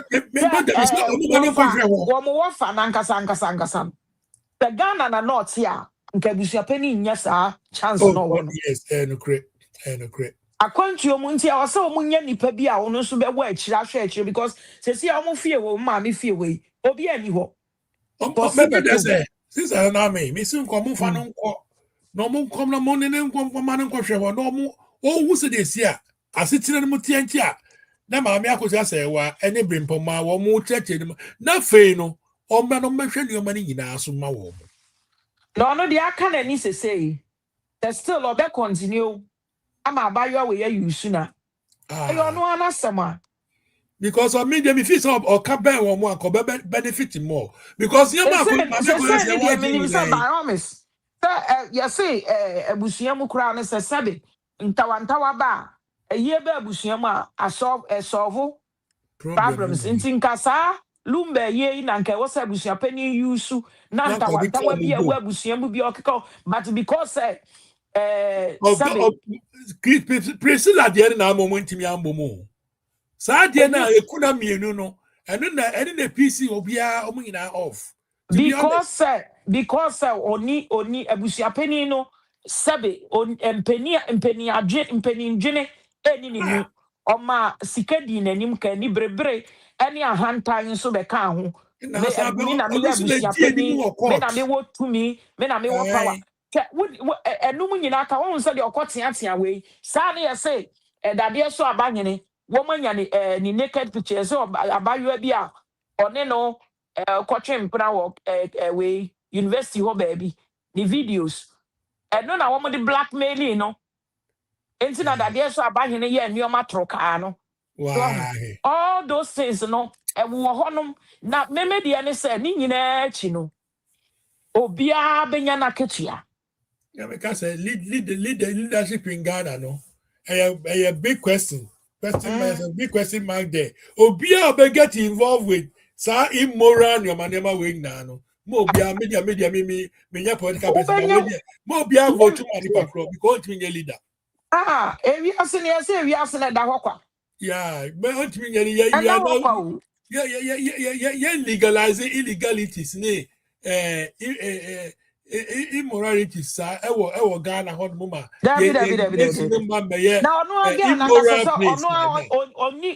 [SPEAKER 3] Wofa na nkasa. The Ghana na not ya nke busia penny nya saa chance no wo no.
[SPEAKER 1] Yes, no great.
[SPEAKER 3] Akwantu omu nti a wose omu nya nipa bi a ono so be wo akira hwe akira because se si a omu fie wo ma me fie we obi ani ho.
[SPEAKER 1] Maybe that's it. Since I know me soon come fa no nko. No mo come na mo ne nko ma no nko hwe no mo o wu se de sia asetire no mo tianti a na ma me akosi ase wa ene brimpoma wo mo cheche no na fei no o me no mehwe ni o ma ni nyina so ma wo mo.
[SPEAKER 3] No de aka na ni say there's still obe continue ama abayo we ya yusu na. Ayo no anasema
[SPEAKER 1] because of me dem fit some or can ben one more benefit more because you ma ko ma ko say why do you say
[SPEAKER 3] promise you say abusua mu kura ne se sabe ntawantawa ba ye ba abusua mu a solve problems inti nkasa Lumba ye na nke wo se abusua pani yusu na ntawantawa bi a wo abusua mu bi okiko but because sabe
[SPEAKER 1] Priscilla de na moment mi ambomo sa de na ekuna mienu no eno na PC obia omo nyina off
[SPEAKER 3] because oni abusua pani no sabe empeni ndwene eni ni mu oma sikadi nanim ka ni brebre eni ahantan so be ka ho me na me abusua pani me na me wotumi me na me wo power enum nyina ka won se de okoteatea we sa na ye se dade so abanyene wo manya ni naked pictures so abayo bi a one no kotwe mpra wo we university ho baby the videos no na wo de blackmailing no enti na dade so abanyene ye nneoma troka no
[SPEAKER 1] why
[SPEAKER 3] all those things no wo honom na meme de ne se ni nyina chi no obia benya na ketua.
[SPEAKER 1] Yeah, because leadership in Ghana, no, a big question. Big question mark there. Obia be get involved with sa immoral your manema wing na no. Mo bia media me political person. Mo bia vote money patrol because me leader.
[SPEAKER 3] We asen da hokwa.
[SPEAKER 1] Yeah, but want me yeah legalizing illegalities ne immorality sa ewo Ghana hot mama
[SPEAKER 3] David now no again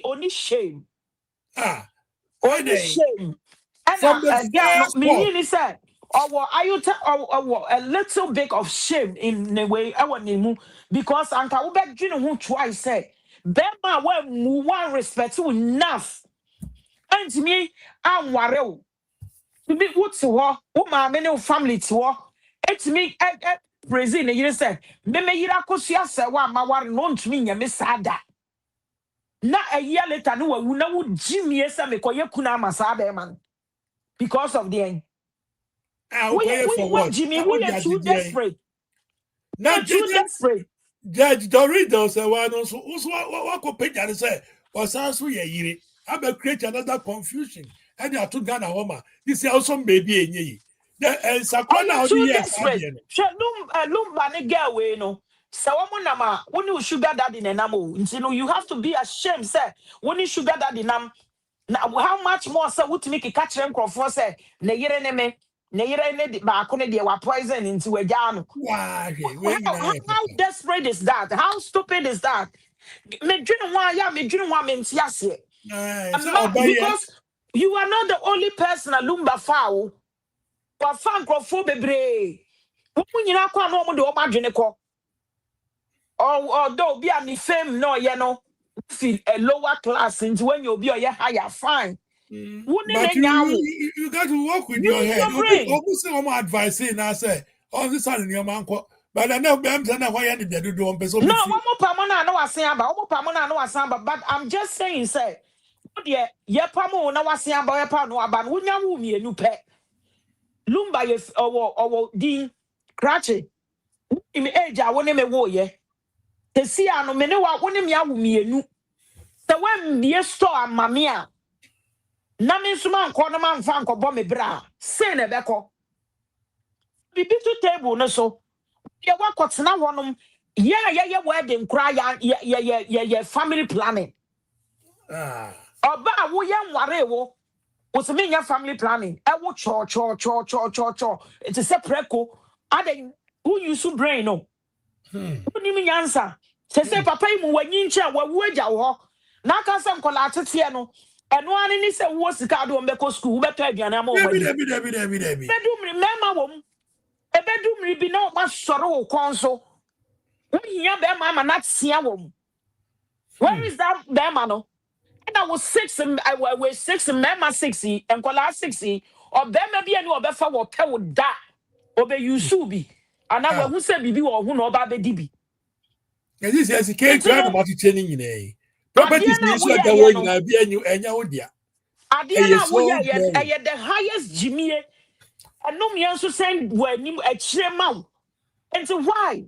[SPEAKER 3] only shame only shame and again no meaning is or are you or a little bit of shame in the way I want to because anka wo be dwene ho twice say bema wa mu one respect enough and me anware o me what's wo ma me ne family ti wo etimi Brazil ne yire say me yira kosua say wa ma ware no ntumi nya me sada na a year later no wa na wo jimie say me koye kuna amasa be man because of the end. We Jimmy, we are too desperate.
[SPEAKER 1] Now,
[SPEAKER 3] Too desperate.
[SPEAKER 1] Judge Doritos, one also what could pay and say, or sounds we a year. I will create another confusion. And you are too Ghana Homa. This is also maybe a ye. And Sakwana,
[SPEAKER 3] Too desperate. Lumba ne girl we no. So nama when you sugar daddy nenamo. You have to be ashamed, sir. When you sugar daddy nam. Now how much more sir would make a catch them for say ne yere ne me. Ne yere ne ba akone de wa poison into a jam. How desperate is that? How stupid is that? Me dream one ya me dream one me ntiase. Because you are not the only person a Lumba foul. Wa fan crofo bebre. Wo nyina kwa no mo de o madwene ko. Although be a me fame no ye no feel a lower class into when you be or higher fine.
[SPEAKER 1] But you got to work with your head. Almost my advice I say, all this on in your man. But I know I'm saying why you need to do one person.
[SPEAKER 3] No, one more pamona no asamba, one more pamona no asamba, but I'm just saying, say, oh dear, ye pamo no asamba, ye pano aban, wunya wumi a new pet. Lumba ye or Dean Cratchy. In age, I want him a war ye. The sea, I no mene wa woni me awumi enu. The when ye store mamia. Namin suman corner man fan ko bomb bra. Say ne beko. Bibi to table no so. Ye wa kwatena wonom. Yeah, wedding cry, yeah, family planning. Oba wo ye nware wo. Was me your family planning. I wo cho. It is a preko. Aden who you so brain no. Who ni me answer. Say papa mu wanyi nche wa wo agya wo. Na ka sem kola atete no. Eno ani ni se wo sika do mbeko school beto aduane ma wo wadi.
[SPEAKER 1] Debi.
[SPEAKER 3] Bedum remember wom. Ebedum ri bi na o ma soro wo kon so. Where is that Bema no? And I was 6 and I was 6 and Mema 60 and Kola 60 or Bema be any or Befa or Pe would da or be you subi. And I will say Bibi or who know about the DB.
[SPEAKER 1] And this is a cake about training in a property. I'll be a new and Yahudia.
[SPEAKER 3] I had the highest Jimmy and no me also send when you a chairman. And so why?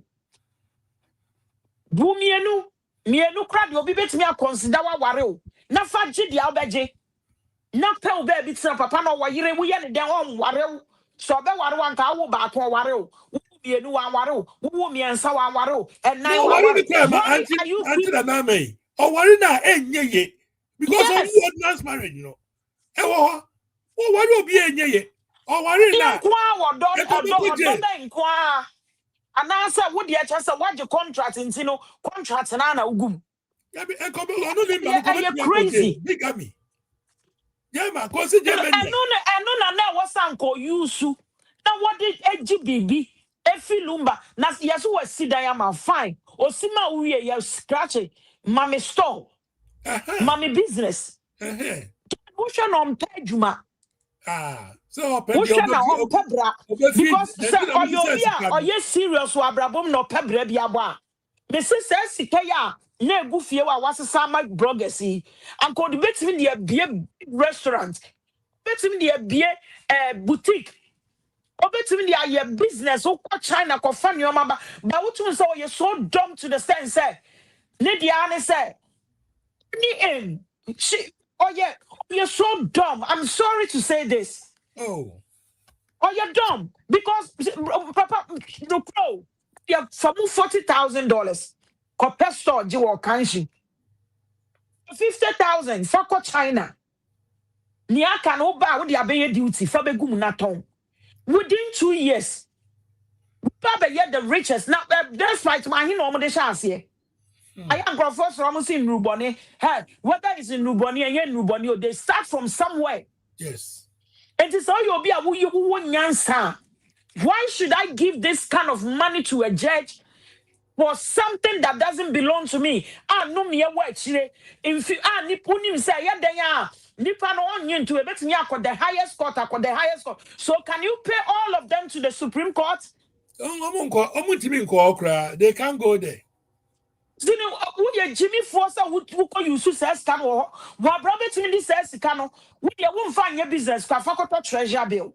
[SPEAKER 3] Bumienu, mienu crowd will be bet me a consider wa ware. Na fa ji dia obeje. Na pe obe bi tira papa no wa yire wo ye ne den on ware. So be ware wan ka wo ba ko ware. Wo mienu wa ware. Wo miensa wa ware. And nine wa ware.
[SPEAKER 1] Auntie na me. O ware na enye ye. Because of you ordinance marriage, you know. E wo ware obi enye ye. O ware na.
[SPEAKER 3] Kwa odo and I said, what the HSA, what your contract in Sino contracts and Anna Ugum. You're crazy.
[SPEAKER 1] Bigamy. Yeah, man, consider I
[SPEAKER 3] know what's uncle you su. Now, what did AGBB? Efi Lumba, Nas Yasu was Sidayama fine. Or Sima Uye, you scratch it. Mammy store. Mammy business. Who's your nom Pejuma?
[SPEAKER 1] So
[SPEAKER 3] because or yes serious wa brabom no pebre bia boa me se sika ya na egufie wa wasesa my bloggers yi anko de betimi de bie restaurant betimi de bie boutique betimi de aye business o kwa China ko fa nyoma ba wotum say you so dumb to the sense say ne dia ne say ni you're so dumb. I'm sorry to say this.
[SPEAKER 1] Oh,
[SPEAKER 3] you're dumb because Papa, the pro, you have $40,000. Copper store, you will kanshi. 50,000 for China. Nia can oba with your baby duty for begum naton. Within 2 years, Papa, yet the richest. Now that's right. My normal chance here. I am going first almost in Ruboni. Hey, whether it's in Ruboni and Ruboni, they start from somewhere.
[SPEAKER 1] Yes.
[SPEAKER 3] It is all you'll be a nyansa. Why should I give this kind of money to a judge for something that doesn't belong to me? No me watch. If nipunim say nipa no onye to a bet me the highest court, the highest court. So can you pay all of them to the Supreme Court?
[SPEAKER 1] They can't go there.
[SPEAKER 3] You know, who Jimmy Foster who use says can or what Robert Mindy says can we won't find your business for treasure bill.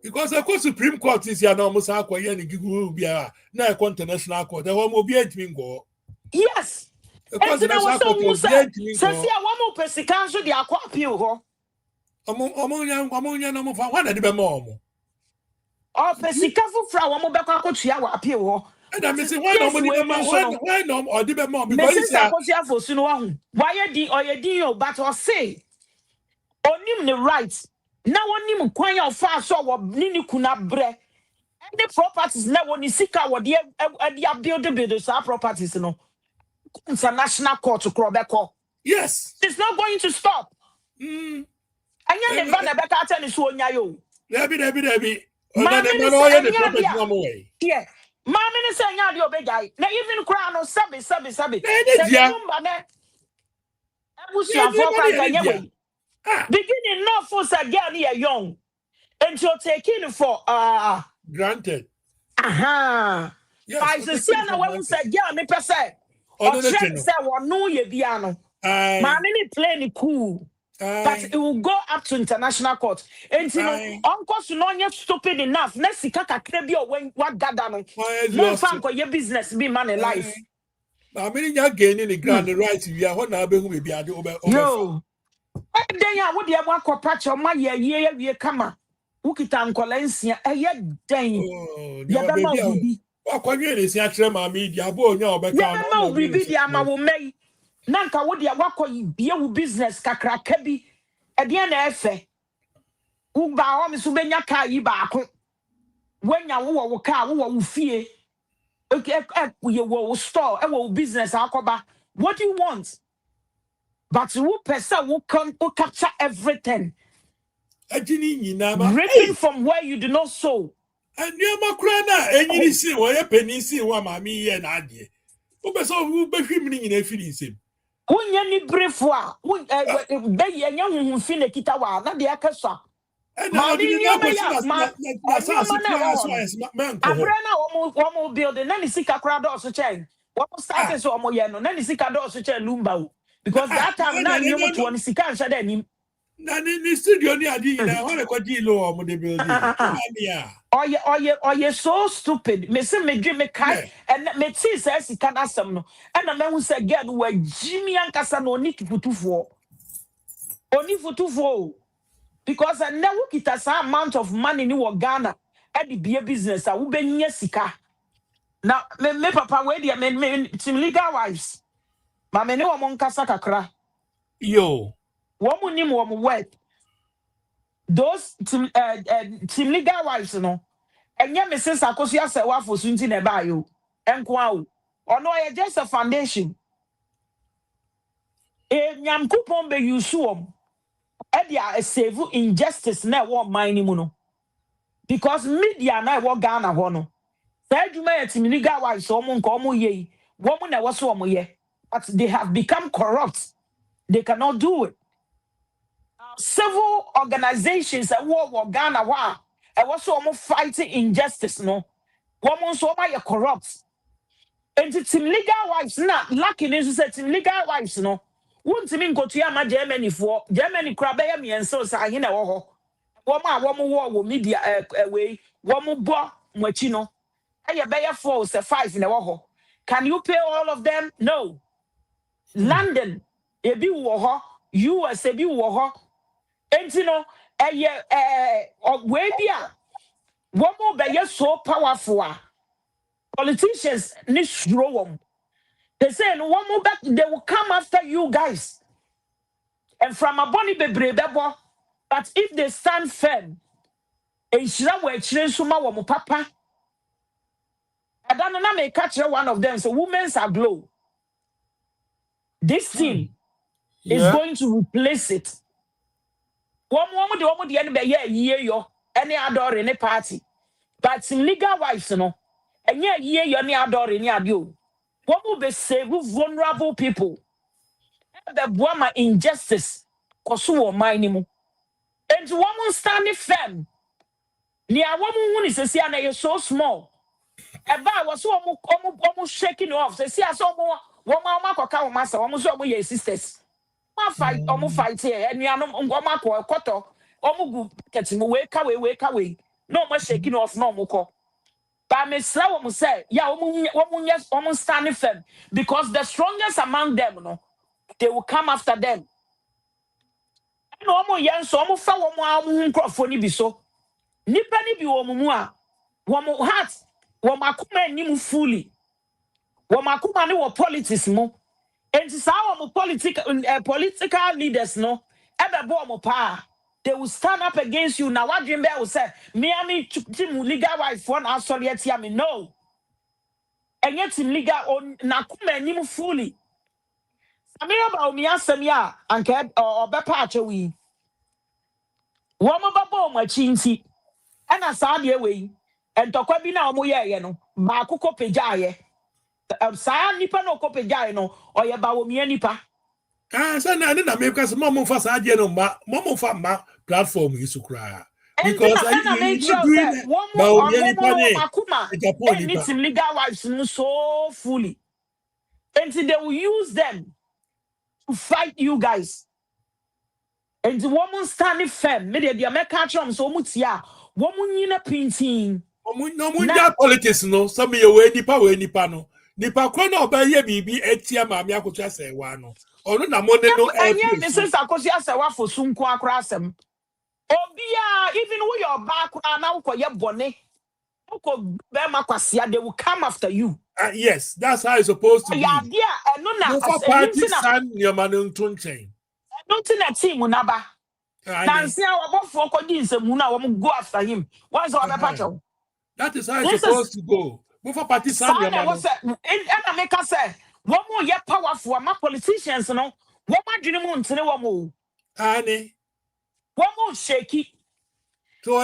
[SPEAKER 1] Because the Supreme Court is your normal Sakwa and Gigubia, now international court. The home will be a go.
[SPEAKER 3] Yes.
[SPEAKER 1] And then I was so
[SPEAKER 3] says, one more person can't the aqua appeal.
[SPEAKER 1] Among young number for one at the mom.
[SPEAKER 3] Or person careful for one more back appeal.
[SPEAKER 1] And I'm missing why no or the mom because
[SPEAKER 3] why a D or a deal, but or say, on him the rights. Now on him, quite your fast or Nini kuna bre. Any properties now when you seek out what the builders are properties, no. International court to Quebec.
[SPEAKER 1] yes.
[SPEAKER 3] It's not going to stop. And you never back out and so yayo.
[SPEAKER 1] Debbie.
[SPEAKER 3] Yeah. Mammy is saying, "You're big guy." Now, even crown or sabby. Beginning not for again here young. And you're taking for
[SPEAKER 1] granted.
[SPEAKER 3] Yes. I say, I won't say, yeah, me per se. Or say, well, no, ye piano. Mammy playing cool. But it will go up to international court. And you know, Uncle Sunonia stupid enough. Next, Kaka Krebio when what gather. No fun for your business be money life.
[SPEAKER 1] I mean, you're gaining the grand rights. We are one hour will be over.
[SPEAKER 3] No. Then I would have one patch on my year, come. Ukitan Colensia, a yet dang. Yababi.
[SPEAKER 1] What can you say? Actually, my media, boy, no, but
[SPEAKER 3] no, be the ama will make. Nanka would ya wako be business kakra kebi e de na efe uba ho me so benya ka yi ba ko wenya wo ka wo fie ye wo store e wo business akoba. What do you want? But who person who can capture everything ripping from where you do not sow.
[SPEAKER 1] And you makrana and you see what a penny see what mammy and Adie. Who be him in a feeling.
[SPEAKER 3] Unya ni brefwa be ye nya huhu fi na kita wa na de akasa ma ni abrana wo building na ni sika kra do so chen wo start so omo ye no na ni sika do so chen Lumba o because that time na ni mo to ni sika nsha da ni
[SPEAKER 1] na ni studio ni adi na ho rekodi lo omo de building
[SPEAKER 3] Oye so stupid. Me say me dream me kai and me see say sika na asem no. And na me hu say girl we Jimmy ankasa no ni futufo. Oni futufo. Because I never kita some amount of money ni wo Ghana e di be business a wo benya sika. Now me papa we dia me team legal wives. Ma me ne wo mon kasa kakra.
[SPEAKER 1] Yo.
[SPEAKER 3] Wo mo nim wo mo work. Those team legal wives no. And yeah, Mrs. Sakosia said, "What for Sunti Nebayo?" And Kwao, or no, I just a foundation. A yam coupon be you suom. Edia a save injustice na what mining muno. Because media na what Ghana hono. Said you may team legal wives so mon komo ye. Woman that was so ye. But they have become corrupt. They cannot do it. Several organizations that war Ghana wa. I was so almost fighting injustice, no. Woman so by corrupt. And it's team legal wives not lucky to say team legal wives, no. Won't mean go to Yama Germany for Germany crab me and so say in a woman war media away, woman bo mochino. I bear 4 say 5 in a woho. Can you pay all of them? No. London, a be woho, US a be woho. And you know, where be one more be so powerful. Politicians need to them. They say one more back, they will come after you guys. And from a bonny baby, but if they stand firm, and she will change suma womo papa. I don't know, may catch one of them. So women's are glow. This team is going to replace it. Woman, the woman, the end of year, yo, any adore any party. But in legal wives, no, and year, you any adore any ado. What will be save vulnerable people? The woman injustice, Kosuo minimum. And woman standing firm. Near woman who is a siana so small. Eba was almost shaking off. Say, see, I saw more woman, cow, master, almost all your sisters. My fight, almost fight here, and you are no woman, quarter, almost catching wake away. No more shaking off, no more. But Miss Slow say, yeah, woman, yes, almost standing firm because the strongest among them, no, they will come after them. No more young, so almost found one microphone be so. Nippany be woman, woman heart, woman come in fully. Womakuma no politics mo. And it's our political leaders no. Ebe bo mo pa. They will stand up against you. Now what Jimbe will say, me team legal wife one asorieti me no. And yet team legal on na kuma nim fully. Amira ba omi asem ya anke obepa achewi. Womo babo mo chinti. Ena saa de we. Entokwa bi na omo ye no. Ba akukọ pejaye. Saya nipa no kopejai no oye ba wo mie nipa
[SPEAKER 1] So na make us mom for sadia no mom for ma platform is cry because
[SPEAKER 3] I make sure that one more makuma and team legal wives so fully until they will use them to fight you guys and the woman standing firm me dey make catch am so mutia woman nyina pintin
[SPEAKER 1] no politics no some ye we nipa no nipa kro na obaye bibi etia maami akoto asewa no ono na money no
[SPEAKER 3] anya Mrs. Akosi asewa for sunko akra asem obia even with your back na ukoye bone uko be makwasia they will come after you
[SPEAKER 1] yes that's how it's supposed to be
[SPEAKER 3] yeah there no na
[SPEAKER 1] party san your man nto nchen
[SPEAKER 3] no tin na team na ba nansi a wabofo kodi nsemu na wo go after him once we patcho
[SPEAKER 1] that is how it's supposed to go. Before party san your man
[SPEAKER 3] and make us say one more ye powerful my politicians no one more dream ntene wo mo
[SPEAKER 1] ani
[SPEAKER 3] one more shaky
[SPEAKER 1] so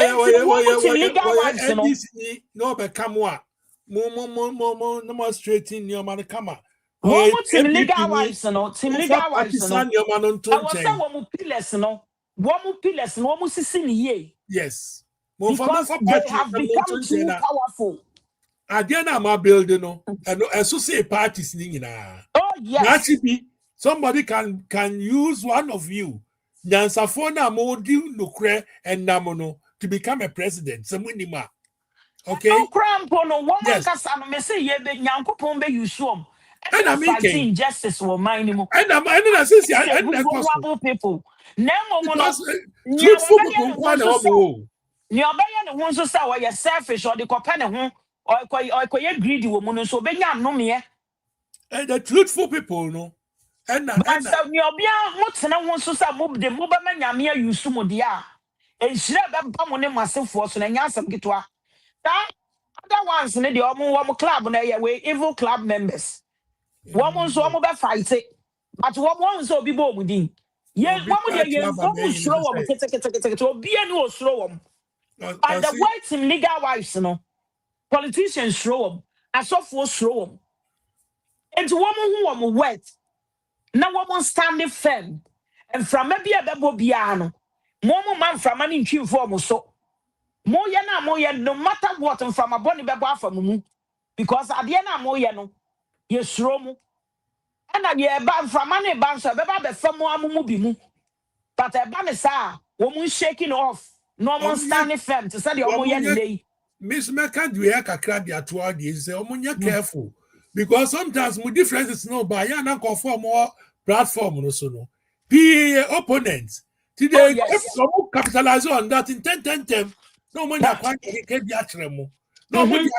[SPEAKER 1] no be kamwa mo no more straighten your man kama
[SPEAKER 3] one more team legal wives no team legal wives no
[SPEAKER 1] your man on
[SPEAKER 3] I was say one more pillars no one more sisi ni ye
[SPEAKER 1] yes
[SPEAKER 3] because they have become too powerful.
[SPEAKER 1] Adiana ma building no and so say parties ni na.
[SPEAKER 3] Oh yes.
[SPEAKER 1] Naturally, somebody can use one of you. Nyansafona modi nukre and namono to become a president. Samunima. Okay.
[SPEAKER 3] No crampo no woman kasa no me say ye be nyankopon be use am.
[SPEAKER 1] And I'm making
[SPEAKER 3] justice will mind him.
[SPEAKER 1] And I'm since
[SPEAKER 3] vulnerable people. Nemo no
[SPEAKER 1] truthful people
[SPEAKER 3] ni obeye ne ho so say we selfish or the kopene ho or ye greedy woman so benya nomie.
[SPEAKER 1] And the truthful people no. And
[SPEAKER 3] so ni obia mo tena ho so say mo de mo ba manyame ayusu mo dia. Enhire be ba mo ne masefo so na nya asem gitwa. That other ones ne de omo club na ye we evil club members. Woman so omo be fight it. But woman so obi bo omudin. Ye woman de ye woman slow am kete obi ani o slow am. But the whites in legal wives no. Politicians slow them. Asofo slow them. And woman who am wet. Na woman standing firm. And from maybe a bebo biano. Momo man from an inch form so. Moya no matter what and from a bonny beba from mu. Because at the end of moya no. Ye slow mo. And I ye ban from money bansa beba be from mo bimu. But a banesa, woman shaking off. No one standing firm to say the omoya delay.
[SPEAKER 1] Miss Meka do ya kakra dia to adi say omonya careful because sometimes my differences no by ya na conform more platform no so no. Opponents today some capitalize on that in 10 no money quite get dia tremo. No money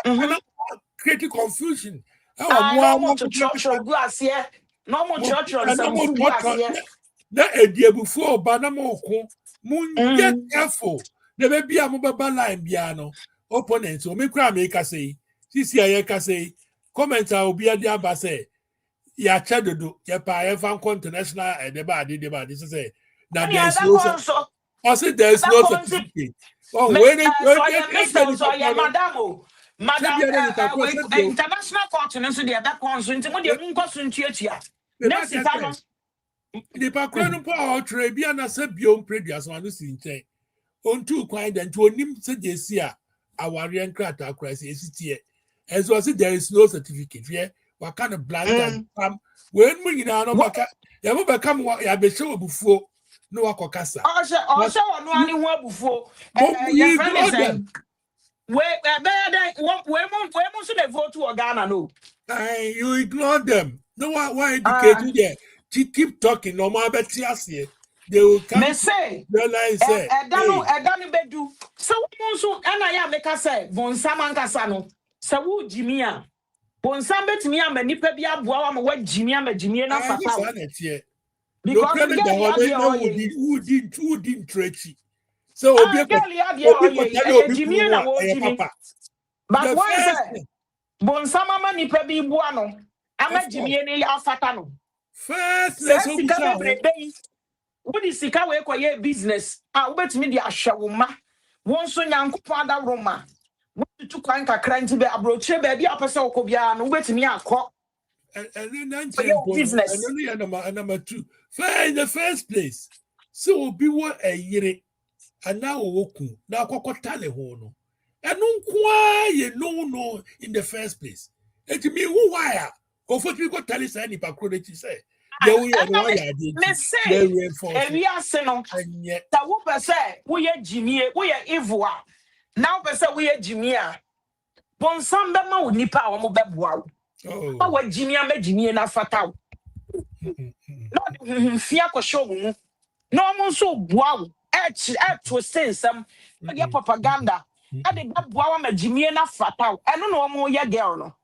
[SPEAKER 1] create confusion.
[SPEAKER 3] No more to church glass here. No more church on some glass here.
[SPEAKER 1] That a dear before Banamoko. Get careful. The baby a mobile line piano. Opponents will make make say. Sisi ayeka say. Comments will be at the abase. Ya chadodo. Ya pa evan international and the body. This is a. Now there's I said there is no certificate. Oh, when it
[SPEAKER 3] so I am Mr. So I am Madam. Madam, international court and so they are back on so into what you're concentrating. Next, if I don't.
[SPEAKER 1] The background power trade be an asset beyond previous one is in chain. On two kind and to him said yes, yeah, our Rian Crata crisis here. As was it, there is no certificate. Yeah, what kind of blind and when we now no you ever become what you have been shown before. No, Wakasa.
[SPEAKER 3] Also, no one before.
[SPEAKER 1] Your friend is saying,
[SPEAKER 3] where most of the vote to Ghana, no.
[SPEAKER 1] You ignore them. No one educated there. Keep talking. No more about here. They will come.
[SPEAKER 3] Me say,
[SPEAKER 1] realize
[SPEAKER 3] Edano bedu. So also, and I make us say, Bonsaman Casano. So Jimmy. Bonsam bet me and many pebia boa what Jimmy and Jimmy and Fata.
[SPEAKER 1] Because who didn't treaty. So
[SPEAKER 3] Jimmy and but why say Bonsama mani pebi buano. I'm a Jimmy and Fatano.
[SPEAKER 1] First, let's
[SPEAKER 3] what is the car business? I bet me the Ashawuma. One son young Pada Roma. What to Quanka crying to be a brooch, baby, a person Cobia, and wait me a cock.
[SPEAKER 1] And then business. And number two. Fair in the first place. So be what a year. And now Woku. Now Cocotale Hono. And no quiet no in the first place. It me who wire. Or for you got tell us any package say. We are saying, and yet, that woman say, we are Jimmy, we are Ivoire. Now, per se, we are Jimmy. Bonsamba would nipa or mobile. Oh, what Jimmy and Jimmy and Fatao. Not Fiaco show. No one so wow. At to say some propaganda. I did not wow me Jimmy and Fatao. I don't know more your girl.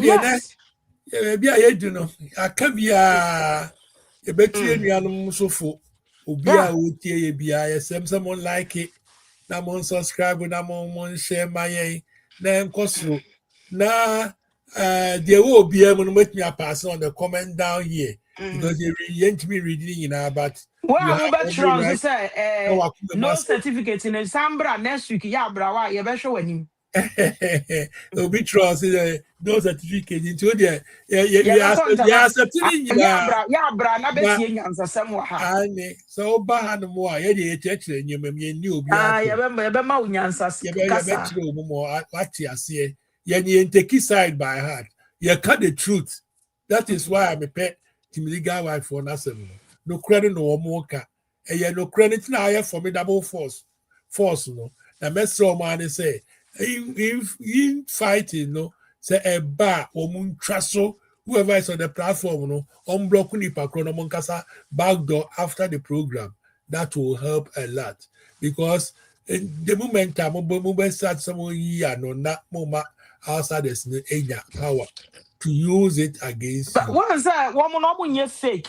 [SPEAKER 1] Yes. Maybe I do know. I can be a better animal so full. Ubia would be someone like it. Namon subscribe with Namon share my name Cosro. Now, there will be able to make me a pass on the comment down here because you ain't me reading but.
[SPEAKER 3] Well, but say, no certificate in Sambra next week. Yeah, brawa, you better show him.
[SPEAKER 1] Be trust no certificate into there. Yeah, so bad more. Yeah, church and you knew. What you say, you take his side by heart. You cut the truth. That is why I'm a pet to legal wife for nothing. No credit no more. And no credit now for me double force, no. The master man say. In fighting, no, say a bar or moon trasso, whoever is on the platform, no, unblock nipa chronomonkasa backdoor after the program. That will help a lot because in the moment I'm mobile start someone year no not moma outside there's no power to use it against
[SPEAKER 3] you. But what is that? Woman, you fake.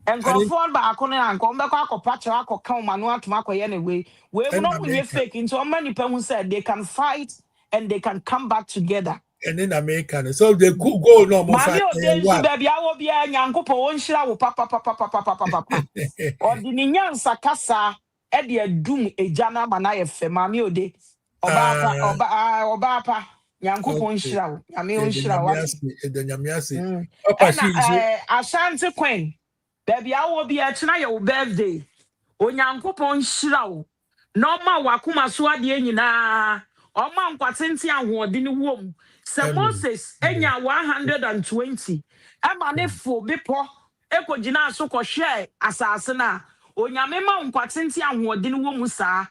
[SPEAKER 3] And go forward back on and come back or patch or come and to Marco anyway. We will not be fake into many people said they can fight and they can come back together.
[SPEAKER 1] And in America, so they could go no more.
[SPEAKER 3] Baby, I will be a young couple one shall papa. Or the Nyan Sakasa, Eddie Doom, a Jana Manaya Femamio de Obapa. Yankupon shroud, I mean, shroud. Ashanti Queen. Baby, I will be at your birthday. Onyankopon shiraw. No ma wakuma so ade nyina. O ma nkwatenti ahode ne wom. Se Moses enya 120. Ema ne fo bepo ekogina so ko hwe asase na. Onyame ma nkwatenti ahode ne wom saa.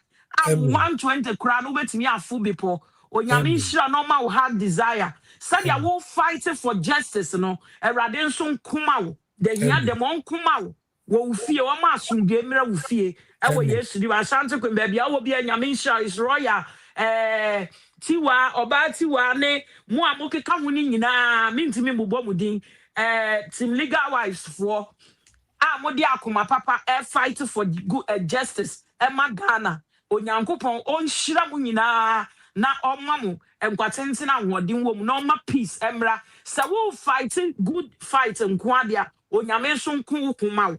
[SPEAKER 3] 120 kra no betimi afo bepo. Onyame shira no ma wo hard desire. Said ya wo fight for justice no. Erade nso nkuma wo. The year the monk come out, will fear a mass from Gamer will fear. I will yesterday, I shan't take baby. I will be a Yamisha is royal. Tiwa, or bad Tiwa, ne, more moke come in, mean to me, Mubomudin, Tim legal wives for Modiakuma papa, fight for good justice, Emma Ghana, Onyankopon, on Shiramunina. Na omamu enkwatentena wodin wom no ma peace emra se wo fighting good fight nkwadia onyame so nku kuma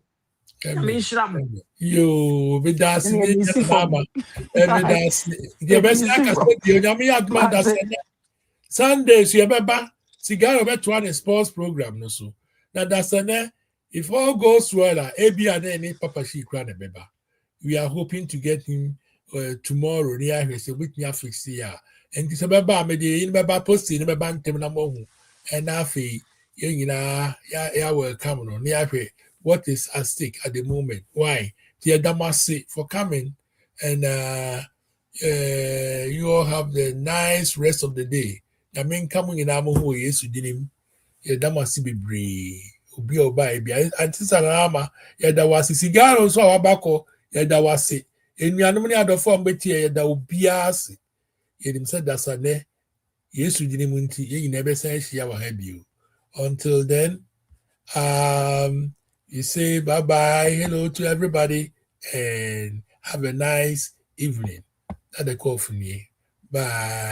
[SPEAKER 3] Me shram.
[SPEAKER 1] Yo, me das
[SPEAKER 3] And
[SPEAKER 1] ni
[SPEAKER 3] you see
[SPEAKER 1] mama.
[SPEAKER 3] from
[SPEAKER 1] Me das. The best I can say, you nyame aduma das. Sundays, you remember, cigar over to one sports program, no so. Now that's if all goes well, AB and any Papa she crown a beba. We are hoping to get him tomorrow near his with me fix here. And this beba me the in beba post in beba tem na mo. And afi you know ya welcome no near what is at stake at the moment. Why? The Damasi for coming and you all have the nice rest of the day. I mean, coming in our home, yes, you didn't. Yeah, that must be brave. Obi oba ebi anti sanama ya da wasi cigar so awabako ya da wasi enuanom ne adofo mbeti ya da obi ase yedim se da sane yesu dini munti ye nyina be san hia wa ha bio. Until then, you say bye bye, hello to everybody, and have a nice evening. That the call for me. Bye.